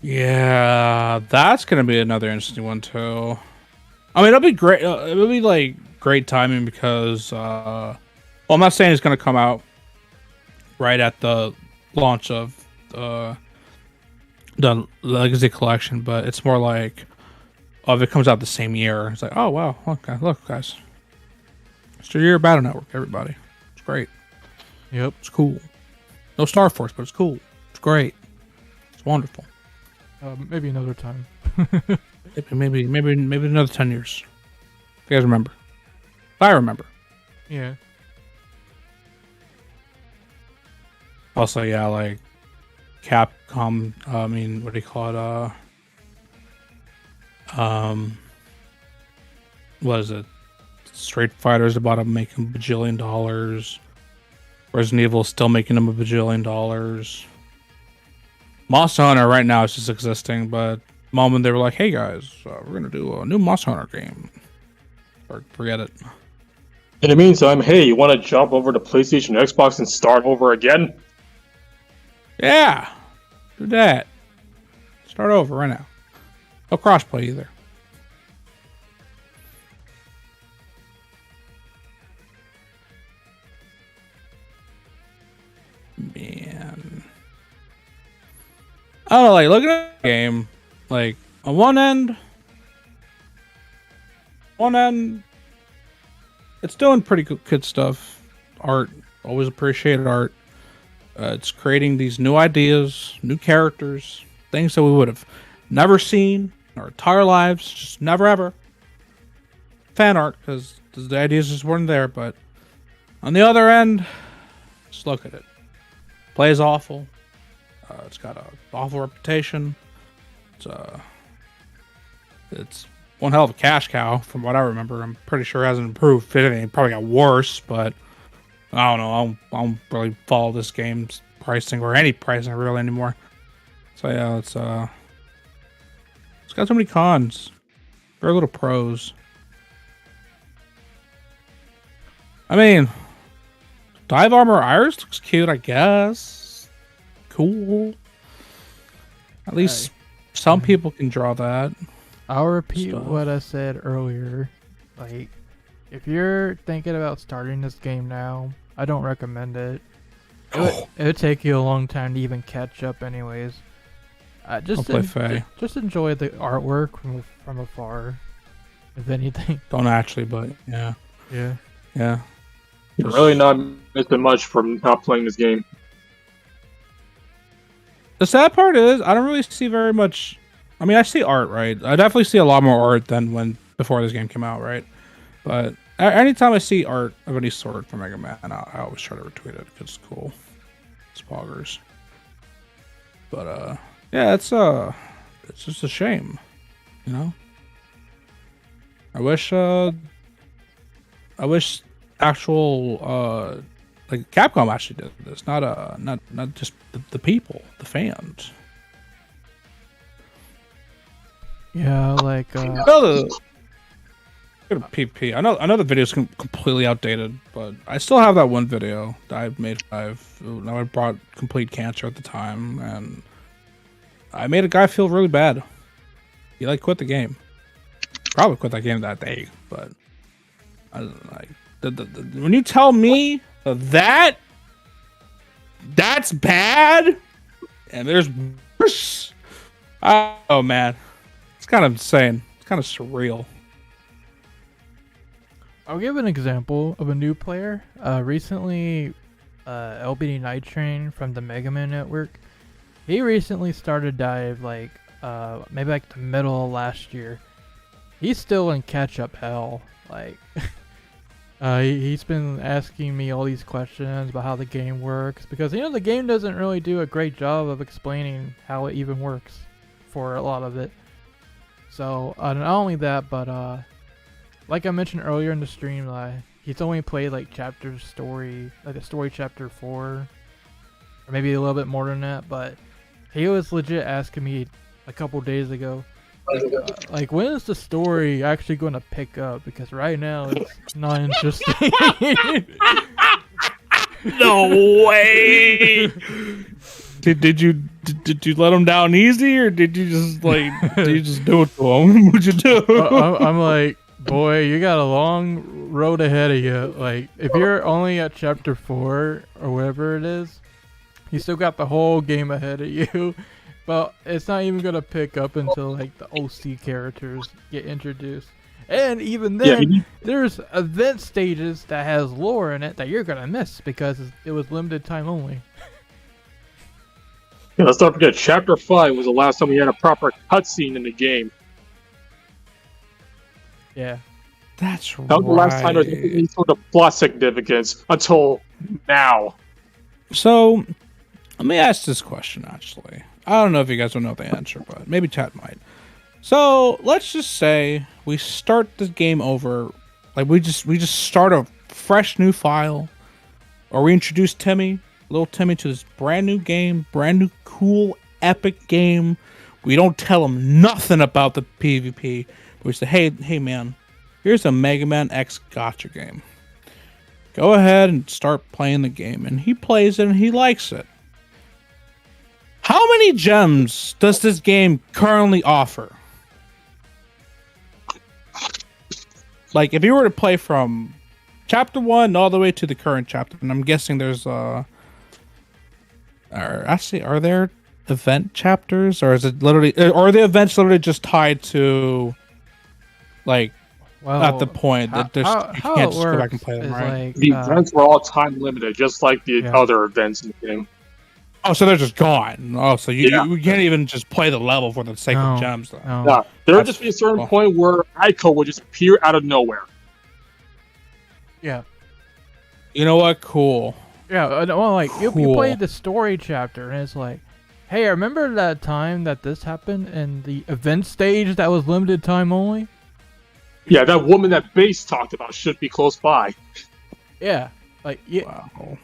Yeah, that's gonna be another interesting one too. I mean, it'll be great. It'll be like great timing because, well, I'm not saying it's gonna come out right at the launch of the Legacy Collection, but it's more like, oh, if it comes out the same year, it's like, oh wow, okay, look guys, it's your year of Battle Network, everybody. It's great. Yep. It's cool. No Star Force, but it's cool. It's great. It's wonderful. Maybe another time. maybe another 10 years. If you guys remember. If I remember. Yeah. Also, yeah, like Capcom, I mean, what do you call it? What is it? Street Fighter's about to make him $1 bajillion. Resident Evil is still making him $1 bajillion. Monster Hunter right now is just existing, but the moment they were like, hey guys, we're gonna do a new Monster Hunter game. Or forget it. In the meantime, hey, you want to jump over to PlayStation or Xbox and start over again? Yeah, do that. Start over right now. No crossplay either. Man, I don't know. Like looking at the game, like on one end, it's doing pretty good stuff. Art, always appreciated art. It's creating these new ideas, new characters, things that we would have never seen in our entire lives, just never ever. Fan art, because the ideas just weren't there. But on the other end, just look at it. Plays awful. It's got an awful reputation. It's one hell of a cash cow, from what I remember. I'm pretty sure it hasn't improved. If anything, it probably got worse, but I don't know. I don't really follow this game's pricing or any pricing really anymore. So yeah, it's got so many cons. Very little pros. I mean, Dive Armor Iris looks cute, I guess. Cool. At least some people can draw that. I'll repeat Stuff. what I said earlier. Like, if you're thinking about starting this game now, I don't recommend it. It would take you a long time to even catch up anyways. Just enjoy the artwork from afar, if anything. Don't actually, but yeah. Yeah. Yeah. You're really not missing much from not playing this game. The sad part is I don't really see very much. I mean, I see art, right? I definitely see a lot more art than before this game came out, right? But anytime I see art of any sort for Mega Man, I always try to retweet it because it's cool. It's poggers. But yeah, it's just a shame, you know. I wish actual like Capcom actually did this, not just the people, the fans. Yeah, like Another PP. I know the video's completely outdated, but I still have that one video that I made. I brought complete cancer at the time, and I made a guy feel really bad. He like quit the game. Probably quit that game that day, but I don't like when you tell me that's bad, and there's worse. Oh man, it's kind of insane. It's kind of surreal. I'll give an example of a new player. Recently, LBD Night Train from the Mega Man Network. He recently started DiVE like maybe like the middle of last year. He's still in catch-up hell. Like, he's been asking me all these questions about how the game works because the game doesn't really do a great job of explaining how it even works for a lot of it. So not only that, but like I mentioned earlier in the stream, he's only played like the story chapter 4, or maybe a little bit more than that. But he was legit asking me a couple days ago, like, when is the story actually going to pick up? Because right now it's not interesting. No way. Did you let him down easy, or did you just do it to him? What'd you do? I'm like, boy, you got a long road ahead of you. Like, if you're only at chapter 4 or whatever it is, you still got the whole game ahead of you. But it's not even gonna pick up until like the OC characters get introduced, and even then, there's event stages that has lore in it that you're gonna miss because it was limited time only. Yeah, let's not forget, Chapter 5 was the last time we had a proper cutscene in the game. Yeah. That's right. That was the last time there was any sort of plot significance until now. So, let me ask this question, actually. I don't know if you guys will know the answer, but maybe chat might. So, let's just say we start this game over, like we just start a fresh new file, or we introduce little Timmy to this brand new game, brand new cool epic game. We don't tell him nothing about the PvP. We say, hey man, here's a Mega Man X gotcha game. Go ahead and start playing the game. And he plays it and he likes it. How many gems does this game currently offer? Like, if you were to play from chapter 1 all the way to the current chapter, and I'm guessing there's are there event chapters, or is it literally, or are the events literally just tied to, like, at the point that you can't just go back and play them, right? The events were all time limited, just like the other events in the game. Oh, so they're just gone. Oh, so you can't even just play the level for the sake of gems, though. No. Yeah, there would just be a certain point where Ico would just appear out of nowhere. Yeah. You know what? Cool. Yeah, well, like, you play the story chapter, and it's like, hey, I remember that time that this happened in the event stage that was limited time only? Yeah, that woman that Base talked about should be close by. Yeah. Like,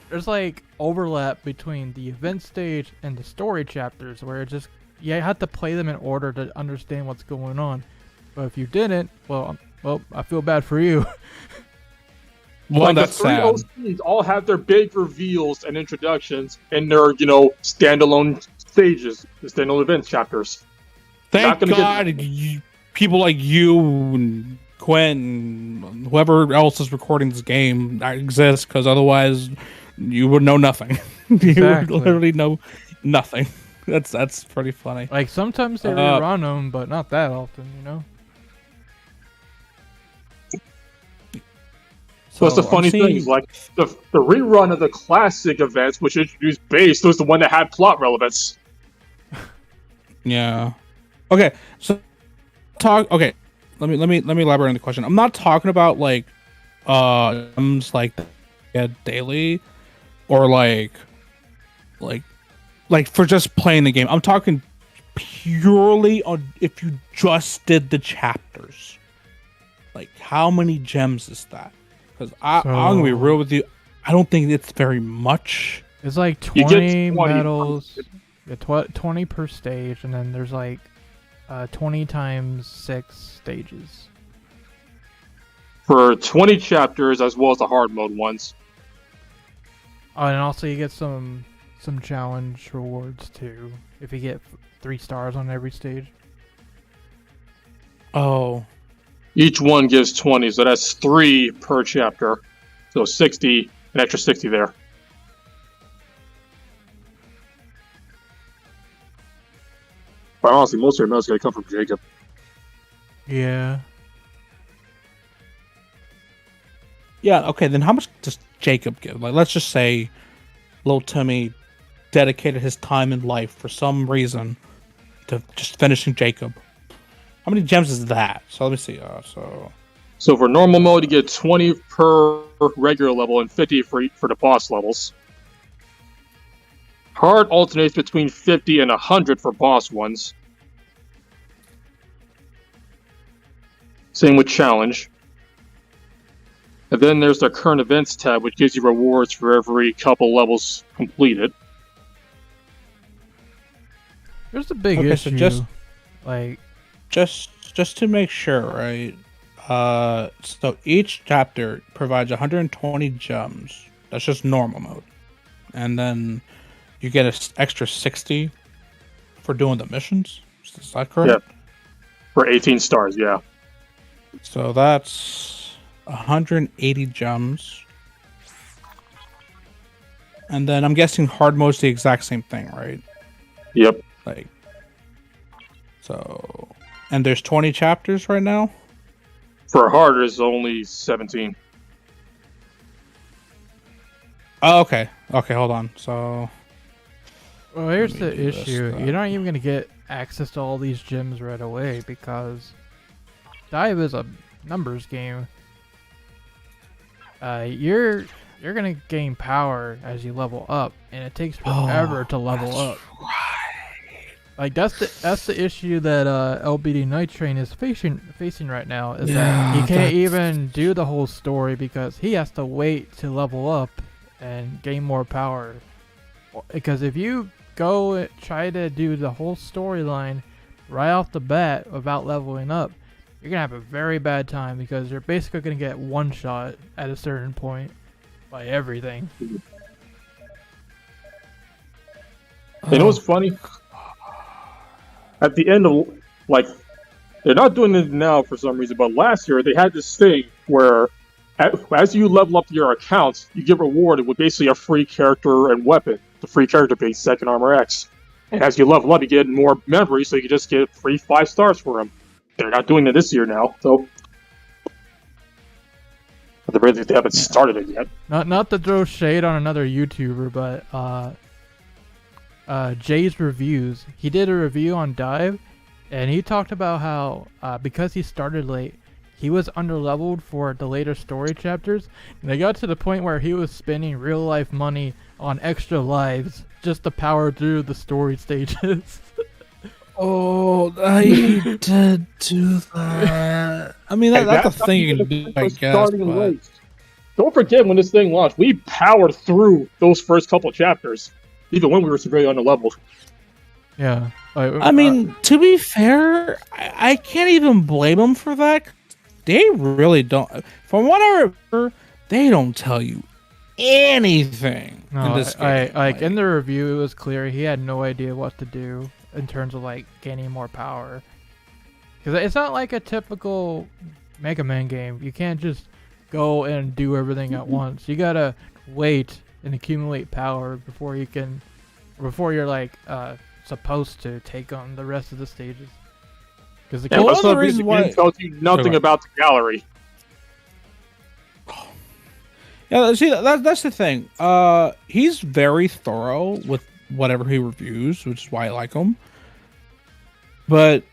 there's like overlap between the event stage and the story chapters where it just, you have to play them in order to understand what's going on. But if you didn't, well, I feel bad for you. Well, like, that's the three sad. OCs all have their big reveals and introductions in their, standalone stages, the standalone event chapters. Thank God people like you and Quinn and whoever else is recording this game exists, because otherwise you would know nothing. You would literally know nothing. That's pretty funny. Like, sometimes they rerun them, but not that often, So that's the I'm funny thing. seeing- Is like the rerun of the classic events, which introduced base, was the one that had plot relevance. Yeah. Okay. So Okay. Let me elaborate on the question. I'm not talking about like items like daily or like for just playing the game. I'm talking purely on if you just did the chapters. Like how many gems is that? Because I'm gonna be real with you. I don't think it's very much. It's like You 20 get 20 medals, yeah, 20 per stage, and then there's like 20 times 6 stages. For 20 chapters, as well as the hard mode ones. Oh, and also you get some challenge rewards too if you get 3 stars on every stage. Oh, Each one gives 20, so that's 3 per chapter. So 60, an extra 60 there. But honestly, most of your medals gotta come from Jacob. Yeah. yeah. Okay, then how much does Jacob give? Like, let's just say, little Timmy dedicated his time in life for some reason to just finishing Jacob. How many gems is that? So let me see. So for normal mode, you get 20 per regular level and 50 for the boss levels. Hard alternates between 50 and 100 for boss ones. Same with challenge. And then there's the current events tab, which gives you rewards for every couple levels completed. There's a big Okay, so issue. Like, just to make sure, right? So each chapter provides 120 gems. That's just normal mode, and then you get an extra 60 for doing the missions. Is that correct? Yeah. For 18 stars, yeah. So that's 180 gems. And then I'm guessing hard mode's the exact same thing, right? Yep. Like, so, and there's 20 chapters right now. For hard, there's only 17. Oh, okay. Okay, hold on. So, well, here's Let me the do this issue. then. You're not even gonna get access to all these gems right away because DiVE is a numbers game. You're gonna gain power as you level up, and it takes forever to level up. Like that's the issue that LBD Night Train is facing right now is that he can't even do the whole story because he has to wait to level up and gain more power. Because if you go try to do the whole storyline right off the bat without leveling up, you're gonna have a very bad time because you're basically gonna get one shot at a certain point by everything. You know what's funny? At the end of, like, they're not doing it now for some reason, but last year they had this thing where as you level up your accounts, you get rewarded with basically a free character and weapon. The free character being Second Armor X. And as you level up, you get more memories, so you can just get free 5 stars for them. They're not doing it this year now, so... At the rate that they haven't started it yet. Not to throw shade on another YouTuber, but Jay's Reviews. He did a review on DiVE, and he talked about how because he started late, he was underleveled for the later story chapters, and they got to the point where he was spending real life money on extra lives just to power through the story stages. oh, I did do that. I mean, that's a thing you can do, I guess. But... Don't forget when this thing launched, we powered through those first couple chapters, even when we were severely underleveled. Yeah. I mean, to be fair, I can't even blame them for that. They really don't. From what I remember, they don't tell you anything in no, this game. like in the review, it was clear he had no idea what to do in terms of like gaining more power. Because it's not like a typical Mega Man game. You can't just go and do everything at once. You gotta wait and accumulate power before you're like supposed to take on the rest of the stages. Because that's the reason why it tells you nothing about the gallery. Yeah, see, that's the thing. He's very thorough with whatever he reviews, which is why I like him. But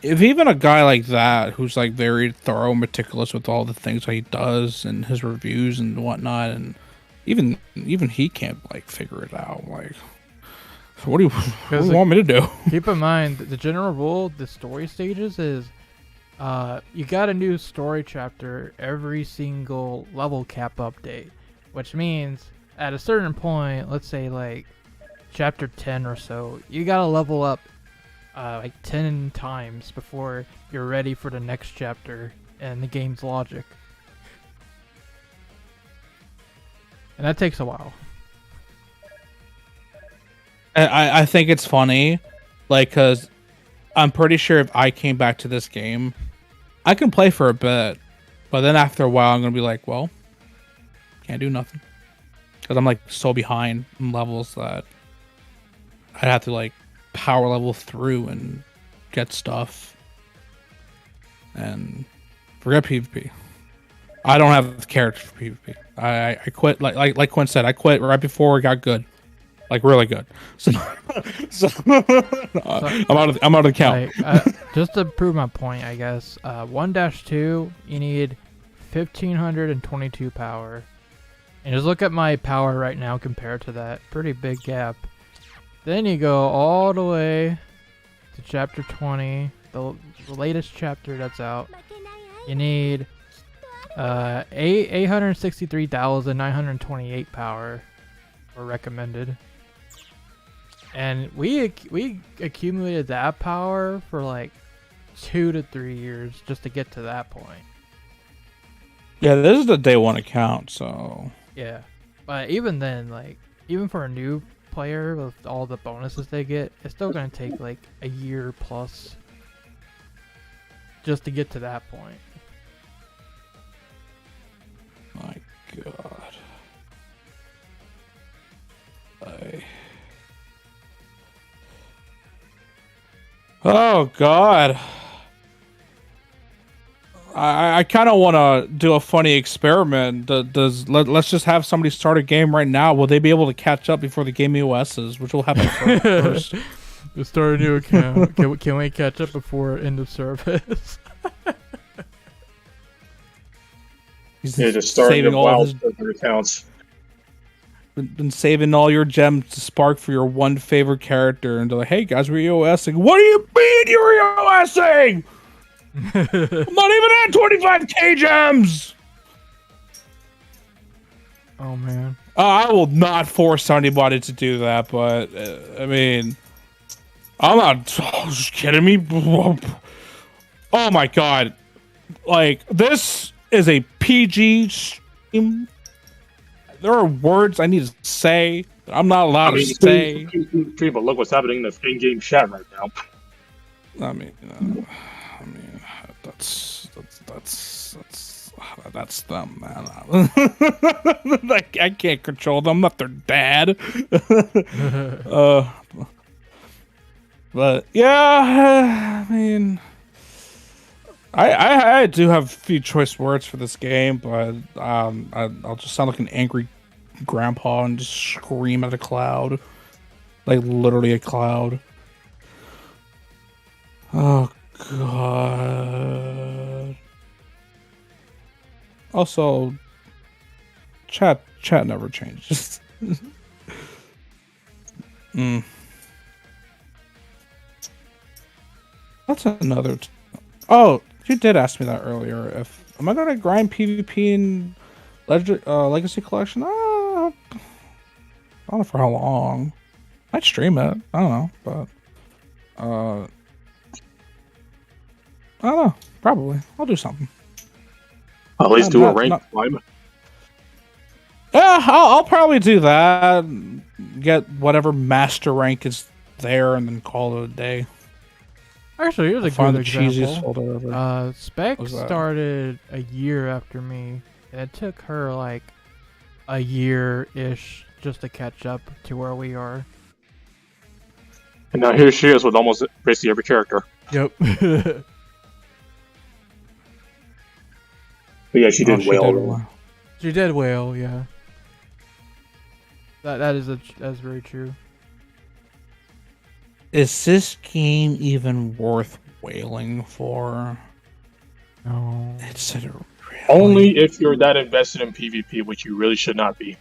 if even a guy like that, who's like very thorough, meticulous with all the things that he does and his reviews and whatnot, and even he can't like figure it out. Like, so what do you want me to do? Keep in mind the general rule of the story stages is you got a new story chapter every single level cap update, which means at a certain point, let's say like chapter 10 or so, you gotta level up like 10 times before you're ready for the next chapter and the game's logic. And that takes a while. And I think it's funny, like, because I'm pretty sure if I came back to this game, I can play for a bit, but then after a while, I'm going to be like, well, can't do nothing. Because I'm, like, so behind in levels that I'd have to, like, power level through and get stuff. And forget PvP. I don't have the character for PvP. I quit, like Quinn said, I quit right before it got good. Like, really good. So I'm out of the count. Like, just to prove my point, I guess, 1-2, you need 1522 power. And just look at my power right now compared to that. Pretty big gap. Then you go all the way to chapter 20, the latest chapter that's out. You need 863,928 power, or recommended. And we accumulated that power for like 2 to 3 years just to get to that point. Yeah, this is the day one account, so yeah. But even then, like, even for a new player with all the bonuses they get, it's still gonna take like a year plus just to get to that point. My God. Oh God. I kind of want to do a funny experiment. Let's just have somebody start a game right now. Will they be able to catch up before the game EOSs, which will happen first? Let's start a new account. Can we catch up before end of service? He's just starting saving the all wild his, accounts. been saving all your gems to spark for your one favorite character, and they're like, "Hey guys, we're EOSing." What do you mean you're EOSing? I'm not even at 25k gems. Oh man. I will not force anybody to do that, but I mean, I'm not. Oh, just kidding me? Oh my God! Like, this is a PG stream. There are words I need to say that I'm not allowed to say. But look what's happening in the in-game chat right now. I mean, that's them, man. I can't control them. I'm not their dad. But yeah, I mean, I do have a few choice words for this game, but I'll just sound like an angry grandpa and just scream at a cloud, like literally a cloud. Oh God. Also, chat never changes. That's another. Oh, you did ask me that earlier. If am I gonna grind PvP in Legacy Collection? I don't know for how long. I'd stream it. I don't know, but I don't know. Probably. I'll do something. At least do a rank climb. Yeah, I'll probably do that. Get whatever master rank is there, and then call it a day. Actually, here's a Find good the cheesiest example. folder ever. Spec What was that? started a year after me. It took her like a year-ish just to catch up to where we are. And now here she is with almost basically every character. Yep. But yeah, she did well. She did wail, yeah. That's very true. Is this game even worth wailing for? No. It's a Only if you're that invested in PvP, which you really should not be.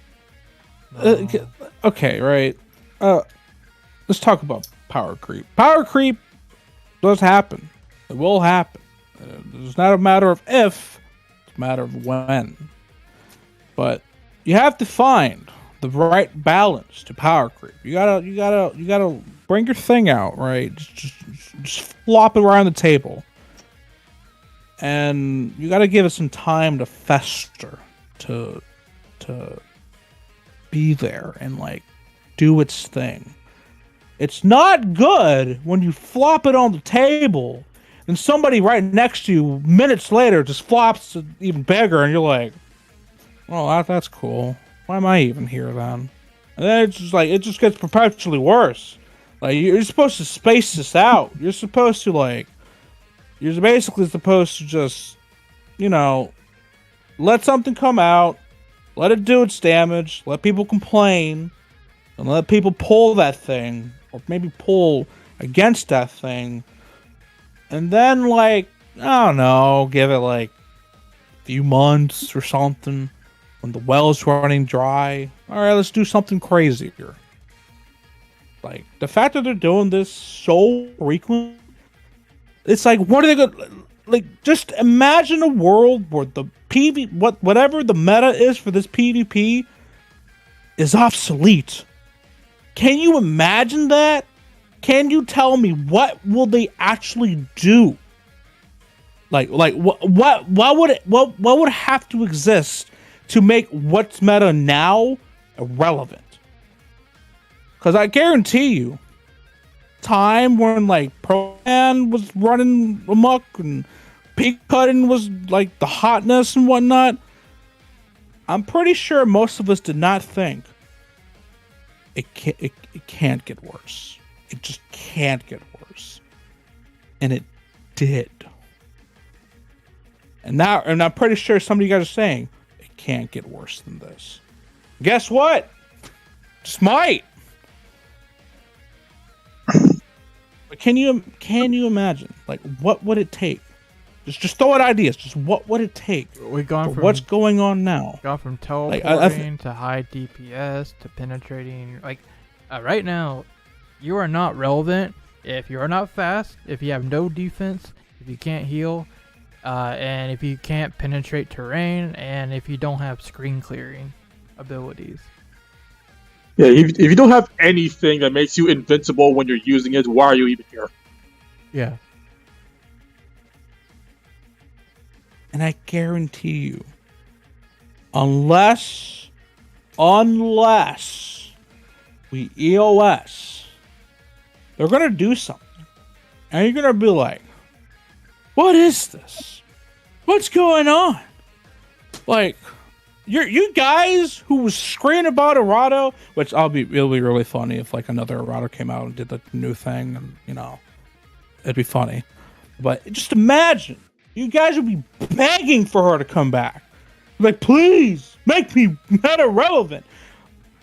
Okay, right. Let's talk about power creep. Power creep does happen. It will happen. It's not a matter of if, it's a matter of when. But you have to find the right balance to power creep. You gotta bring your thing out, right? Just flop it around the table. And you gotta give it some time to fester, to be there and like do its thing. It's not good when you flop it on the table and somebody right next to you minutes later just flops it even bigger and you're like, oh, that's cool. Why am I even here then? And then it's just like, it just gets perpetually worse. Like, you're supposed to space this out. You're supposed to like, you're basically supposed to just, you know, let something come out, let it do its damage, let people complain, and let people pull that thing, or maybe pull against that thing, and then, like, I don't know, give it, like, a few months or something, when the well's running dry. Alright, let's do something crazier. Like, the fact that they're doing this so frequently, it's like, what are they gonna... Like, just imagine a world where the whatever the meta is for this PvP is obsolete. Can you imagine that? Can you tell me what will they actually do? What would have to exist to make what's meta now irrelevant? Because I guarantee you, time when like Pro-Am was running amok and peak cutting was like the hotness and whatnot, I'm pretty sure most of us did not think it can't get worse. It just can't get worse. And it did. And now, and I'm pretty sure some of you guys are saying it can't get worse than this. Guess what? Just might. But can you imagine? Like, what would it take? Just throw out ideas. Just what would it take? We've gone from what's going on now? Gone from teleporting to high DPS to penetrating. Like, right now, you are not relevant if you are not fast, if you have no defense, if you can't heal, and if you can't penetrate terrain, and if you don't have screen clearing abilities. Yeah, if you don't have anything that makes you invincible when you're using it, why are you even here? Yeah. And I guarantee you, unless we EOS, they're gonna do something. And you're gonna be like, what is this? What's going on? Like, you guys who was screaming about Errado, which it'll be really funny if like another Errado came out and did the new thing, and you know, it'd be funny. But just imagine, you guys would be begging for her to come back. Like, please make me meta relevant.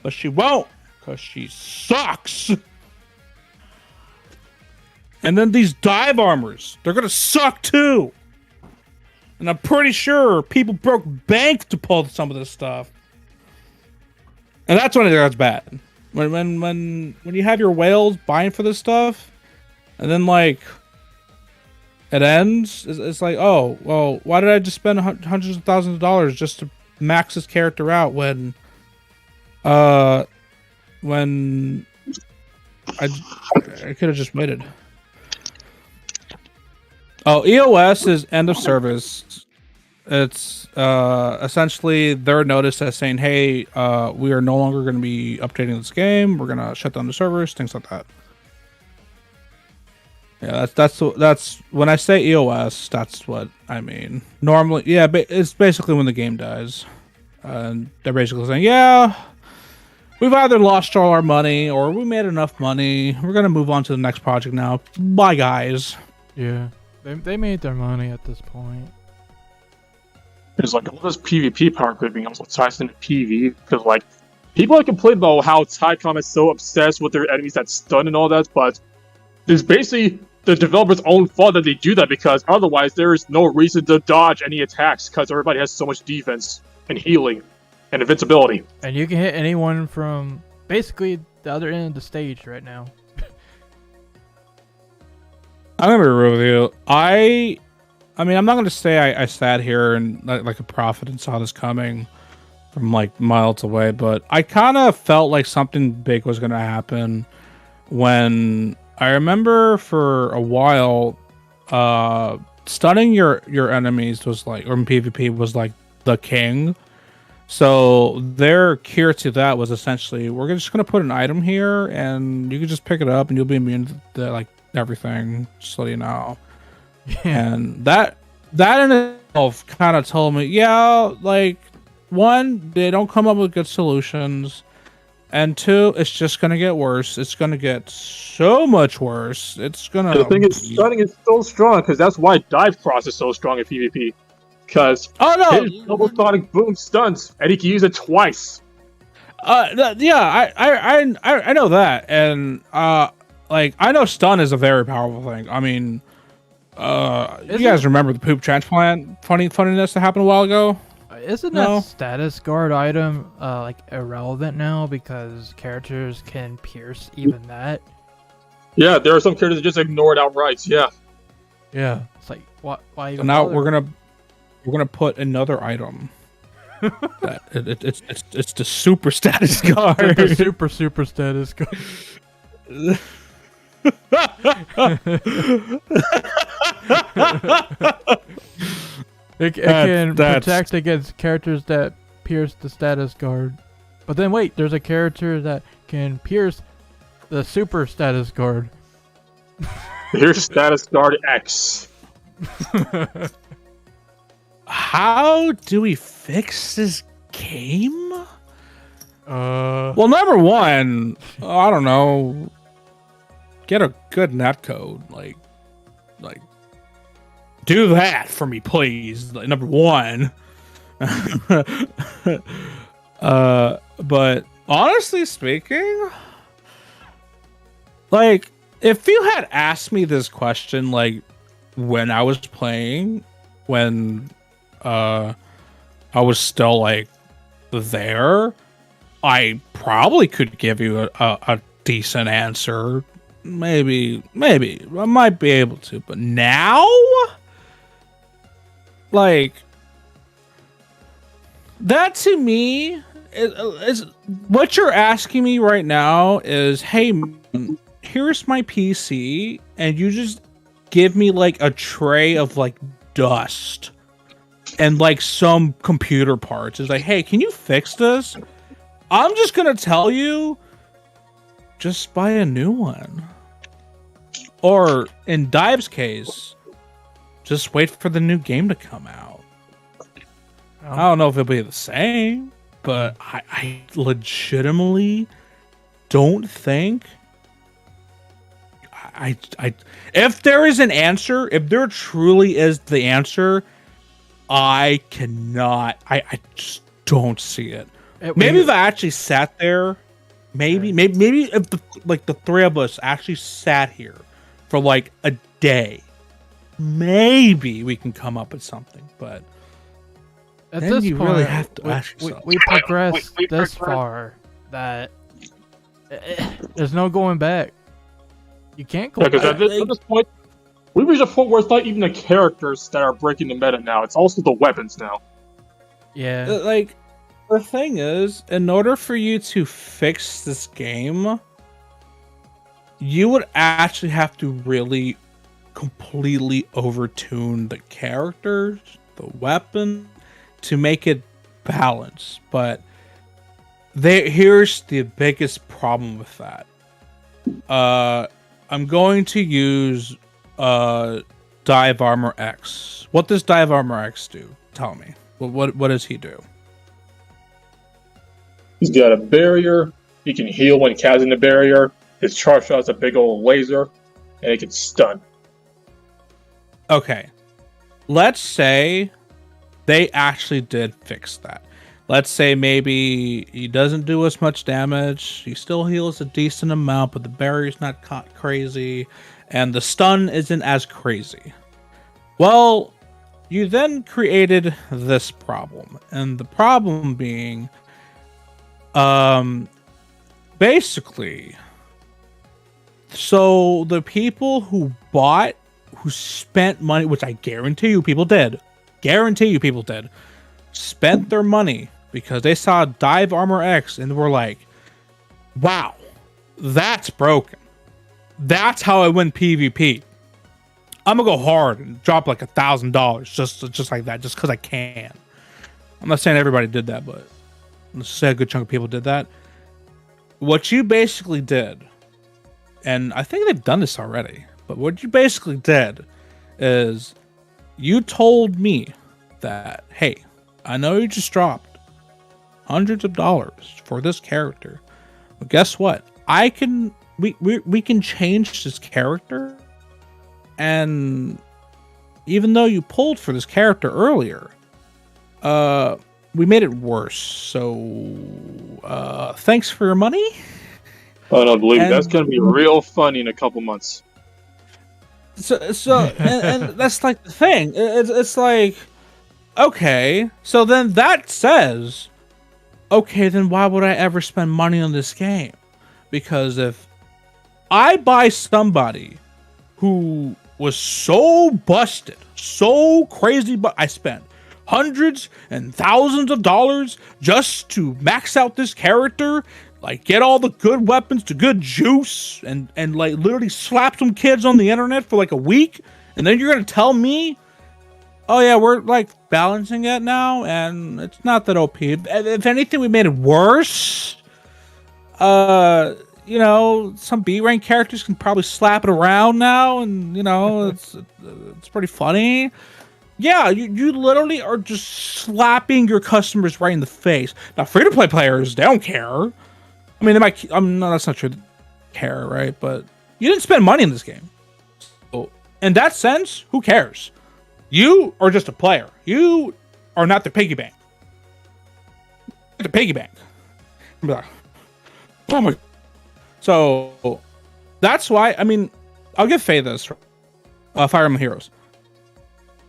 But she won't, because she sucks. And then these dive armors, they're gonna suck too. And I'm pretty sure people broke bank to pull some of this stuff. And that's when it gets bad. When you have your whales buying for this stuff, and then like it ends, it's like, oh, well, why did I just spend hundreds of thousands of dollars just to max this character out when I could have just waited. Oh, EOS is end of service. It's essentially their notice as saying, hey, we are no longer going to be updating this game. We're going to shut down the servers, things like that. Yeah, that's when I say EOS, that's what I mean. Normally, yeah, it's basically when the game dies. And they're basically saying, yeah, we've either lost all our money or we made enough money. We're going to move on to the next project now. Bye, guys. Yeah. They made their money at this point. There's like all this PvP power creeping also ties into PV because like people have complained about how Taicom is so obsessed with their enemies that stun and all that, but it's basically the developer's own fault that they do that because otherwise there is no reason to dodge any attacks because everybody has so much defense and healing and invincibility. And you can hit anyone from basically the other end of the stage right now. I'm gonna be real with you. I mean, I'm not gonna say I sat here and like a prophet and saw this coming from like miles away, but I kind of felt like something big was gonna happen when I remember for a while, stunning your enemies was like, or in PvP was like the king. So their cure to that was essentially, we're just gonna put an item here, and you can just pick it up, and you'll be immune to like everything. Just so you know. And that in itself kind of told me, yeah, like, one, they don't come up with good solutions, and two, it's just gonna get worse. It's gonna get so much worse. It's gonna. The thing is, stunning is so strong because that's why Dive Cross is so strong in PvP. Because his double sonic boom stuns, and he can use it twice. Yeah, I know that, and like I know stun is a very powerful thing. I mean. You guys remember the poop transplant funniness that happened a while ago? Isn't that status guard item like irrelevant now because characters can pierce even that? Yeah, there are some characters that just ignore it outright. Yeah. Yeah. It's like why even? So now bother? we're gonna put another item. That it's the super status guard. The super status guard. It can protect against characters that pierce the status guard. But then wait, there's a character that can pierce the super status guard. Here's status guard X. How do we fix this game? Well, number one, I don't know. Get a good netcode, like do that for me, please. Like, number one. But honestly speaking, like if you had asked me this question, like when I was playing, when I was still like there, I probably could give you a decent answer. Maybe I might be able to, but now, like, that to me is what you're asking me right now is, hey, here's my PC, and you just give me like a tray of like dust and like some computer parts. It's like, hey, can you fix this? I'm just gonna tell you, just buy a new one. Or in DiVE's case, just wait for the new game to come out. I don't know if it'll be the same, but I legitimately don't think I if there is an answer, if there truly is the answer, I cannot. I just don't see it. Maybe if I actually sat there, maybe if the three of us actually sat here for like a day, maybe we can come up with something. But at then this you point, really have to ask yourself. We progressed this far that there's no going back. You can't go back. Because at this point, we reached a point where it's not even the characters that are breaking the meta now. It's also the weapons now. Yeah. Like, the thing is, in order for you to fix this game, you would actually have to really completely overtune the characters, the weapon, to make it balance. But here's the biggest problem with that. I'm going to use DiVE Armor X. What does DiVE Armor X do? Tell me. What does he do? He's got a barrier. He can heal when casting the barrier. His charge shot is a big old laser, and it can stun. Okay. Let's say they actually did fix that. Let's say maybe he doesn't do as much damage. He still heals a decent amount, but the barrier's not crazy, and the stun isn't as crazy. Well, you then created this problem, and the problem being, basically, so the people who spent money, which I guarantee you people did, spent their money because they saw DiVE Armor X and were like, wow, that's broken. That's how I win PvP. I'm gonna go hard and drop like $1,000 just like that, just because I can. I'm not saying everybody did that, but let's say a good chunk of people did that. What you basically did, and I think they've done this already, but what you basically did is you told me that, hey, I know you just dropped hundreds of dollars for this character, but guess what? We can change this character, and even though you pulled for this character earlier, we made it worse. So thanks for your money. Oh no, believe me, that's gonna be real funny in a couple months. So and that's like the thing. It's like, okay, so then that says, okay, then why would I ever spend money on this game? Because if I buy somebody who was so busted, so crazy, but I spent hundreds and thousands of dollars just to max out this character, like get all the good weapons to good juice, and like literally slap some kids on the internet for like a week, and then you're gonna tell me, oh yeah, we're like balancing it now, and it's not that OP. If anything, we made it worse. You know, some B rank characters can probably slap it around now, and you know, it's pretty funny. Yeah, you literally are just slapping your customers right in the face. Now, free-to-play players, they don't care. I mean, they might. No, that's not true. They care, right? But you didn't spend money in this game. So, in that sense, who cares? You are just a player. You are not the piggy bank. The piggy bank. Oh my. So that's why. I mean, I'll give Faye this. Fire Emblem Heroes.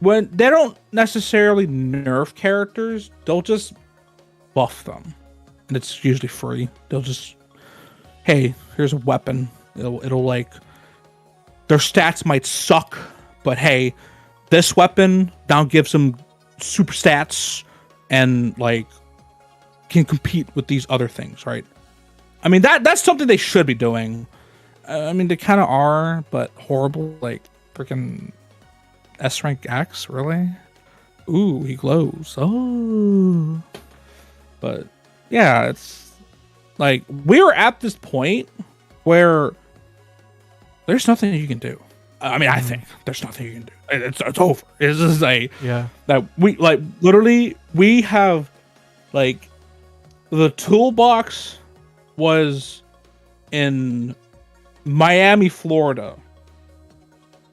When they don't necessarily nerf characters, they'll just buff them, and it's usually free. They'll just, hey, here's a weapon. It'll like, their stats might suck, but hey, this weapon now gives them super stats and like can compete with these other things, right? I mean, that's something they should be doing. I mean, they kind of are, but horrible. Like freaking S rank X, really? Ooh, he glows. Oh, but yeah, it's like we're at this point where there's nothing you can do. I mean, I think there's nothing you can do. It's over. It's just like, Yeah. that we like literally we have like the toolbox was in Miami, Florida.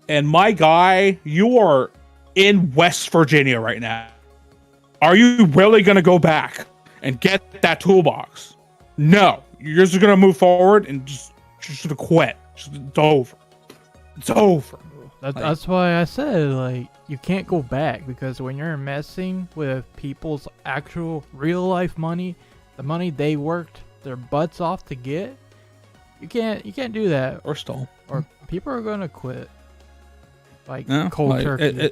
And my guy, you are in West Virginia right now. Are you really going to go back and get that toolbox? No. You're just going to move forward and just quit. It's over. It's over. That's why I said, like, you can't go back, because when you're messing with people's actual real life money, the money they worked their butts off to get, you can't do that. Or stole. Or people are going to quit. Like, Yeah, cold like, turkey.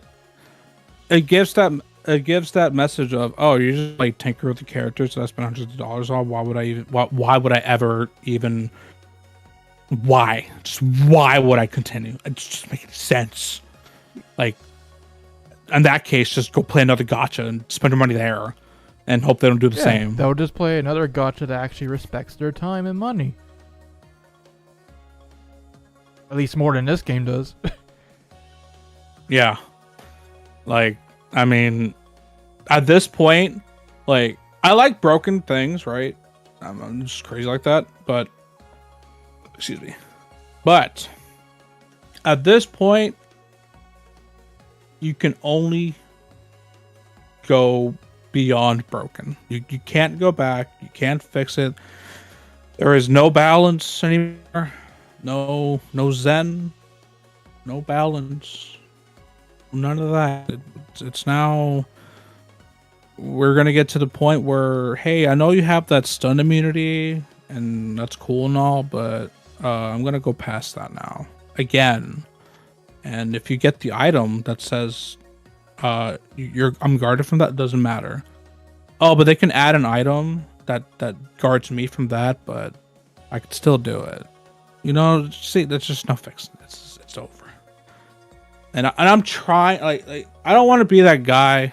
It gives that message of, oh, you just like tinker with the characters that I spent hundreds of dollars on. Why would I ever even? Why? Just why would I continue? It just makes sense. Like, in that case, just go play another gacha and spend your money there, and hope they don't do the same. They'll just play another gacha that actually respects their time and money. At least more than this game does. Yeah. Like, I mean, at this point, like, I like broken things, right? I'm just crazy like that, but, excuse me. But, at this point, you can only go beyond broken. You can't go back. You can't fix it. There is no balance anymore. No zen. No balance. None of that. It's now. We're gonna get to the point where, hey, I know you have that stun immunity, and that's cool and all, but I'm gonna go past that now again. And if you get the item that says I'm guarded from that, it doesn't matter. Oh, but they can add an item that guards me from that, but I could still do it. You know, see, there's just no fixing. It's over. And I'm trying. Like I don't want to be that guy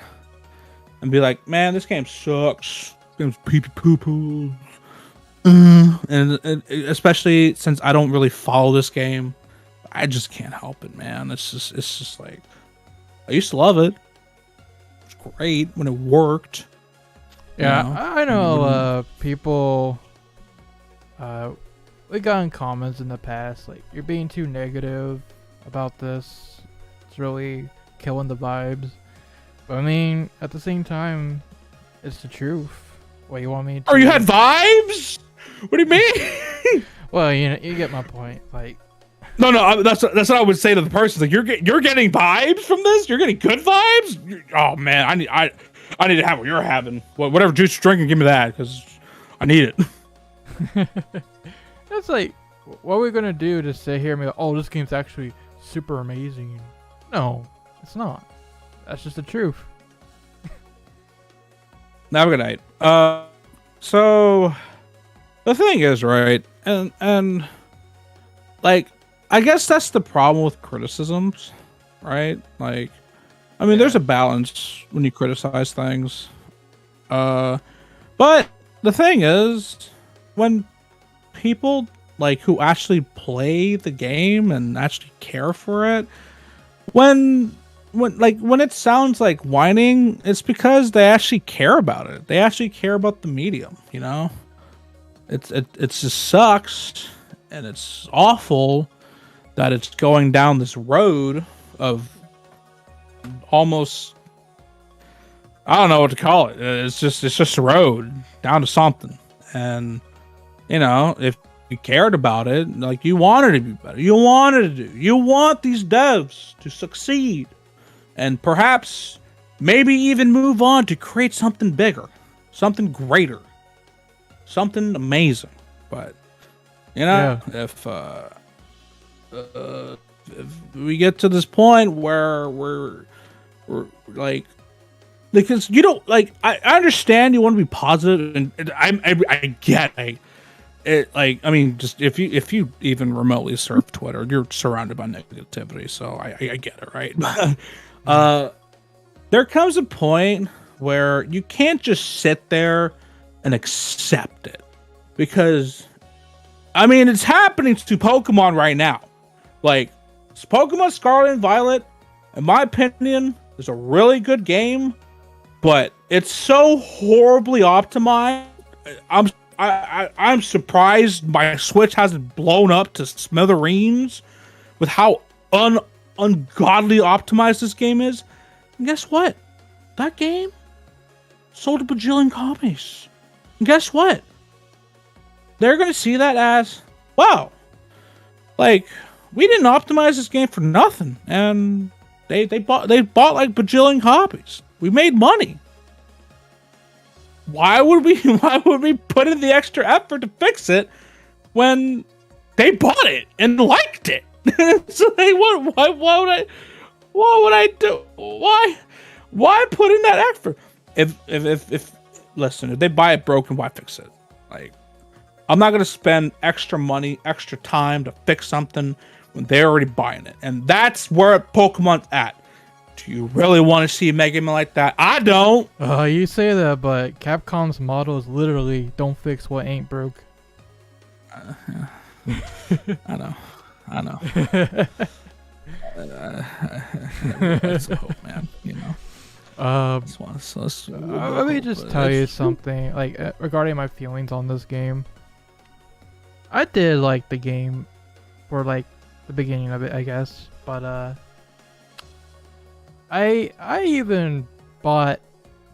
and be like, man, this game sucks. This game's pee poo poo. And especially since I don't really follow this game, I just can't help it, man. It's just like, I used to love it. It's great when it worked. Yeah, You know? I know people. We got in comments in the past like, you're being too negative about this. It's really killing the vibes. But I mean, at the same time, it's the truth. What you want me to? Oh, you had vibes? What do you mean? Well, you know, you get my point. Like, no, that's what I would say to the person. Like, you're getting vibes from this. You're getting good vibes. Oh man, I need to have what you're having. Whatever juice you're drinking, give me that because I need it. it's like, what are we gonna do to sit here and be like, oh, this game's actually super amazing? No, it's not. That's just the truth. Have a good night. So the thing is, right, and like, I guess that's the problem with criticisms, right? Like, I mean, there's a balance when you criticize things. But the thing is, when people like who actually play the game and actually care for it, when it sounds like whining, it's because they actually care about it. They actually care about the medium, you know? It just sucks and it's awful that it's going down this road of almost, I don't know what to call it. It's just a road down to something. And you know, if you cared about it, like, you wanted to be better. You want these devs to succeed and perhaps maybe even move on to create something bigger, something greater, something amazing. But you know, if we get to this point where we're like, because you don't like, I understand you want to be positive, and I get it. Like, I mean, just if you even remotely surf Twitter, you're surrounded by negativity, so I get it, right? There comes a point where you can't just sit there and accept it, because I mean, it's happening to Pokemon right now. Like, Pokemon Scarlet and Violet, in my opinion, is a really good game, but it's so horribly optimized. I'm surprised my Switch hasn't blown up to smithereens with how ungodly optimized this game is. And guess what? That game sold a bajillion copies. And guess what? They're going to see that as, wow, like, we didn't optimize this game for nothing, and they bought like bajillion copies. We made money. Why would we put in the extra effort to fix it when they bought it and liked it? So like, why would I do? Why put in that effort? If listen, if they buy it broken, why fix it? Like, I'm not gonna spend extra money, extra time to fix something when they're already buying it. And that's where Pokemon's at. Do you really want to see a Mega Man like that? I don't. You say that, but Capcom's motto is literally "Don't fix what ain't broke." I know. That's a hope, man. You know. Let me just tell you something, like, regarding my feelings on this game. I did like the game for like the beginning of it, I guess, but I even bought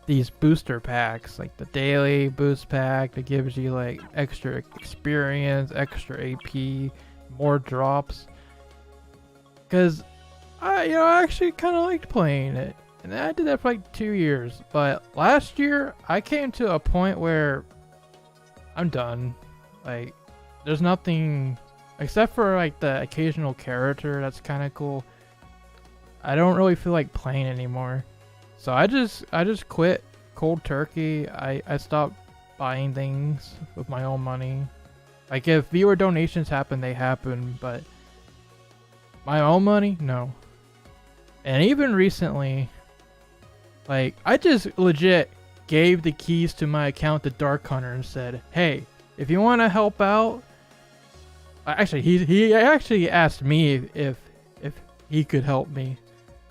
these booster packs, like the daily boost pack that gives you like extra experience, extra AP, more drops. Because I actually kind of liked playing it, and I did that for like 2 years. But last year, I came to a point where I'm done. Like, there's nothing except for like the occasional character that's kind of cool. I don't really feel like playing anymore. So I just quit cold turkey. I stopped buying things with my own money. Like if viewer donations happen, they happen, but my own money, no. And even recently, like I just legit gave the keys to my account to Dark Hunter and said, "Hey, if you want to help out," actually he actually asked me if he could help me.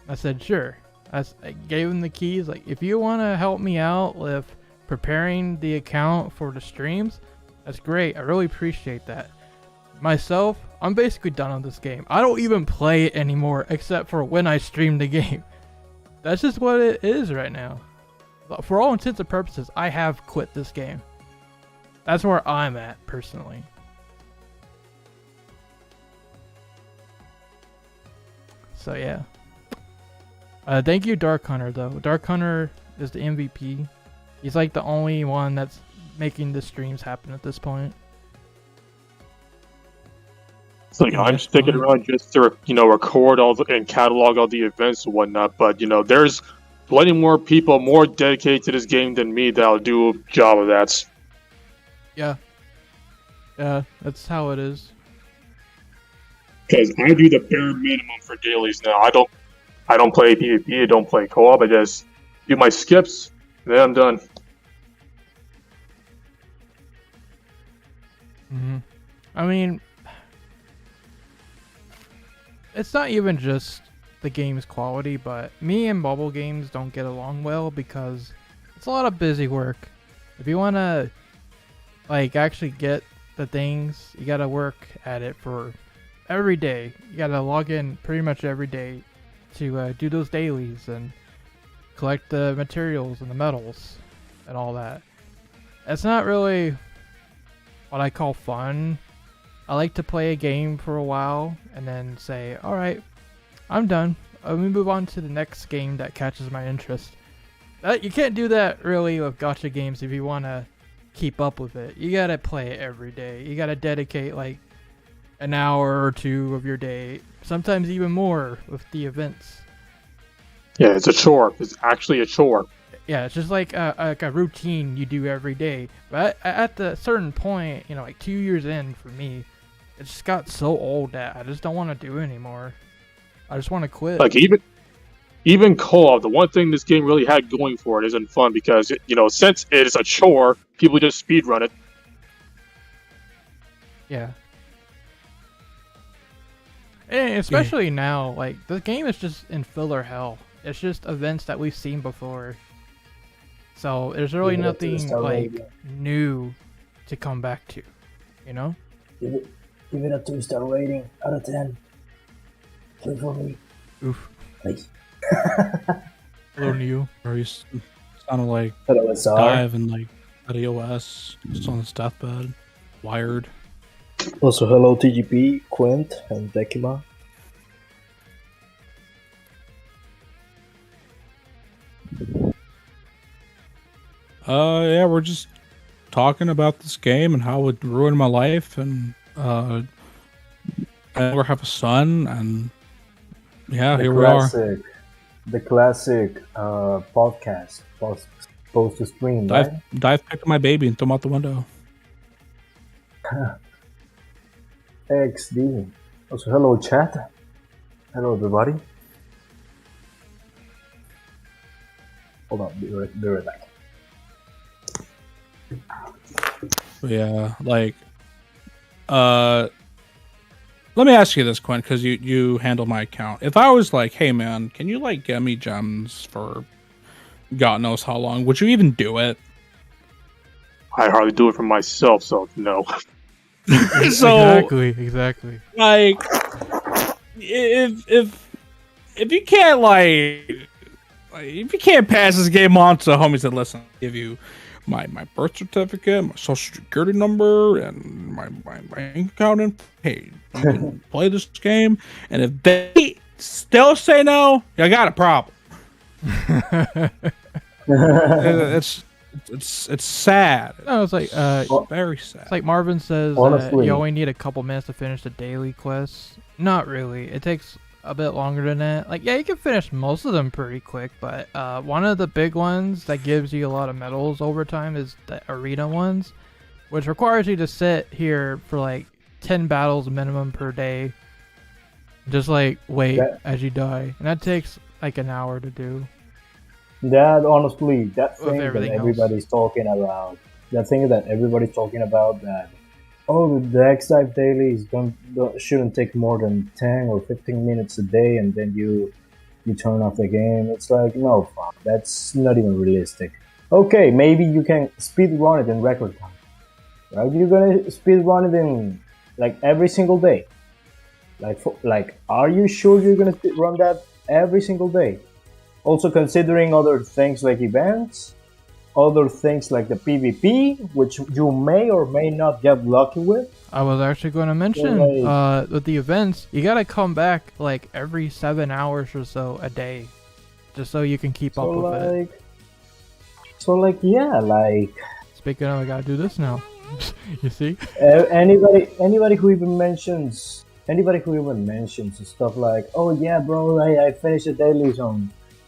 I said sure. I gave him the keys. Like, if you want to help me out with preparing the account for the streams, that's great. I really appreciate that. Myself, I'm basically done on this game. I don't even play it anymore except for when I stream the game. That's just what it is right now. But for all intents and purposes, I have quit this game. That's where I'm at, personally. So, yeah. Thank you, Dark Hunter, though. Dark Hunter is the MVP. He's like the only one that's making the streams happen at this point. It's like I'm sticking around just to record and catalog all the events and whatnot. But there's plenty more people more dedicated to this game than me that'll do a job of that. Yeah. Yeah, that's how it is. Because I do the bare minimum for dailies now. I don't play PvP, I don't play co-op, I just do my skips, and then I'm done. I mean, it's not even just the game's quality, but me and mobile games don't get along well because it's a lot of busy work. If you want to, like, actually get the things, you got to work at it for every day. You got to log in pretty much every day to do those dailies and collect the materials and the medals and all that. It's not really what I call fun. I like to play a game for a while and then say, alright, I'm done. Let me move on to the next game that catches my interest. You can't do that really with gacha games if you want to keep up with it. You gotta play it every day. You gotta dedicate like an hour or two of your day, sometimes even more with the events. Yeah, it's a chore. It's actually a chore. Yeah, it's just like a routine you do every day. But at the certain point, like 2 years in for me, it just got so old that I just don't want to do it anymore. I just want to quit. Like even co-op, the one thing this game really had going for it isn't fun because since it is a chore, people just speedrun it. Yeah. And especially now, like, the game is just in filler hell. It's just events that we've seen before. So there's really nothing, like, new to come back to, Give it a 2-star rating out of 10. Play for me. Oof. Please. Hello, new. Or you sounded like Hello, SR. DiVE and like AOS, just on his deathbed, wired. Also, hello TGP, Quint, and Dekima. Yeah, we're just talking about this game and how it ruined my life, and I never have a son, and yeah, here we are. The classic podcast, post to stream, right? DiVE picked up my baby and threw him out the window. XD. Also, hello chat. Hello everybody. Hold on, be right back. Yeah, like, let me ask you this, Quinn, because you handle my account. If I was like, hey man, can you like get me gems for God knows how long, would you even do it? I hardly do it for myself, so no. So exactly. Like, if you can't like, Like, if you can't pass this game on to the homie, said, listen, I'll give you my birth certificate, my social security number, and my bank account. And hey, you can play this game. And if they still say no, you got a problem. It's sad. No, it's like very sad. It's like Marvin says, Honestly. you only need a couple minutes to finish the daily quests. Not really. It takes a bit longer than that. Like, yeah, you can finish most of them pretty quick, but one of the big ones that gives you a lot of medals over time is the arena ones, which requires you to sit here for like 10 battles minimum per day. Just like wait as you die. And that takes like an hour to do. That honestly, that With thing that everything else. everybody's talking about, that thing that everybody's talking about, that the X-Dive dailies shouldn't take more than 10 or 15 minutes a day, and then you turn off the game. It's like, no, fuck, that's not even realistic. Okay, maybe you can speed run it in record time, right? You're gonna speed run it in like every single day. Like, are you sure you're gonna speed run that every single day? Also considering other things like events, other things like the PvP, which you may or may not get lucky with. I was actually going to mention, with the events, you gotta come back like every 7 hours or so a day, just so you can keep up with it. Speaking of, I gotta do this now. You see? Anybody who even mentions stuff like, oh yeah, bro, I finished the dailies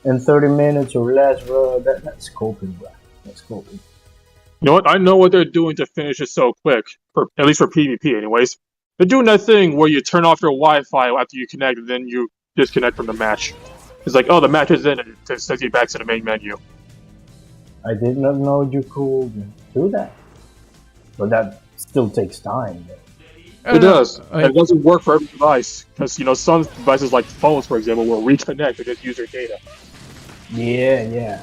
in 30 minutes or less, bro. That's coping, bro. That's coping. You know what? I know what they're doing to finish it so quick. At least for PvP, anyways. They're doing that thing where you turn off your Wi-Fi after you connect, and then you disconnect from the match. It's like, oh, the match is in, and it sends you back to the main menu. I did not know you could do that, but that still takes time. It does. And it doesn't work for every device, because some devices like phones, for example, will reconnect and just use your data. Yeah.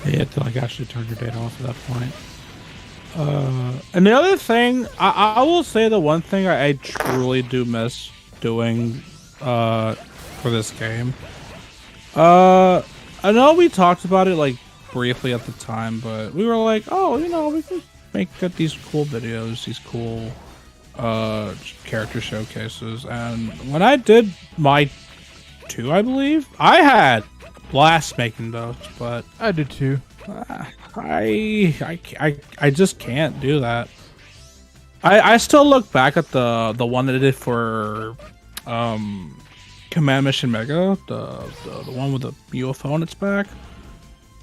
Yeah, to like actually turn your data off at that point. And the other thing, I will say the one thing I truly do miss doing for this game. I know we talked about it like briefly at the time, but we were like, oh, we can make these cool videos, these cool character showcases. And when I did my 2, I believe, I had blast making those, but I did too. I just can't do that. I still look back at the one that I did for Command Mission Mega, the one with the UFO on its back,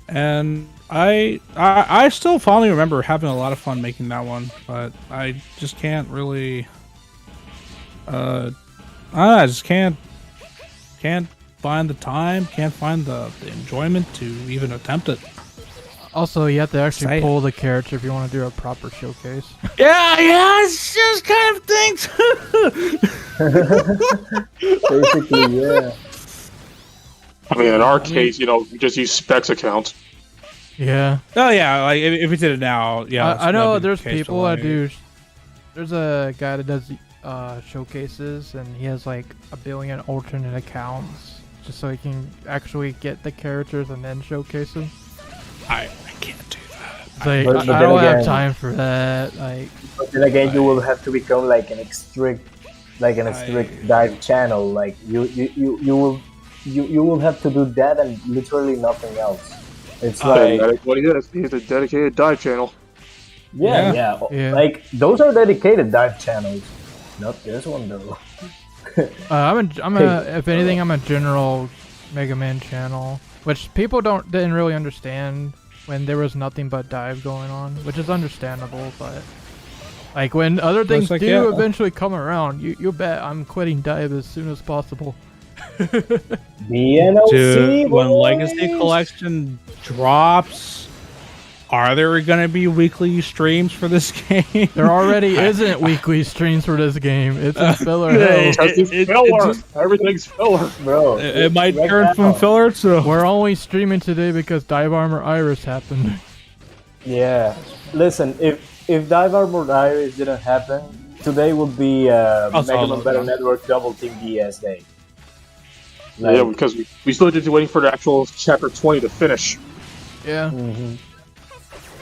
and I still fondly remember having a lot of fun making that one, but I just can't really I just can't find the time, can't find the enjoyment to even attempt it. Also, you have to actually pull the character if you want to do a proper showcase. Yeah, it's just kind of things. Basically, yeah. I mean, in our case, we just use Specs account. Yeah. Oh yeah, like if we did it now, yeah. I know there's people that do. There's a guy that does showcases, and he has like 1 billion alternate accounts just so he can actually get the characters and then showcase them. I can't do that. Like, But I don't have time for that. Like, but then again, you will have to become like an strict dive channel. Like you will have to do that and literally nothing else. It's like What he is, he's a dedicated dive channel. yeah. Like those are dedicated dive channels. Not this one though. if anything, I'm a general Mega Man channel, which people didn't really understand when there was nothing but dive going on, which is understandable. But like when other things eventually come around, you bet I'm quitting dive as soon as possible. DNLC, when Legacy Collection drops, are there gonna be weekly streams for this game? There already isn't weekly streams for this game. It's in filler hell. Everything's filler, bro. It might turn from filler to. We're only streaming today because Dive Armor Iris happened. Yeah, listen. If Dive Armor Iris didn't happen, today would be Mega Man Battle Network Double Team DS Day. Yeah, because we still just waiting for the actual chapter 20 to finish. Yeah.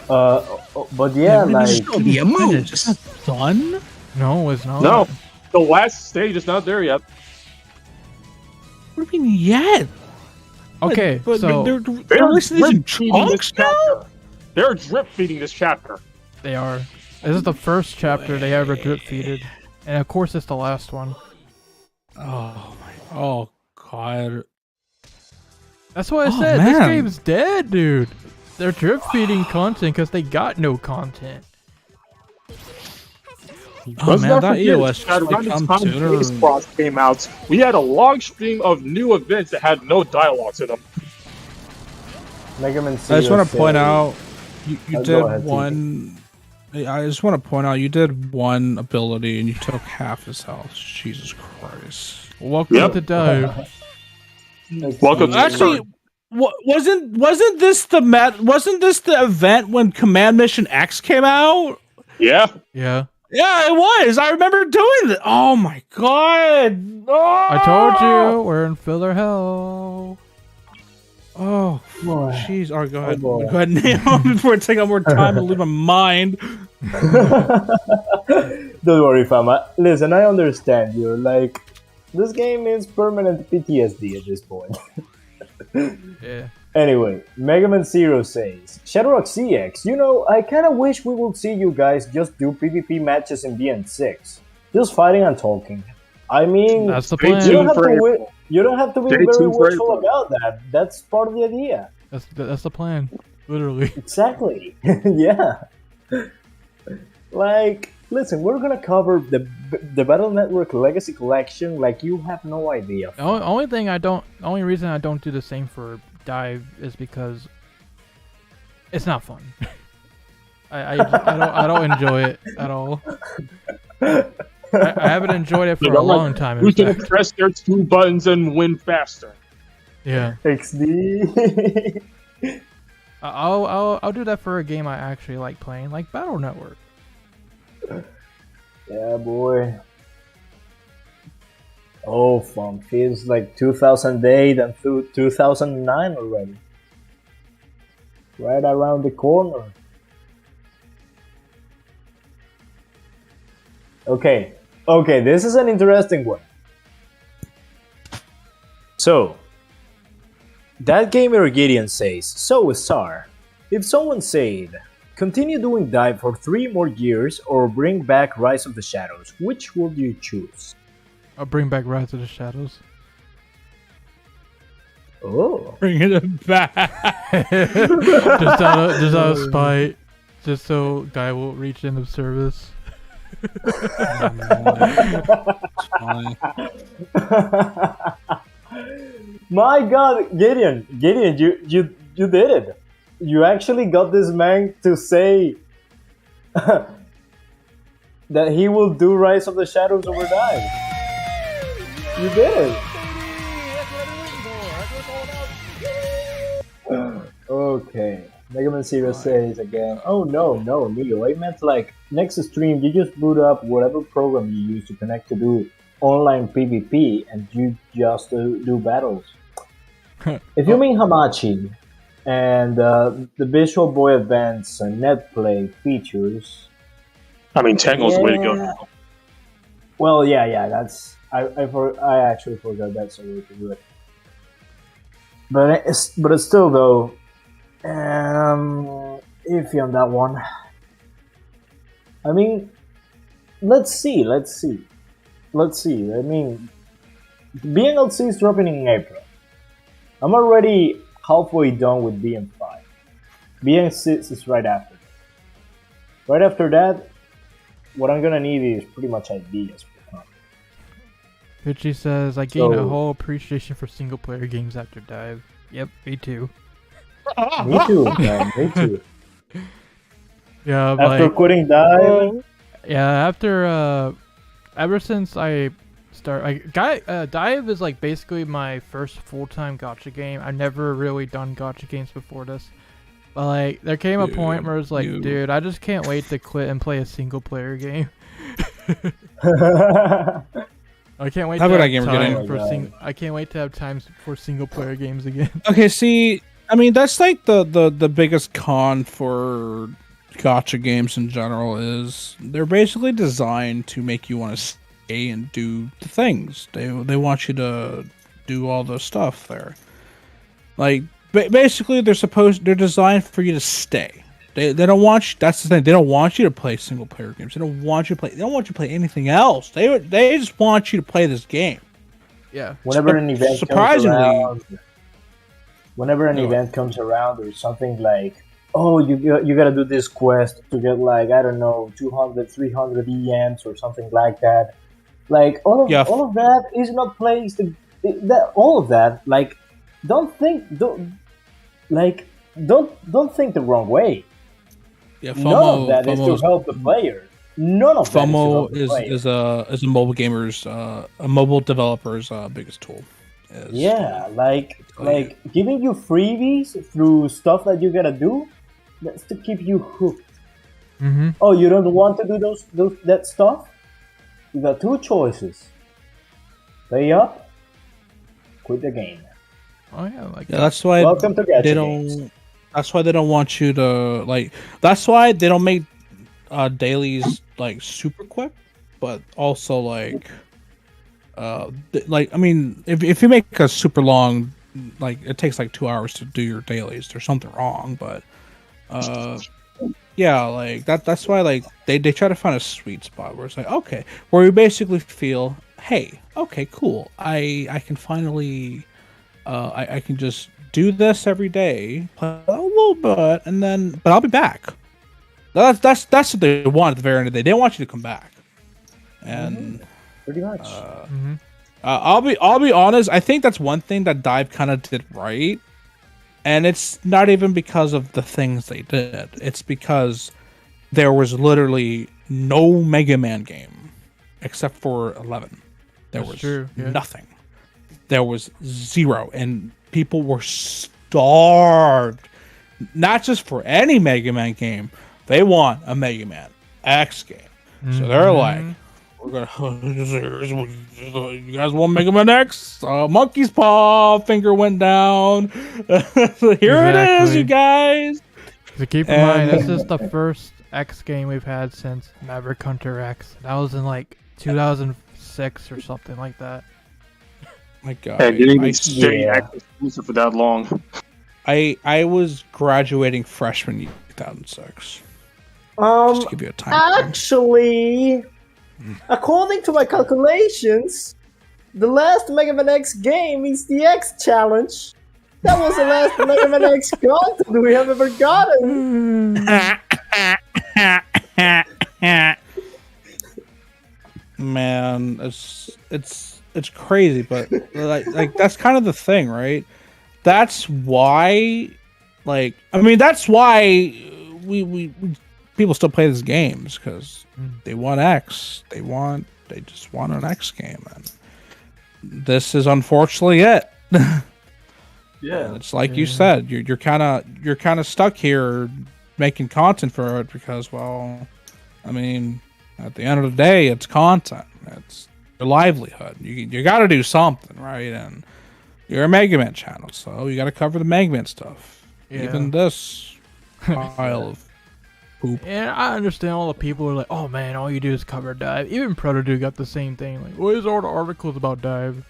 But yeah, like Still be a move. It's not done. No, it's not. No, the last stage is not there yet. What do you mean yet? Okay, but so they're They're releasing these in drip feeding this chunks now? chapter. They're drip feeding this chapter. they are. This is the first chapter they ever drip feeded, and of course it's the last one. Oh my! Oh god! That's what I Oh, said. This man. game's dead, dude. They're drip feeding content because they got no content. Oh Let's man, not that forget, EOS that should around the come time sooner. Space Cross came out, we had a long stream of new events that had no dialogues in them. Mega Man I just want to point says- out, you Go did ahead, one. I just want to point out, you did one ability and you took half his health. Jesus Christ! Welcome Yep. to Dive. Welcome to Actually, wasn't this the event when Command Mission X came out? Yeah. Yeah. Yeah, it was. I remember doing that. Oh my god! Oh! I told you we're in filler hell. Oh, Boy. jeez. All right, go Oh, ahead. boy. Go ahead, Neo, before I take up more time and lose my mind. Don't worry, fama. Listen, I understand you. Like, this game is permanent PTSD at this point. Yeah. Anyway, Mega Man Zero says, ShadowRockZX, you know, I kinda wish we would see you guys just do PvP matches in BN6. Just fighting and talking. I mean, That's the Stay plan. you don't, tuned have for to April. you don't have to be Stay very tuned for wishful April. about that. That's part of the idea. That's the plan. Literally. Exactly. Yeah. Like, listen, we're gonna cover the Battle Network Legacy Collection like you have no idea. The only reason I don't do the same for Dive is because it's not fun. I don't enjoy it at all. I haven't enjoyed it for a long time. Who's In gonna fact. press their two buttons and win faster? Yeah. XD. I'll do that for a game I actually like playing, like Battle Network. Yeah, boy. Oh, fun. Feels like 2008 and 2009 already. Right around the corner. Okay, this is an interesting one. So, that gamer Gideon says, so Star, if someone said, continue doing Dive for 3 more years or bring back Rise of the Shadows, which would you choose? I'll bring back Rise of the Shadows. Oh. Bring it back. just out of spite, just so Guy will reach end of service. It's fine. My God, Gideon, you did it. You actually got this man to say that he will do Rise of the Shadows over Dive. You did it. Okay. Mega Man Zero says again, oh no, Neo, I meant like next stream you just boot up whatever program you use to connect to do online PvP and you just do battles. If you mean Hamachi and the Visual Boy Advance NetPlay features, I mean, Tangle's the way to go. well, yeah, that's I actually forgot that's a way to do it. But it's still though, iffy on that one. I mean, let's see. I mean, BNLC is dropping in April. I'm already halfway done with BN5. BN6 is right after. Right after that, what I'm gonna need is pretty much ideas. Pitchy says, I gained a So- whole appreciation for single player games after Dive. Yep, me too. Me too, man. Me too. Yeah, After like, quitting Dive, yeah, after, ever since I Dive is like basically my first full-time gacha game. I've never really done gacha games before this. But like, there came a point where it's like, dude, I just can't wait to quit and play a single player game. I can't wait How to about have I gamer time getting- for Oh my I can't wait to have times for single player games again. Okay, see, I mean that's like the biggest con for gotcha games in general is they're basically designed to make you want to stay and do the things. They want you to do all the stuff there. Like basically they're designed for you to stay. They don't want you, that's the thing. They don't want you to play single player games. They don't want you to play anything else. They just want you to play this game. Yeah. Whenever an event Surprisingly, comes around, there's something like, oh, you gotta do this quest to get like, I don't know, 200, 300 EMs or something like that. Like all of that is not placed. All of that, like, don't think the wrong way. yeah, None of that is to help the player. None of that is to help FOMO the player. is a mobile gamer's a mobile developer's biggest tool. Yeah, like giving you freebies through stuff that you gotta do, that's to keep you hooked. Mm-hmm. Oh, you don't want to do that stuff? You got two choices: pay up, quit the game. Oh yeah, like Yeah, that's why Welcome to they gacha don't. games. That's why they don't want you to like. That's why they don't make dailies like super quick, but also like, I mean, if you make a super long, like it takes like 2 hours to do your dailies, there's something wrong. But yeah, like that's why like they try to find a sweet spot where it's like okay, where you basically feel, hey, okay, cool, I can finally. I can just do this every day, play a little bit, but I'll be back. That's what they want at the very end of the day. They want you to come back, and Pretty much. Mm-hmm. I'll be honest. I think that's one thing that DiVE kind of did right, and it's not even because of the things they did. It's because there was literally no Mega Man game except for 11. There was nothing. There was zero, and people were starved. Not just for any Mega Man game, they want a Mega Man X game. So they're like, "We're gonna, you guys want Mega Man X? Monkey's paw finger went down. So here it is, you guys." So keep in mind, this is the first X game we've had since Maverick Hunter X. That was in like 2006 or something like that. My God, Yeah, you didn't stay exclusive for that long. I was graduating freshman year 2006. Just to give you a time frame. Actually, according to my calculations, the last Mega Man X game is the X Challenge. That was the last Mega Man X content we have ever gotten. Man, it's crazy, but like that's kind of the thing, right? That's why, like, I mean, that's why we people still play these games because they want X, they just want an X game, and this is unfortunately it. Yeah, it's like you said, you're kind of stuck here making content for it because, well, I mean, at the end of the day, it's content. It's your livelihood. You got to do something, right? And you're a Mega Man channel, so you got to cover the Mega Man stuff. Yeah. Even this pile of poop. And I understand all the people who are like, oh man, all you do is cover DiVE. Even Protodude got the same thing. Like, what is all the articles about DiVE?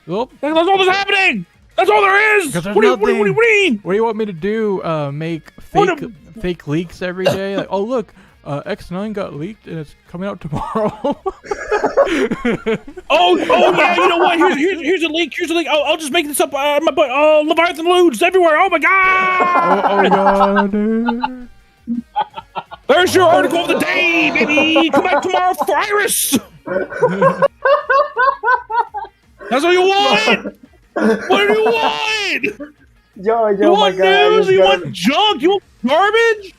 Well, that's all that's happening. That's all there is. What do you mean? What do you want me to do? Make fake leaks every day? Like, oh look, X9 got leaked and it's coming out tomorrow. oh yeah, you know what? Here's a leak. Here's a leak. I'll just make this up. My butt. Leviathan lewds everywhere. Oh my god. oh god. Dude. There's your article of the day, baby. Come back tomorrow for Iris. That's what you want. What do you want? Yo, you want news? You want junk? You want garbage?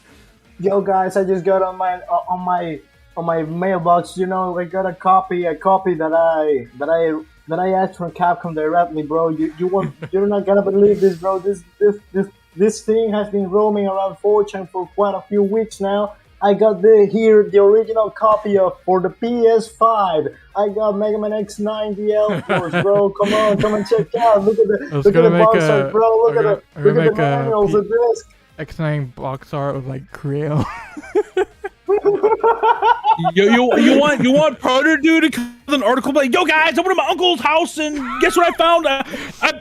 Yo, guys, I just got on my mailbox. You know, I got a copy that I asked from Capcom directly, bro. You're not gonna believe this, bro. This thing has been roaming around 4chan for quite a few weeks now. I got the original copy of for the PS5. I got Mega Man X9 DL Force, bro. Come and check out. Look at the box art, bro. Look at the manuals of this. X9 box art with like crayon. you want Proto Dude to come with an article like, yo guys, I went to my uncle's house and guess what I found?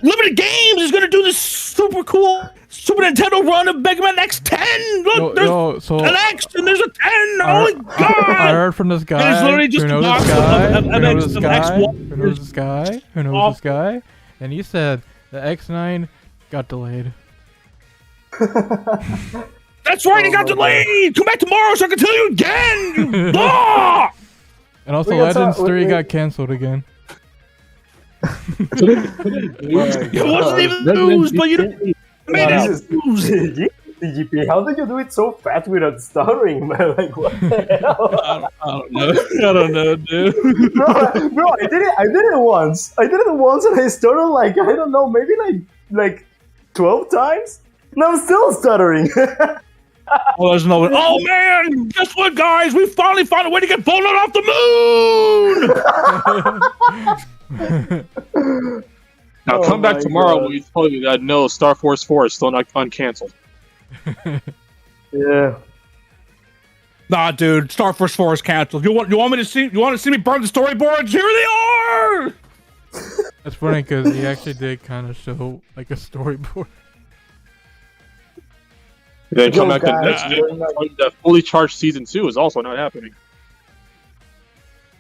Limited Games is gonna do this super cool Super Nintendo run of Mega Man X10. Look, there's an X and there's a 10. Oh my god! I heard from this guy. And it's literally just who a knows box this guy? of Who knows this guy? X1. Who knows this guy? Who knows this guy? And he said the X9 got delayed. That's right, it got delayed! Come back tomorrow so I can tell you again! You blah! And also Legends 3 got cancelled again. It wasn't even news, but you made it news! DGP, how did you do it so fast without stuttering, man? Like, what the hell? I don't know, dude. Bro, I did it once. And I stuttered like, I don't know, maybe like 12 times? And I'm still stuttering. Oh, there's no. Oh man! Guess what, guys? We finally found a way to get Volnut off the moon. Now come back tomorrow when we tell you that no, Star Force 4 is still not uncancelled. Yeah. Nah, dude, Star Force 4 is canceled. You want me to see? You want to see me burn the storyboards? Here they are. That's funny because he actually did kind of show like a storyboard. Then come back to next year. The fully charged season 2 is also not happening.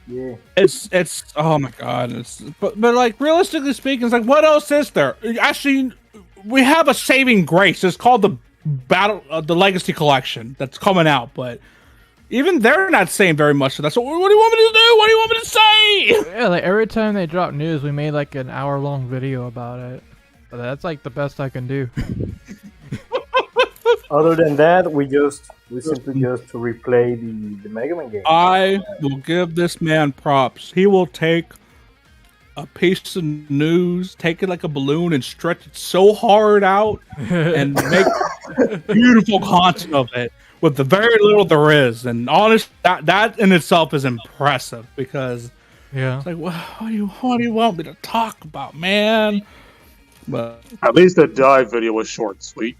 Yeah. It's oh my god. But like realistically speaking, it's like what else is there? Actually, we have a saving grace. It's called the the Legacy Collection that's coming out, but even they're not saying very much. So that's what do you want me to do? What do you want me to say? Yeah, like every time they drop news, we made like an hour-long video about it. But that's like the best I can do. Other than that, we simply just to replay the Mega Man game. I will give this man props. He will take a piece of news, take it like a balloon, and stretch it so hard out, and make beautiful content of it with the very little there is. And honest, that in itself is impressive because yeah, it's like, what do you want me to talk about, man? But at least the DiVE video was short and sweet.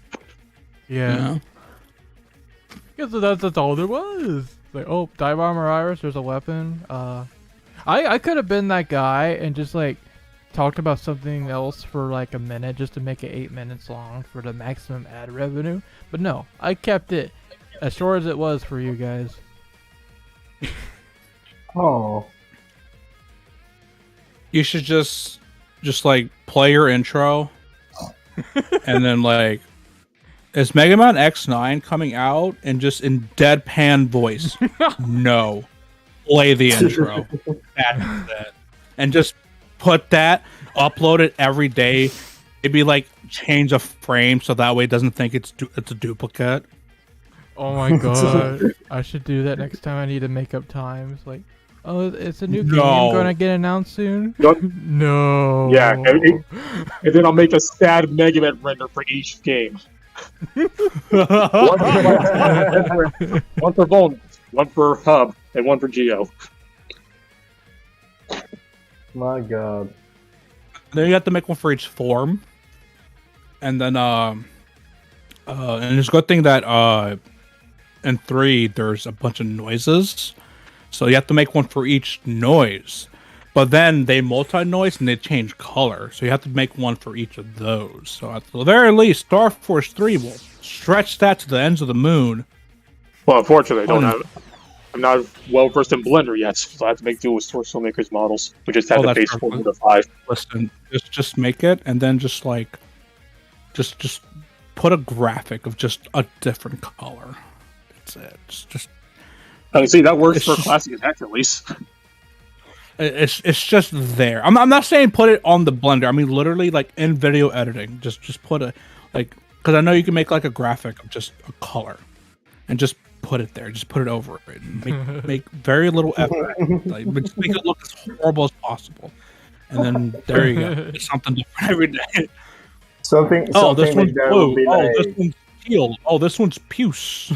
Yeah. Guess that's all there was. Like, oh, Dive Armor Iris, there's a weapon. I could have been that guy and just like talked about something else for like a minute just to make it 8 minutes long for the maximum ad revenue. But no, I kept it as short as it was for you guys. Oh. You should just like play your intro and then like, is Mega Man X9 coming out? And just in deadpan voice, no. Play the intro. That's it. And just put that, upload it every day. Maybe like change a frame so that way it doesn't think it's a duplicate. Oh my god. I should do that next time I need to make up times. Like, oh, it's a new game going to get announced soon? No. Yeah, and then I'll make a sad Mega Man render for each game. one for Volnut, one for Hub, and one for Geo. My god. Then you have to make one for each form. And then and it's a good thing that in 3 there's a bunch of noises. So you have to make one for each noise. But then they multi-noise and they change color. So you have to make one for each of those. So at the very least, Star Force 3 will stretch that to the ends of the moon. Well, unfortunately, I'm not well versed in Blender yet, so I have to make do with Source Filmmakers models. We just have the base Formula 5. Listen, just make it and then just like just put a graphic of just a different color. That's it. Just I mean, see, that works for Classic Attack at least. It's just there. I'm not saying put it on the Blender. I mean literally like in video editing. Just put a like because I know you can make like a graphic of just a color and just put it there. Just put it over it. And make very little effort. Like just make it look as horrible as possible. And then there you go. It's something different every day. Something this one's like blue. This this one's teal. Oh, this one's puce.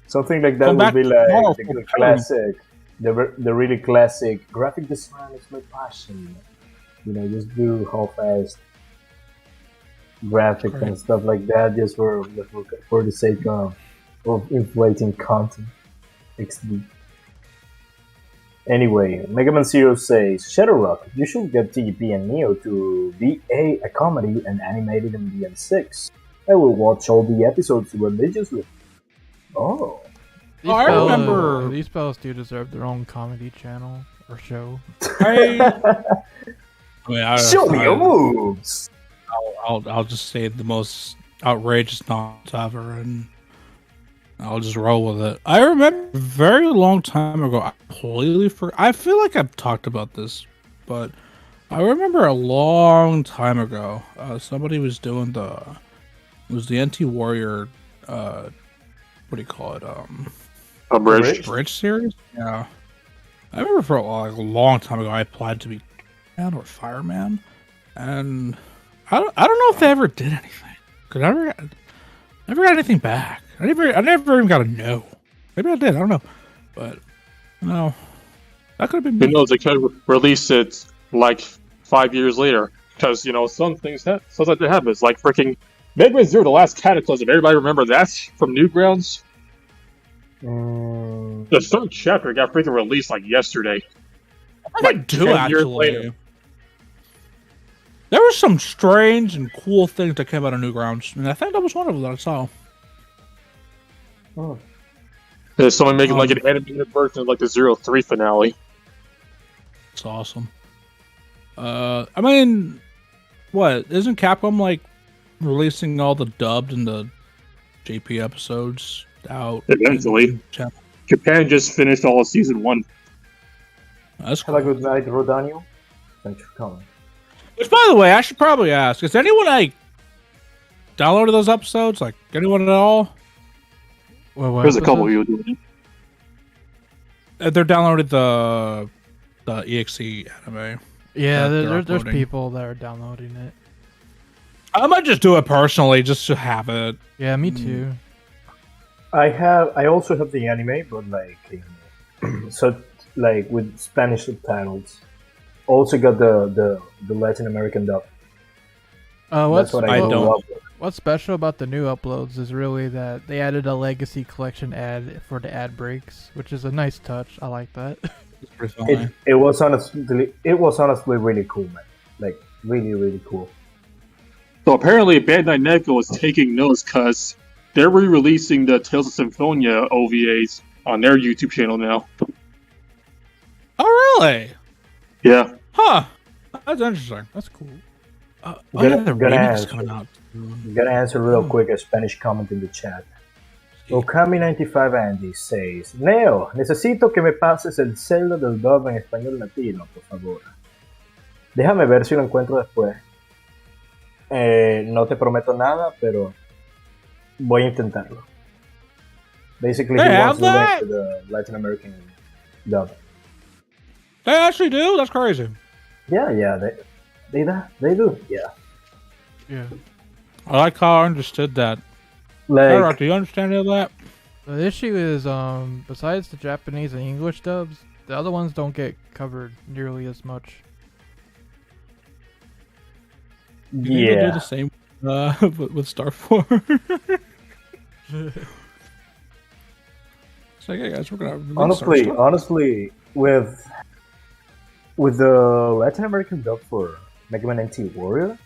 Something like that Come would back be tomorrow like the for good parody. classic, the really classic graphic design is my passion. You know, just do half-assed graphics and Great. stuff like that, just for the sake of inflating content. XD. Anyway, Mega Man Zero says, Shadowrock, you should get TGP and Neo to VA a comedy and animated in BN6. I will watch all the episodes religiously. Oh. These I fellas- remember- these fellas do deserve their own comedy channel or show. I mean, Show me your moves! I'll just say the most outrageous nonsense ever, and I'll just roll with it. I remember a very long time ago. I completely forgot. I feel like I've talked about this, but I remember a long time ago. Somebody was doing it was the NT Warrior. What do you call it? Bridge series. Yeah, I remember for a long time ago. I applied to be man or fireman, and I don't know if they ever did anything. Cause I never got anything back. I never even got a no. Maybe I did. I don't know, but no, that could have been Who me. knows? They could release it like 5 years later, because some things sometimes that happens. Like freaking Mega Man Zero, the Last Cataclysm. Everybody remember that from Newgrounds? The third chapter got freaking released like yesterday. I do 10 years actually. later. There were some strange and cool things that came out of Newgrounds, and I think that was one of them that I saw. Oh. There's someone making like an animated version of like the 0-3 finale. It's awesome. I mean, what isn't Capcom like releasing all the dubbed and the JP episodes out? Eventually. Japan just finished all of season 1. That's Have a cool. good night, Rodanio. Thanks for coming. Which, by the way, I should probably ask: has anyone like downloaded those episodes? Like anyone at all? What There's a couple of episode? you doing it. They're downloaded the EXE anime. Yeah, that they're there's uploading. people that are downloading it. I might just do it personally, just to have it. Yeah, me too. I also have the anime, but so like with Spanish subtitles. Also got the Latin American dub. What's That's what I I don't- love. What's special about the new uploads is really that they added a legacy collection ad for the ad breaks, which is a nice touch. I like that. It's pretty funny. It was honestly really cool, man. Like really, really cool. So apparently Bandai Namco is taking notes because they're re-releasing the Tales of Symphonia OVAs on their YouTube channel now. Oh, really? Yeah. Huh. That's interesting. That's cool. Gonna- the gonna remake is ask. coming out. I'm gonna answer real quick a Spanish comment in the chat. Okami95 Andy says, Neo, necesito que me pases el Zelda del dub en español latino, por favor. Déjame ver si lo encuentro después. No te prometo nada, pero voy a intentarlo. Basically, They he have wants to link that? to the Latin American dub. They actually do? That's crazy. Yeah, they do. Yeah. Yeah. I like how I understood that. Like, Do you understand any of that? The issue is, besides the Japanese and English dubs, the other ones don't get covered nearly as much. You think they'll do yeah. the same with Star Four. It's like, hey guys, we're gonna release our Star- Honestly, with the Latin American dub for Mega Man NT Warrior,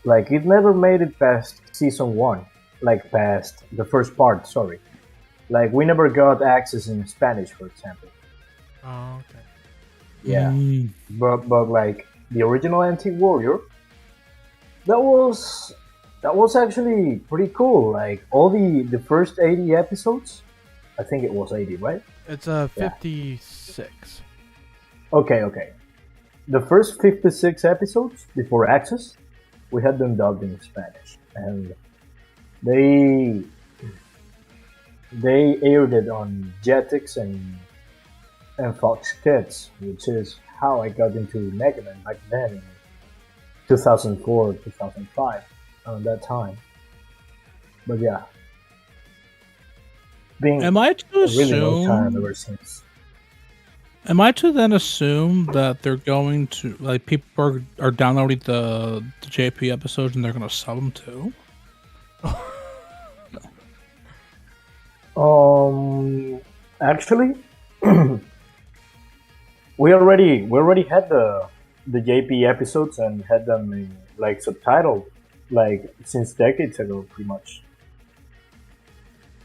like it never made it past season 1, like past the first part. Sorry, like we never got access in Spanish, for example. Oh, okay. Yeah, Mm. but like the original NT Warrior, that was actually pretty cool. Like all the first 80 episodes, I think it was 80, right? It's Yeah. 56. Okay. The first 56 episodes before Access, we had them dubbed in Spanish, and they aired it on Jetix and Fox Kids, which is how I got into Mega Man back then in 2004, 2005, around that time. But yeah, been Am I to a really long time assume? ever since. Am I to then assume that they're going to like people are downloading the JP episodes and they're going to sub them too? Actually, we already had the JP episodes and had them in, like subtitled like since decades ago, pretty much.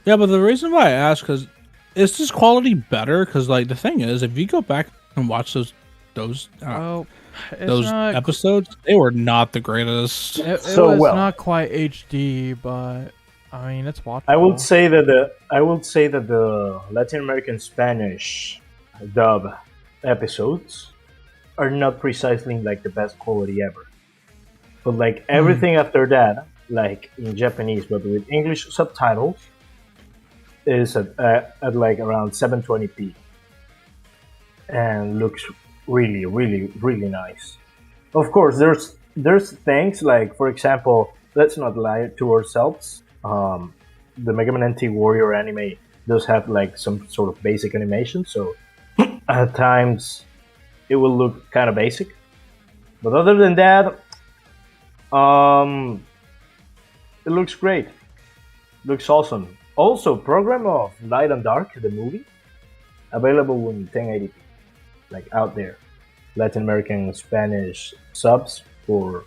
Yeah, but the reason why I ask is this quality better? Because like the thing is, if you go back and watch those Well, it's those not. episodes, they were not the greatest. It So, was well- not quite HD, but I mean it's watchable. I would say that the Latin American Spanish dub episodes are not precisely like the best quality ever, but like everything after that, like in Japanese but with English subtitles, is at like around 720p and looks really, really, really nice. Of course, there's things like, for example, let's not lie to ourselves. The Mega Man NT Warrior anime does have like some sort of basic animation, so at times it will look kind of basic. But other than that, it looks great. Looks awesome. Also, Program of Light and Dark, the movie, available in 1080p, like out there. Latin American Spanish subs for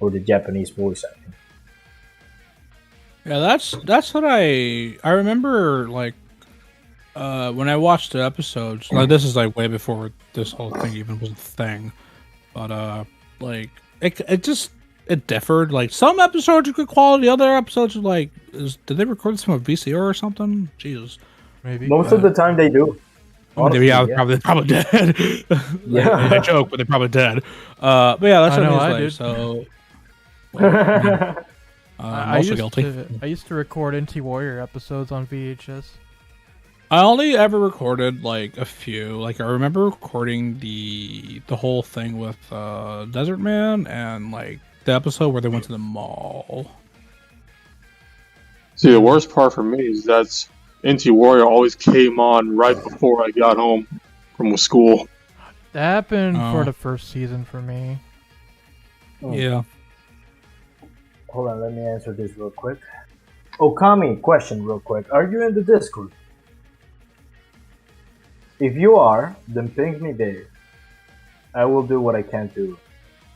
the Japanese voice acting. Yeah, that's what I remember. Like when I watched the episodes, like this is like way before this whole thing even was a thing. But like it differed. Like some episodes are good quality, other episodes are like, did they record this from a VCR or something? Jesus, maybe. Most of the time they do. Honestly, yeah, probably dead. Yeah. I joke, but they're probably dead. But yeah, that's I what know, I I mean. did. So I'm also guilty. I used to record NT Warrior episodes on VHS. I only ever recorded like a few. Like I remember recording the whole thing with Desert Man and like the episode where they went to the mall. See, the worst part for me is that NT Warrior always came on right before I got home from school. That happened Oh. for the first season for me. Yeah. Hold on, let me answer this real quick. Okami, question real quick. Are you in the Discord? If you are, then ping me there. I will do what I can to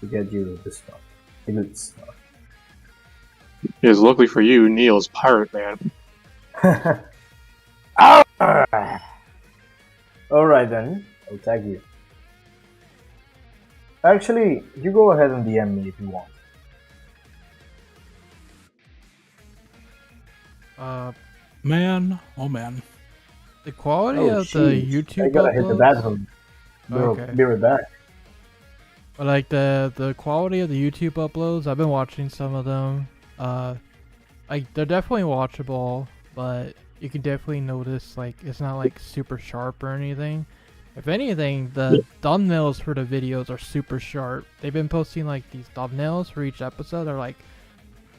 get you the stuff. Elite stuff. Yes, luckily for you, Neil's Pirate Man. Alright then, I'll tag you. Actually, you go ahead and DM me if you want. Man, oh man. The quality Oh, of the jeez. YouTube I gotta hit the uploads- bathroom. Okay. Be right back. But like the quality of the YouTube uploads, I've been watching some of them. Like they're definitely watchable, but you can definitely notice like it's not like super sharp or anything. If anything, the thumbnails for the videos are super sharp. They've been posting like these thumbnails for each episode. They're like,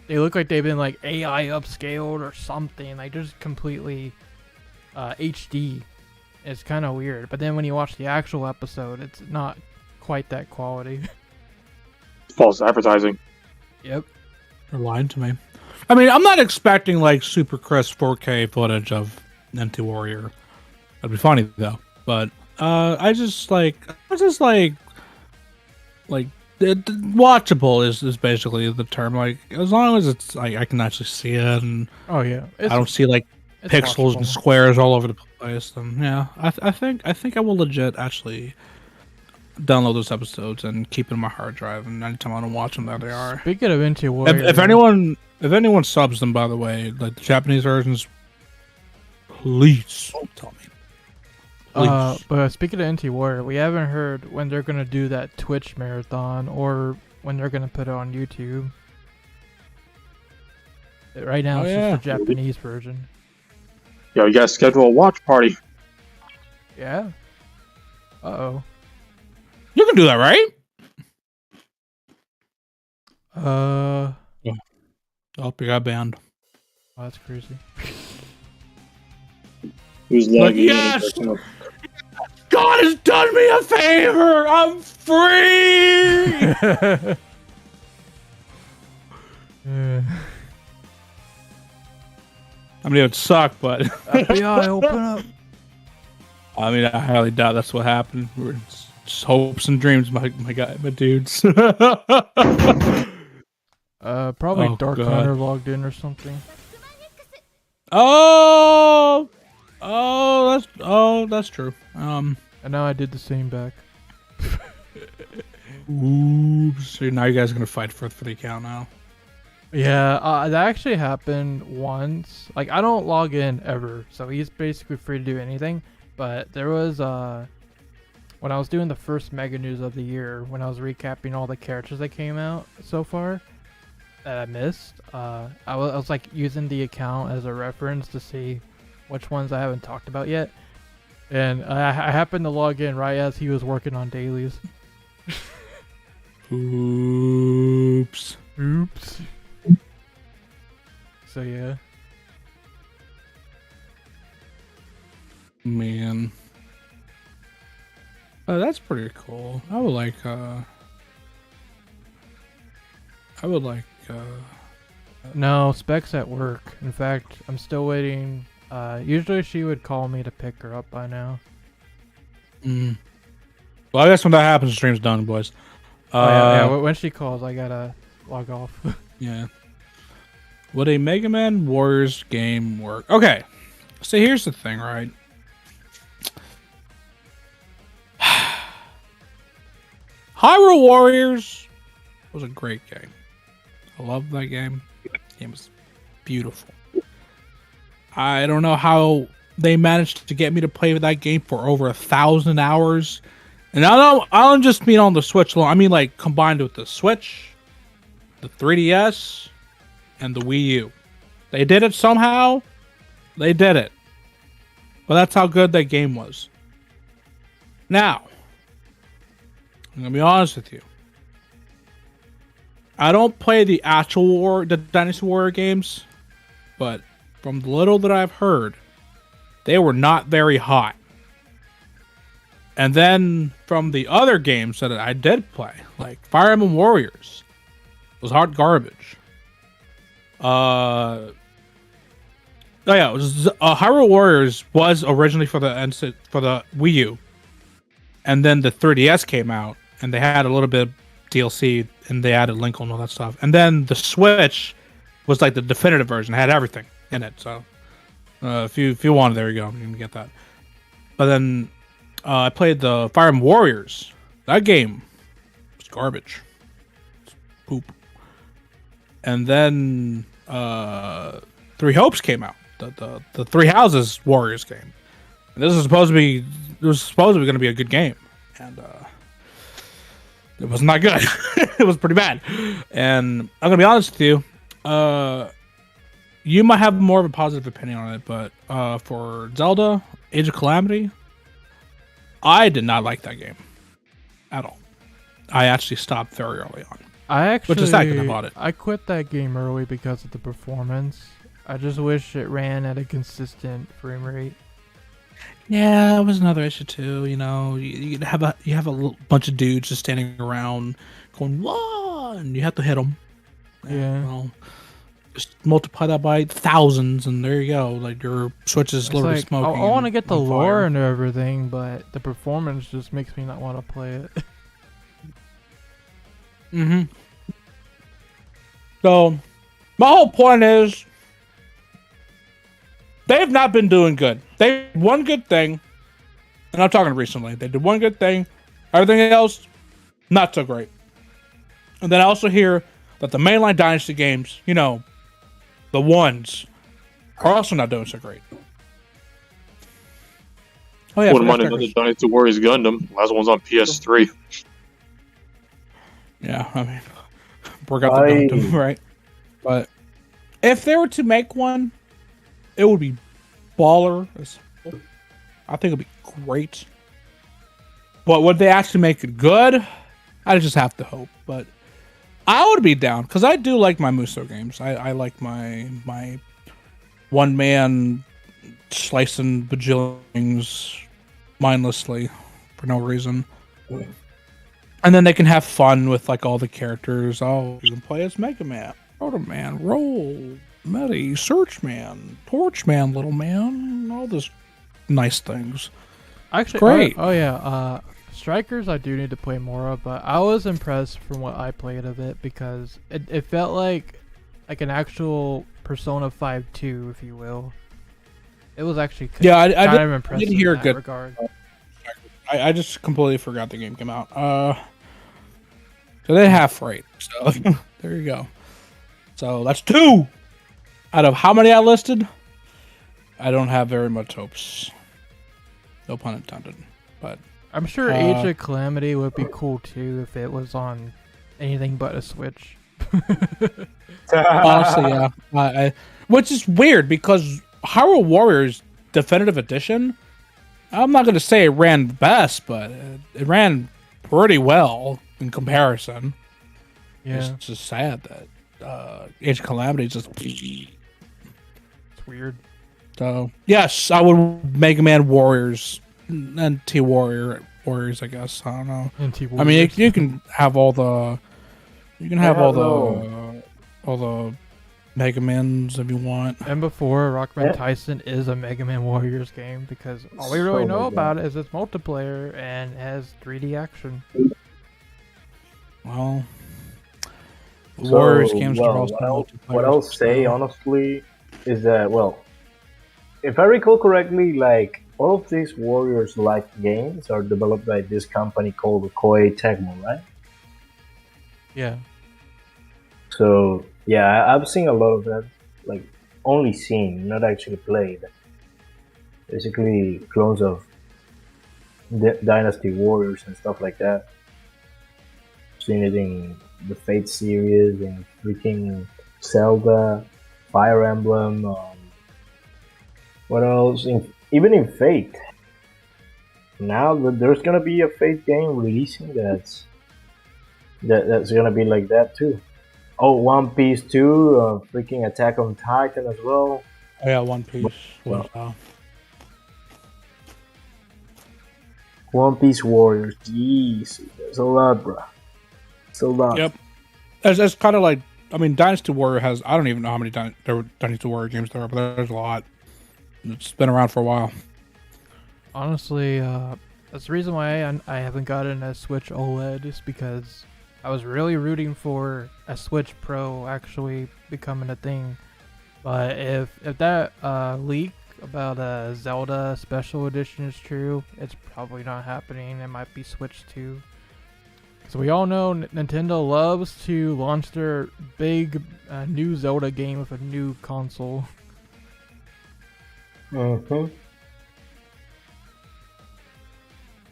they look like they've been like AI upscaled or something. Like they're just completely HD. It's kind of weird. But then when you watch the actual episode, it's not quite that quality. False advertising. Yep. They're lying to me. I mean, I'm not expecting like super crisp 4K footage of NT Warrior. That'd be funny though. But I just like watchable is basically the term. Like as long as it's like I can actually see it and Oh yeah. I don't see like it's pixels and watchable. squares all over the place. Then yeah, I think I will legit actually download those episodes and keep them on my hard drive. And anytime I want to watch them, there they are. Speaking of NT Warrior, If anyone subs them, by the way, like the Japanese versions, please tell me. Please. but speaking of NT Warrior, we haven't heard when they're gonna do that Twitch marathon or when they're gonna put it on YouTube. Right now, Oh, it's yeah. just the Japanese version. Yeah, you gotta schedule a watch party. Yeah. Uh You can do that, right? oh. Oh, you got banned. Oh, that's crazy. It was Like, laggy. yes! God has done me a favor! I'm free! I mean, it would suck, but FBI, open up. I mean, I highly doubt that's what happened. We're just hopes and dreams, my dudes. Probably Oh, Dark God. Hunter logged in or something. Oh, that's true. And now I did the same back. Oops. So now you guys are gonna fight for the account now. Yeah, that actually happened once. Like, I don't log in ever, so he's basically free to do anything. But there was, when I was doing the first Mega News of the year, when I was recapping all the characters that came out so far that I missed, I was like using the account as a reference to see which ones I haven't talked about yet. And I happened to log in right as he was working on dailies. Oops. Oops. So yeah. Man. Oh, that's pretty cool. I would like No, Spec's at work. In fact, I'm still waiting. Usually she would call me to pick her up by now. Well, I guess when that happens, the stream's done, boys. Yeah, when she calls, I gotta log off. Yeah. Would a Mega Man Warriors game work? Okay. So here's the thing, right? Hyrule Warriors was a great game. I love that game. The game was beautiful. I don't know how they managed to get me to play that game for over 1,000 hours. And I don't just mean on the Switch alone. I mean like combined with the Switch, the 3DS, and the Wii U. They did it somehow. They did it. But that's how good that game was. Now, I'm gonna be honest with you. I don't play the actual the Dynasty Warrior games, but from the little that I've heard, they were not very hot. And then from the other games that I did play, like Fire Emblem Warriors, was hot garbage. Oh yeah, it was Hyrule Warriors was originally for the Wii U, and then the 3DS came out, and they had a little bit of DLC, and they added Link and all that stuff. And then the Switch was like the definitive version, it had everything in it. So if you want it, there you go, you can get that. But then I played the Fire Emblem Warriors. That game was garbage. It's poop. And then Three Hopes came out. The Three Houses Warriors game. And this was supposed to be going to be a good game, and it wasn't that good. It was pretty bad. And I'm gonna be honest with you, you might have more of a positive opinion on it, but for Zelda Age of Calamity, I did not like that game at all. I actually stopped very early on. Which is sad 'cause I bought it. I quit that game early because of the performance. I just wish it ran at a consistent frame rate. Yeah, it was another issue too. You know, you have a little bunch of dudes just standing around going whoa, and you have to hit them. Yeah. Well, just multiply that by thousands, and there you go. Like your Switch is literally Like, smoking. I want to get the on lore fire. and everything, but the performance just makes me not want to play it. Mm-hmm. So, my whole point is, they've not been doing good. They did one good thing, and I'm talking recently. They did one good thing. Everything else, not so great. And then I also hear that the mainline Dynasty games, you know, the ones, are also not doing so great. Oh yeah, Wouldn't mind Flash another Trackers. Dynasty Warriors Gundam. Last one's on PS3. Yeah, I mean, work out the Gundam, right? But if they were to make one, it would be baller. I think it'd be great. But would they actually make it good? I just have to hope. But I would be down because I do like my Muso games. I like my one man slicing bajillions mindlessly for no reason. And then they can have fun with like all the characters. Oh, you can play as Mega Man, Proto Man, Roll, Medi, Search Man, Torch Man, Little Man, all those nice things. Actually, great. Oh yeah, Strikers I do need to play more of, but I was impressed from what I played of it because it felt like an actual Persona 5 2, if you will. It was actually kind of impressive. I did hear in that good regard. I just completely forgot the game came out. So they half right. So there you go. So that's 2 out of how many I listed. I don't have very much hopes. No pun intended. But I'm sure Age of Calamity would be cool too if it was on anything but a Switch. Honestly, yeah. Which is weird because Hyrule Warriors Definitive Edition, I'm not going to say it ran the best, but it ran pretty well in comparison. Yeah. It's just sad that Age of Calamity just... It's weird. So, yes, I would Mega Man Warriors and Warriors, I guess. I don't know. I mean, you can have all the... You can have all the Mega Mans if you want. And before, Rockman Tyson is a Mega Man Warriors game because all we really know about it is it's multiplayer and has 3D action. Well, Warriors games are also multiplayer. What I'll say, honestly, is that, well, if I recall correctly, like, all of these Warriors-like games are developed by this company called Koei Tecmo, right? Yeah. So, yeah, I've seen a lot of that, like, only seen, not actually played. Basically, clones of Dynasty Warriors and stuff like that. Seen it in the Fate series, in freaking Zelda, Fire Emblem, what else? Even in Fate. Now there's gonna be a Fate game releasing that's gonna be like that too. Oh, One Piece 2, freaking Attack on Titan as well. Oh, yeah, One Piece. One Piece Warriors. Jeez, there's a lot, bro. It's a lot. Yep. It's kind of like, I mean, Dynasty Warrior has, I don't even know how many Dynasty Warrior games there are, but there's a lot. It's been around for a while. Honestly, that's the reason why I haven't gotten a Switch OLED is because I was really rooting for a Switch Pro actually becoming a thing. But if that leak about a Zelda Special Edition is true, it's probably not happening. It might be Switch 2. So we all know Nintendo loves to launch their big new Zelda game with a new console. Mm-hmm.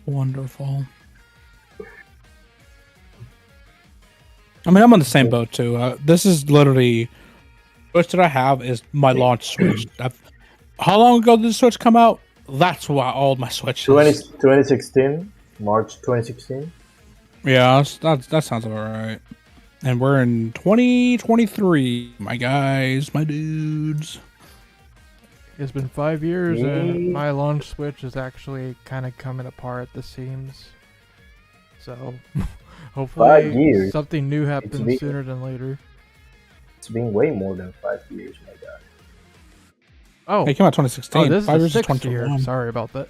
Wonderful. I mean, I'm on the same boat too. This is literally Switch that I have is my launch Switch. How long ago did the Switch come out? That's why all my Switches. 2016, March 2016. Yeah, that sounds about right. And we're in 2023, my guys, my dudes. It's been 5 years, and my launch Switch is actually kind of coming apart at the seams. So, hopefully something new happens sooner than later. It's been way more than 5 years, my god. Oh, it came out 2016. Oh, this 5 is years the 6th year. Sorry about that.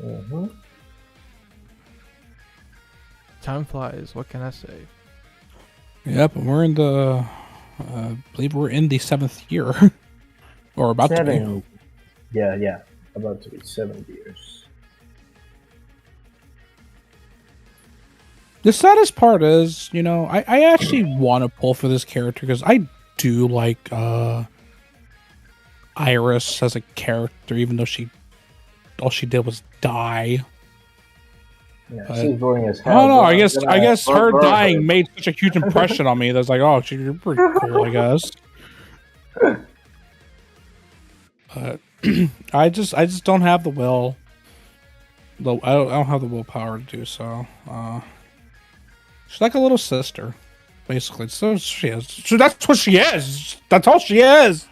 Mm-hmm. Time flies. What can I say? Yep, and we're in the, I believe we're in the 7th year. Or about to be. Yeah, about to be 7 years. The saddest part is, you know, I actually want to pull for this character because I do like Iris as a character, even though all she did was die. Yeah, she's boring as hell. I don't know. I guess her dying made such a huge impression on me. That's like, oh, you're pretty cool, I guess. I just don't have the will. I don't have the willpower to do so. She's like a little sister, basically. So she is. So that's what she is. That's all she is.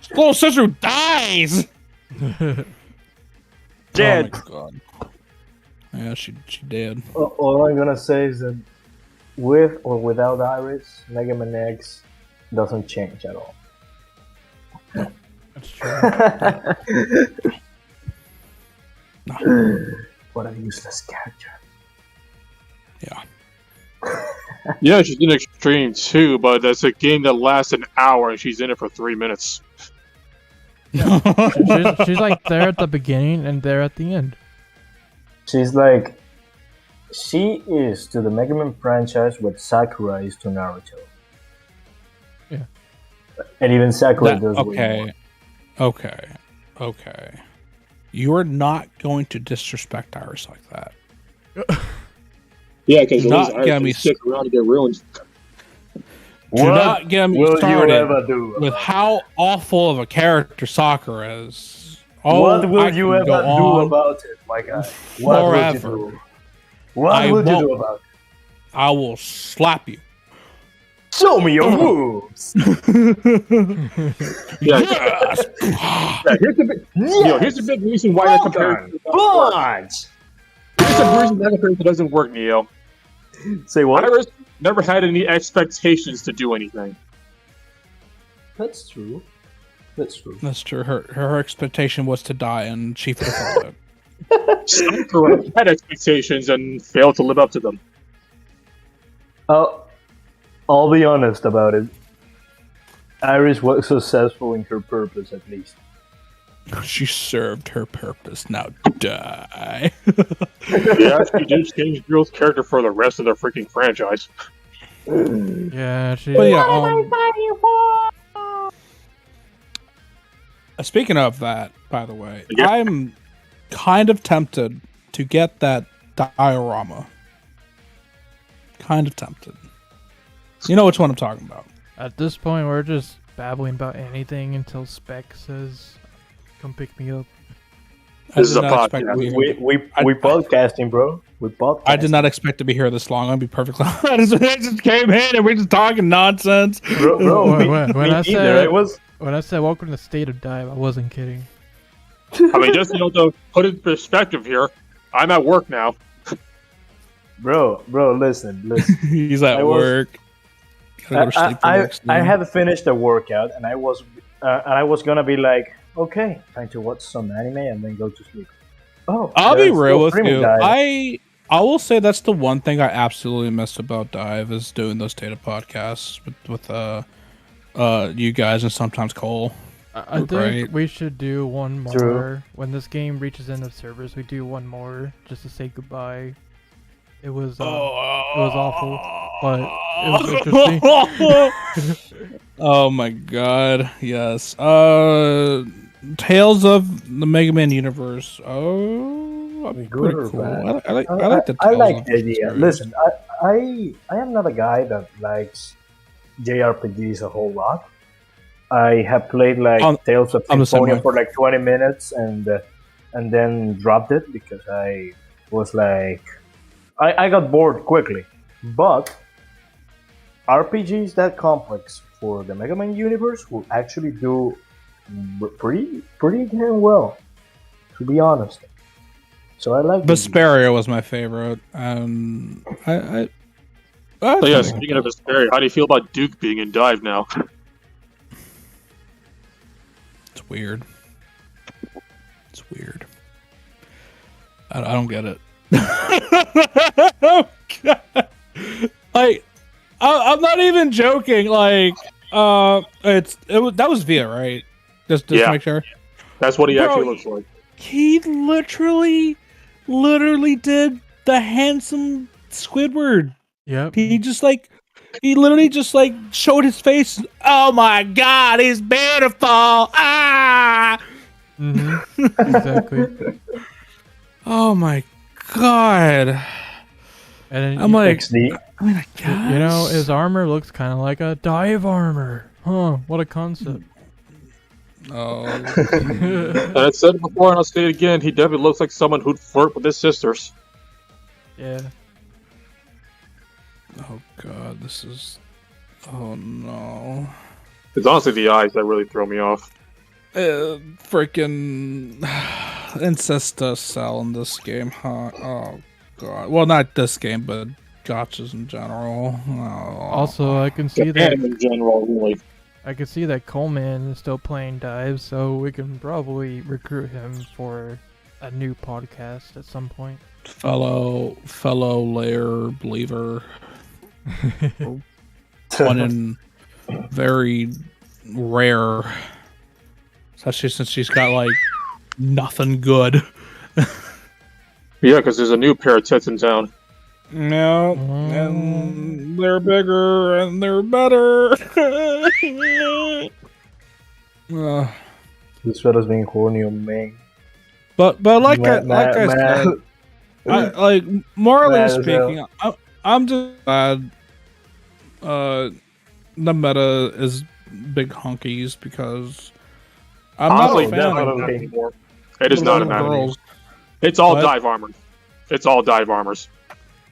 She's a little sister who dies. Dead. Oh my god. Yeah, she did. All I'm gonna say is that with or without Iris, Mega Man X doesn't change at all. That's true. What a useless character. Yeah. Yeah, she's in Extreme too, but that's a game that lasts an hour and she's in it for 3 minutes. she's like there at the beginning and there at the end. She is to the Mega Man franchise what Sakura is to Naruto. Yeah. And even Sakura does way more. Okay. You are not going to disrespect Iris like that. Yeah, because Do not get me stick around to get ruined. Do not get me started do with how awful of a character Sakura is. What will I you can ever go do on about it, my guy? What forever. would you do? What would you do about it? I will slap you. Show me your moves! Yeah, here's the big reason why that comparison Punch! Here's the reason that comparison doesn't work, Neo. Say what? Iris never had any expectations to do anything. That's true. That's true. That's true. Her expectation was to die, and she fulfilled it. Sakura had expectations and failed to live up to them. I'll be honest about it. Iris was successful in her purpose, at least. She served her purpose. Now die. Yeah, she did change Girl's character for the rest of the freaking franchise. Yeah, she. But yeah, speaking of that, by the way, Yeah. I'm kind of tempted to get that diorama. Kind of tempted. You know which one I'm talking about. At this point, we're just babbling about anything until Spec says, "Come pick me up." This is did a not expect podcast. to be here. We podcasting, bro. We podcasting. I did not expect to be here this long. I'm gonna be perfectly honest. I just came in and we're just talking nonsense. Bro, When I either. said I was... when I said welcome to the state of dive, I wasn't kidding. I mean, just to put it in perspective here, I'm at work now. Bro, listen. He's at work. Gotta go to sleep the next I day. had finished the workout, and I was gonna be like, okay, time to watch some anime and then go to sleep. Oh, I'll be there's real no with Primo you. guy. I will say that's the one thing I absolutely miss about Dive is doing those data podcasts with you guys and sometimes Cole. I think Right. we should do one more True. when this game reaches end of servers. We do one more just to say goodbye. It was awful, but it was interesting. Oh my god, yes. Tales of the Mega Man universe. Oh, that'd be Good pretty or cool. bad? I like the I Tales like of the idea. series. Listen, I am not a guy that likes JRPGs a whole lot. I have played like Tales of I'm the same Symphonia way. for like 20 minutes and then dropped it because I was like I got bored quickly. But RPGs that complex for the Mega Man universe will actually do pretty damn well, to be honest. So I like Vesperia was my favorite. I So yeah, speaking of Vesperia, how do you feel about Duke being in Dive now? It's weird. It's weird. I don't get it. Oh, God. Like, I'm not even joking. Like, that was ViA, right? Just Yeah. to make sure. That's what he Bro, actually looks like. He literally did the handsome Squidward. Yep. He literally just like showed his face. Oh my God, he's beautiful. Ah. Exactly. Oh my God. And then I'm like, XD. I mean, I guess. you know, his armor looks kind of like a dive armor. Huh? What a concept. Oh. And I said it before and I'll say it again, he definitely looks like someone who'd flirt with his sisters. Yeah. Oh God, this is. Oh no. It's honestly the eyes that really throw me off. Freaking incest does sell in this game, huh? Oh god. Well, not this game, but gotchas in general. Oh. Also, I can see Japan that in general, really. I can see that Coleman is still playing DiVE, so we can probably recruit him for a new podcast at some point. Fellow layer believer. One in very rare. Especially since she's got like nothing good. Yeah, because there's a new pair of tits in town. No, and they're bigger and they're better. This fella's being horny on me. But like I said, like morally speaking, I'm just glad the meta is big hunkies because I'm not a fan of anymore. It is not a matter. It's all dive armors. It's all dive armors.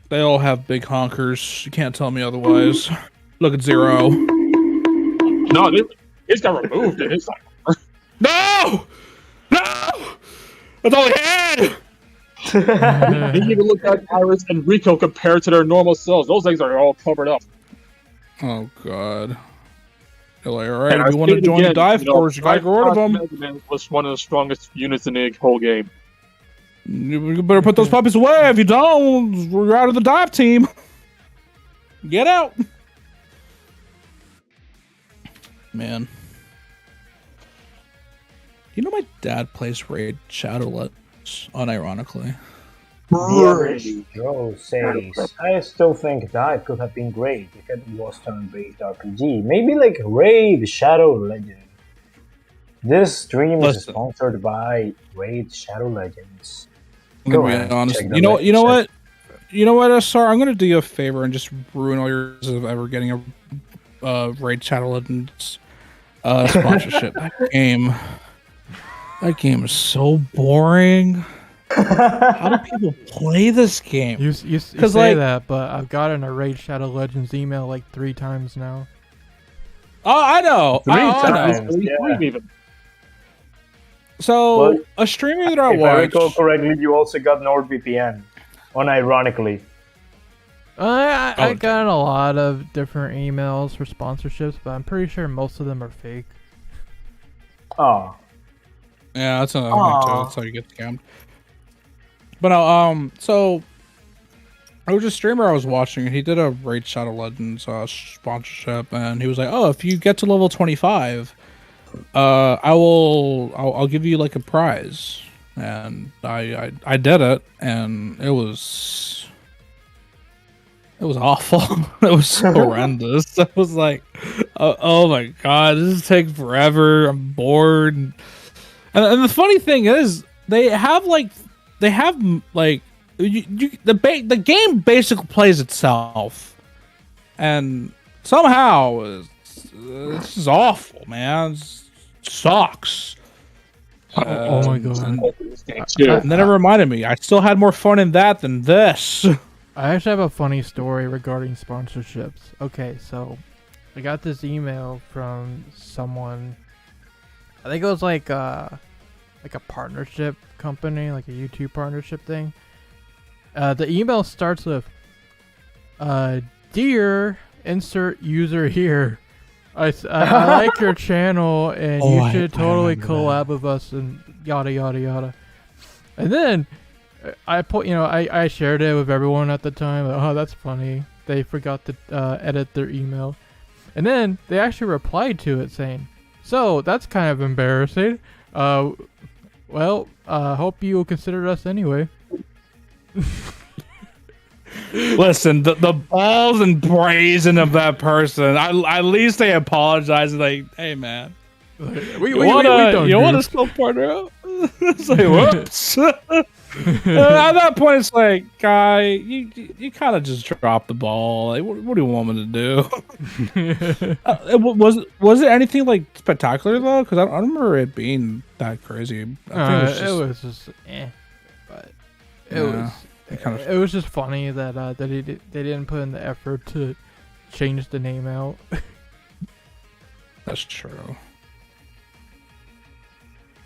They all have big honkers. You can't tell me otherwise. Look at Zero. No, he's got removed in his dive armor. No! That's all he had! You even look at Iris and Rico compared to their normal selves. Those things are all covered up. Oh, God. They're like, alright, if you want to join the dive force, you gotta get rid of them. Was one of the strongest units in the whole game. You better put those puppies away. If you don't, we're out of the dive team. Get out. Man. You know my dad plays Raid Shadowlands, unironically. Joe says, I still think DiVE could have been great if it was turn-based RPG. Maybe like Raid Shadow Legends. This stream is sponsored by Raid Shadow Legends. Go ahead. Honest. You know what, SR? I'm gonna do you a favor and just ruin all your chances of ever getting a Raid Shadow Legends sponsorship. That game is so boring. How do people play this game? You say that, but I've gotten a Raid Shadow Legends email like 3 times now. Oh, I know. 3 times. Yeah. So, a streamer that I watch... If I recall correctly, you also got NordVPN, unironically. I got a lot of different emails for sponsorships, but I'm pretty sure most of them are fake. Oh. Yeah, that's another thing too. That's how you get scammed. But no, so... There was a streamer I was watching, and he did a Raid Shadow Legends sponsorship, and he was like, oh, if you get to level 25... I'll give you like a prize, and I did it, and it was awful. It was horrendous. I was like, oh my god, this is taking forever. I'm bored. And the funny thing is, the game basically plays itself, and somehow this is awful, man. It sucks. Oh my god. And then it reminded me, I still had more fun in that than this. I actually have a funny story regarding sponsorships. Okay, so I got this email from someone. I think it was like a partnership company, like a YouTube partnership thing. The email starts with, "Dear insert user here. I like your channel, and you should totally collab with us," and yada yada yada. And then I put, I shared it with everyone at the time. Like, oh, that's funny. They forgot to edit their email, and then they actually replied to it saying, "So that's kind of embarrassing. Well, hope you considered us anyway." Listen, the balls and brazen of that person. At least they apologize. Like, hey man, we want to still partner up. It's like, whoops. At that point, it's like, guy, you kind of just dropped the ball. Like, what do you want me to do? Was it anything like spectacular though? Because I don't remember it being that crazy. I think it was just but it was. It was just funny that they didn't put in the effort to change the name out. That's true.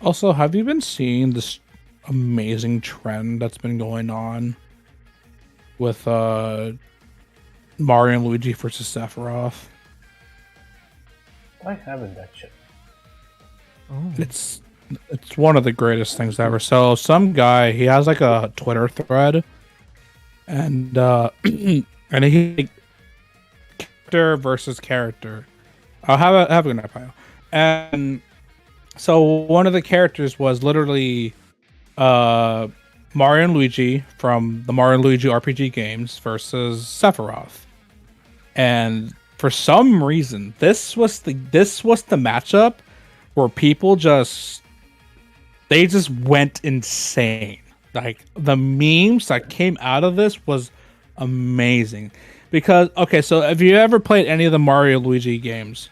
Also, have you been seeing this amazing trend that's been going on with Mario and Luigi versus Sephiroth? I haven't actually. Oh. It's one of the greatest things ever. So some guy, he has like a Twitter thread, and and he character versus character. I'll have a good night, Pio. And so one of the characters was literally Mario and Luigi from the Mario and Luigi RPG games versus Sephiroth. And for some reason, this was the matchup where people just went insane. Like the memes that came out of this was amazing. Because okay, so if you ever played any of the Mario Luigi games,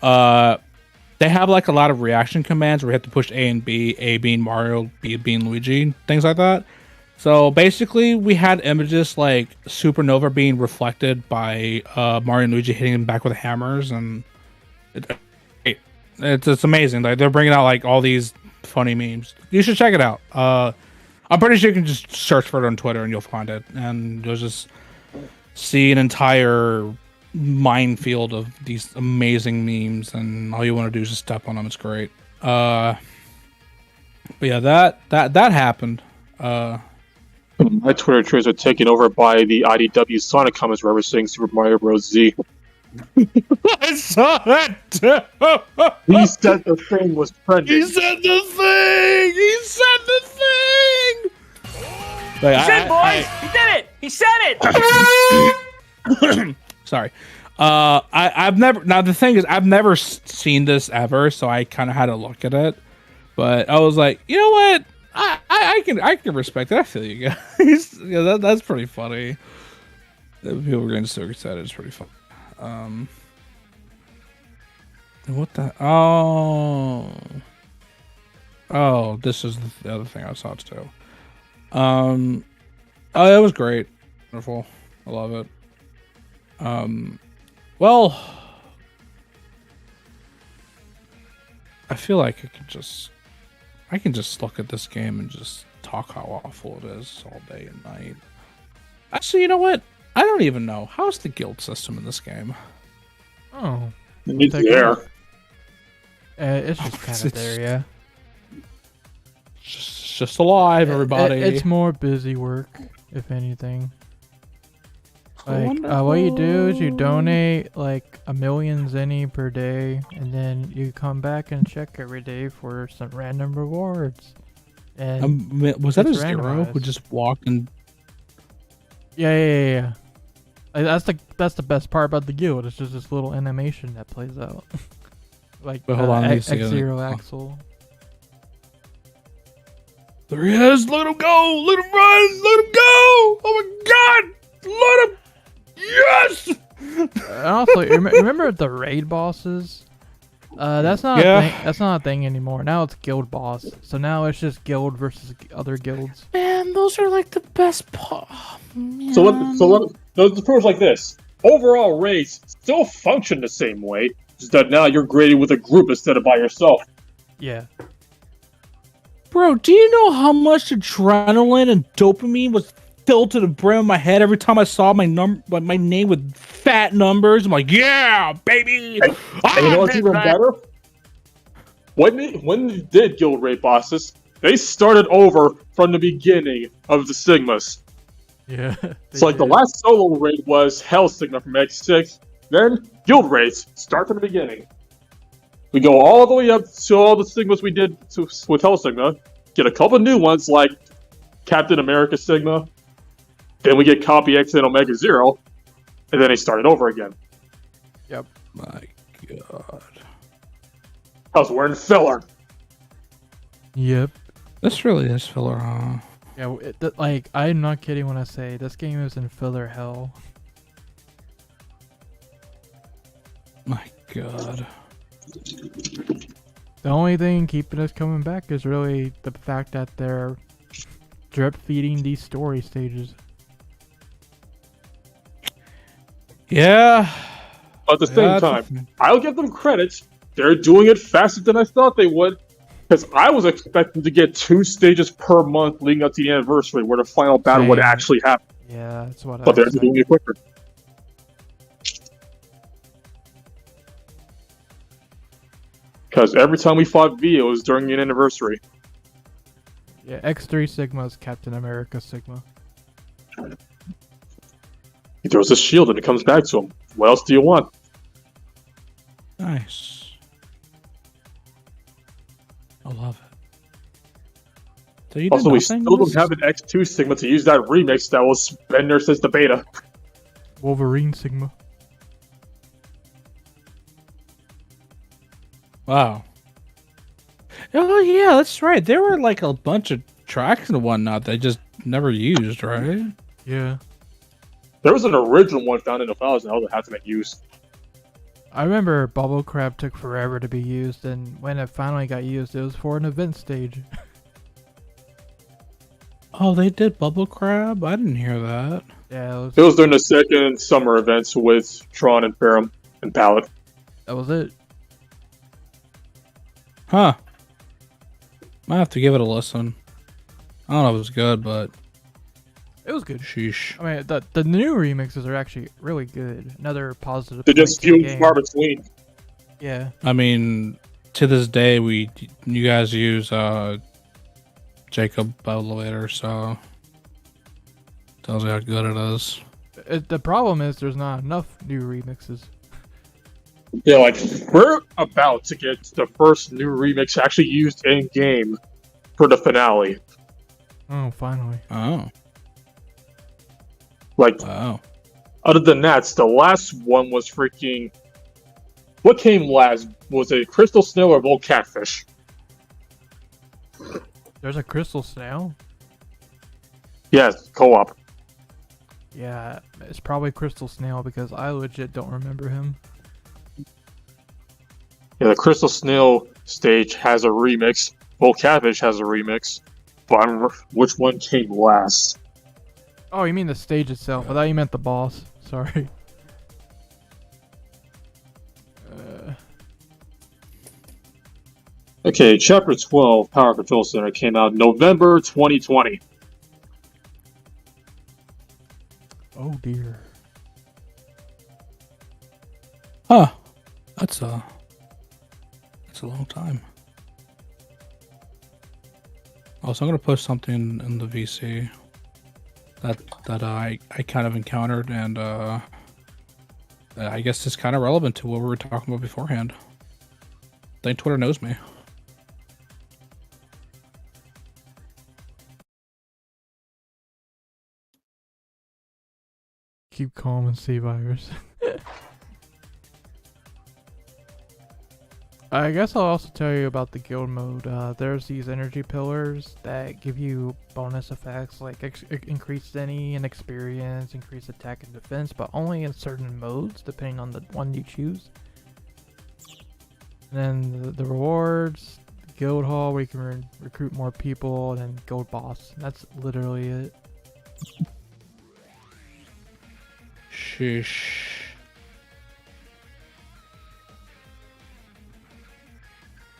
they have like a lot of reaction commands where you have to push A and B, A being Mario, B being Luigi, things like that. So basically, we had images like supernova being reflected by Mario and Luigi hitting him back with hammers, and it's amazing. Like they're bringing out like all these funny memes. You should check it out. I'm pretty sure you can just search for it on Twitter and you'll find it, and you'll just see an entire minefield of these amazing memes, and all you want to do is just step on them. It's great. But yeah, that happened. My Twitter trails are taken over by the IDW Sonic comments referencing Super Mario Bros. Z. I saw that too. He said the thing was trending. He said the thing. He said the thing. Like, He said, boys. He did it. He said it. Sorry. I've never. Now the thing is, I've never seen this ever, so I kind of had to look at it. But I was like, you know what? I can respect it. I feel you guys. Yeah, that's pretty funny. People were getting so excited. It's pretty fun. What the? Oh, this is the other thing I saw too. Oh, it was great. Wonderful. I love it. Well, I feel like I can just look at this game and just talk how awful it is all day and night. Actually, you know what? I don't even know. How's the guild system in this game? Oh. It's there. It's just kind of there, yeah. Just alive, everybody. It's more busy work, if anything. Like, what you do is you donate like 1 million zenny per day, and then you come back and check every day for some random rewards. And was that a zero randomized. who just walked and? Yeah. Like, that's the best part about the guild. It's just this little animation that plays out. Like, but hold on, X-Zero Axel. There he is. Let him go. Let him run. Let him go. Oh my God. Let him. Yes. And also, remember the raid bosses? That's not a thing. That's not a thing anymore. Now it's guild boss. So now it's just guild versus other guilds. Man, those are like the best part. So the approach like this. Overall raids still function the same way, just that now you're graded with a group instead of by yourself. Yeah. Bro, do you know how much adrenaline and dopamine was filled to the brim of my head every time I saw my name with fat numbers? I'm like, yeah, baby. And you know what's even better? When they did guild raid bosses, they started over from the beginning of the Sigmas. Yeah. So like the last solo raid was Hell Sigma from X6, then guild raids start from the beginning. We go all the way up to all the Sigmas we did with Hell Sigma, get a couple new ones like Captain America Sigma, then we get Copy X and Omega Zero, and then they started over again. Yep. My God. I was wearing filler. Yep. This really is filler, huh? Yeah, like, I'm not kidding when I say this game is in filler hell. My God. The only thing keeping us coming back is really the fact that they're drip feeding these story stages. Yeah. At the same time, I'll give them credit. They're doing it faster than I thought they would. Because I was expecting to get 2 stages per month leading up to the anniversary, where the final battle would Same. actually happen. Yeah, that's what But I they're just doing it expected. quicker. Because every time we fought ViA, it was during the anniversary. Yeah, X3 Sigma is Captain America Sigma. He throws his shield and it comes back to him. What else do you want? Nice. I love it. So you did Also, we nothing still in this? don't have an X2 Sigma to use that remix that was been there since the beta. Wolverine Sigma. Wow. Oh yeah, that's right. There were like a bunch of tracks and whatnot they just never used, right? Yeah. There was an original one found in the files that had to make use. I remember Bubble Crab took forever to be used, and when it finally got used, it was for an event stage. Oh, they did Bubble Crab? I didn't hear that. Yeah, It was during the second summer events with Tron and Ferrum and Pallet. that was it. Huh. Might have to give it a listen. I don't know if it was good, but It was good. sheesh. I mean, the new remixes are actually really good. Another positive. They're just point to the few game. far between. Yeah. I mean, to this day, you guys use Jacob Elevator, so tells you how good it is. The problem is there's not enough new remixes. Yeah, like, we're about to get the first new remix actually used in game for the finale. Oh, finally. Oh. Like, Wow. other than that, the last one was freaking. What came last? Was it Crystal Snail or Volt Catfish? There's a Crystal Snail. Yes, co op. Yeah, it's probably Crystal Snail because I legit don't remember him. Yeah, the Crystal Snail stage has a remix. Volt Catfish has a remix. But I don't remember which one came last. Oh, you mean the stage itself? I thought you meant the boss. Sorry. Okay, Chapter 12, Power Control Center, came out November 2020. Oh dear. Huh. That's a long time. Also, I'm gonna post something in the VC that I kind of encountered, and I guess it's kind of relevant to what we were talking about beforehand. I think Twitter knows me. Keep calm and see virus. I guess I'll also tell you about the guild mode. There's these energy pillars that give you bonus effects like increased any and experience, increased attack and defense, but only in certain modes depending on the one you choose. And then the rewards, the guild hall where you can recruit more people, and then guild boss. That's literally it. Sheesh.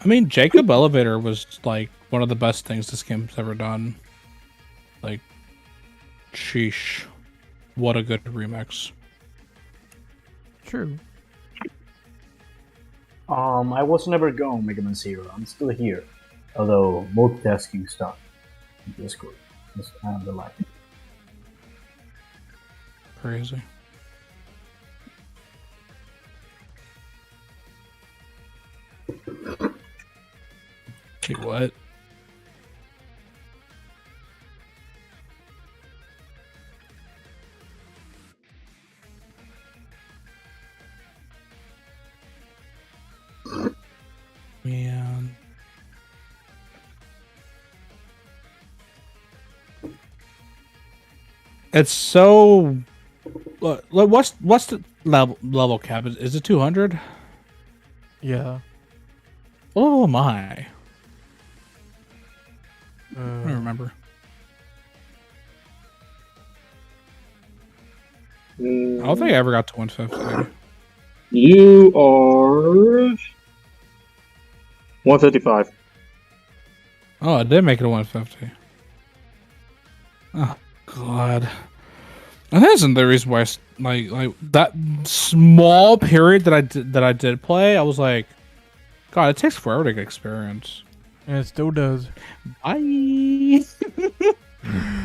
I mean, Jacob Elevator was like one of the best things this game's ever done. Like, sheesh. What a good remix. True. I was never gone, Mega Man Zero. I'm still here. Although multitasking stuff in Discord. That's kind of the life. Crazy. Wait, what? Man. It's so. What's the level cap? Is it 200? Yeah. Oh my! I Uh, don't remember. I don't think I ever got to 150. You are 155. Oh, I did make it a 150. Oh God. And that isn't the reason why like that small period that I did play, I was like, God, it takes forever to get experience. And it still does. Bye.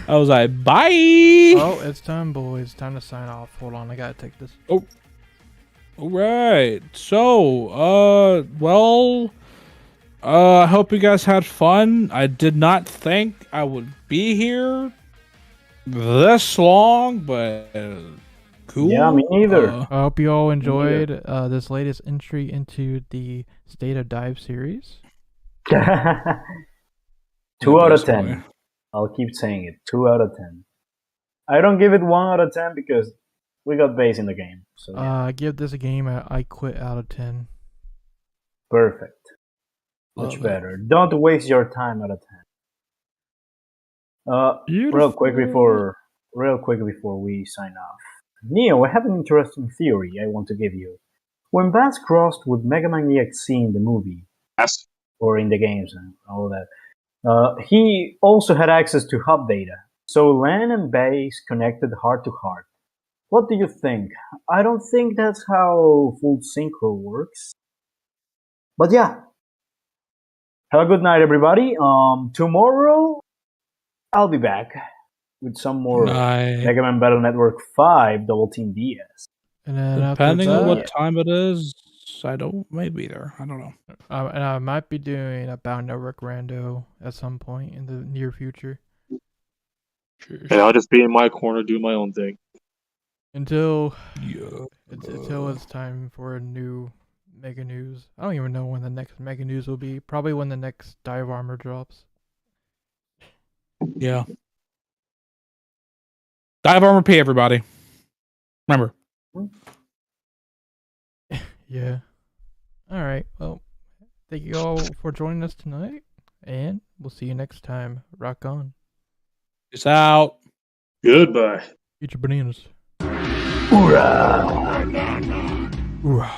I was like, bye. Oh, it's time, boys. Time to sign off. Hold on, I gotta take this. Oh. All right. So, I hope you guys had fun. I did not think I would be here this long, but cool. Yeah, me neither. I hope you all enjoyed this latest entry into the State of Dive series. 2 out of 10. I'll keep saying it. 2 out of 10. I don't give it 1 out of 10 because we got base in the game. So yeah. Give this a game a I quit out of 10. Perfect. Much better. Don't waste your time out of 10. Real quick before we sign off. Neo, I have an interesting theory I want to give you. When Bass crossed with Mega Man EXE in the movie, or in the games and all that, he also had access to hub data. So LAN and base connected heart to heart. What do you think? I don't think that's how full synchro works. But yeah. Have a good night, everybody. Tomorrow, I'll be back with some more Mega Man Battle Network 5 Double Team DS. And then depending on what time it is, I may be there. I don't know. And I might be doing a Battle Network rando at some point in the near future. And I'll just be in my corner doing my own thing. Until it's time for a new Mega News. I don't even know when the next Mega News will be. Probably when the next Dive Armor drops. Yeah. Dive Armor P, everybody. Remember. Yeah. Alright, well, thank you all for joining us tonight. And we'll see you next time. Rock on. Peace out. Goodbye. Eat your bananas. Hoorah! Hoorah.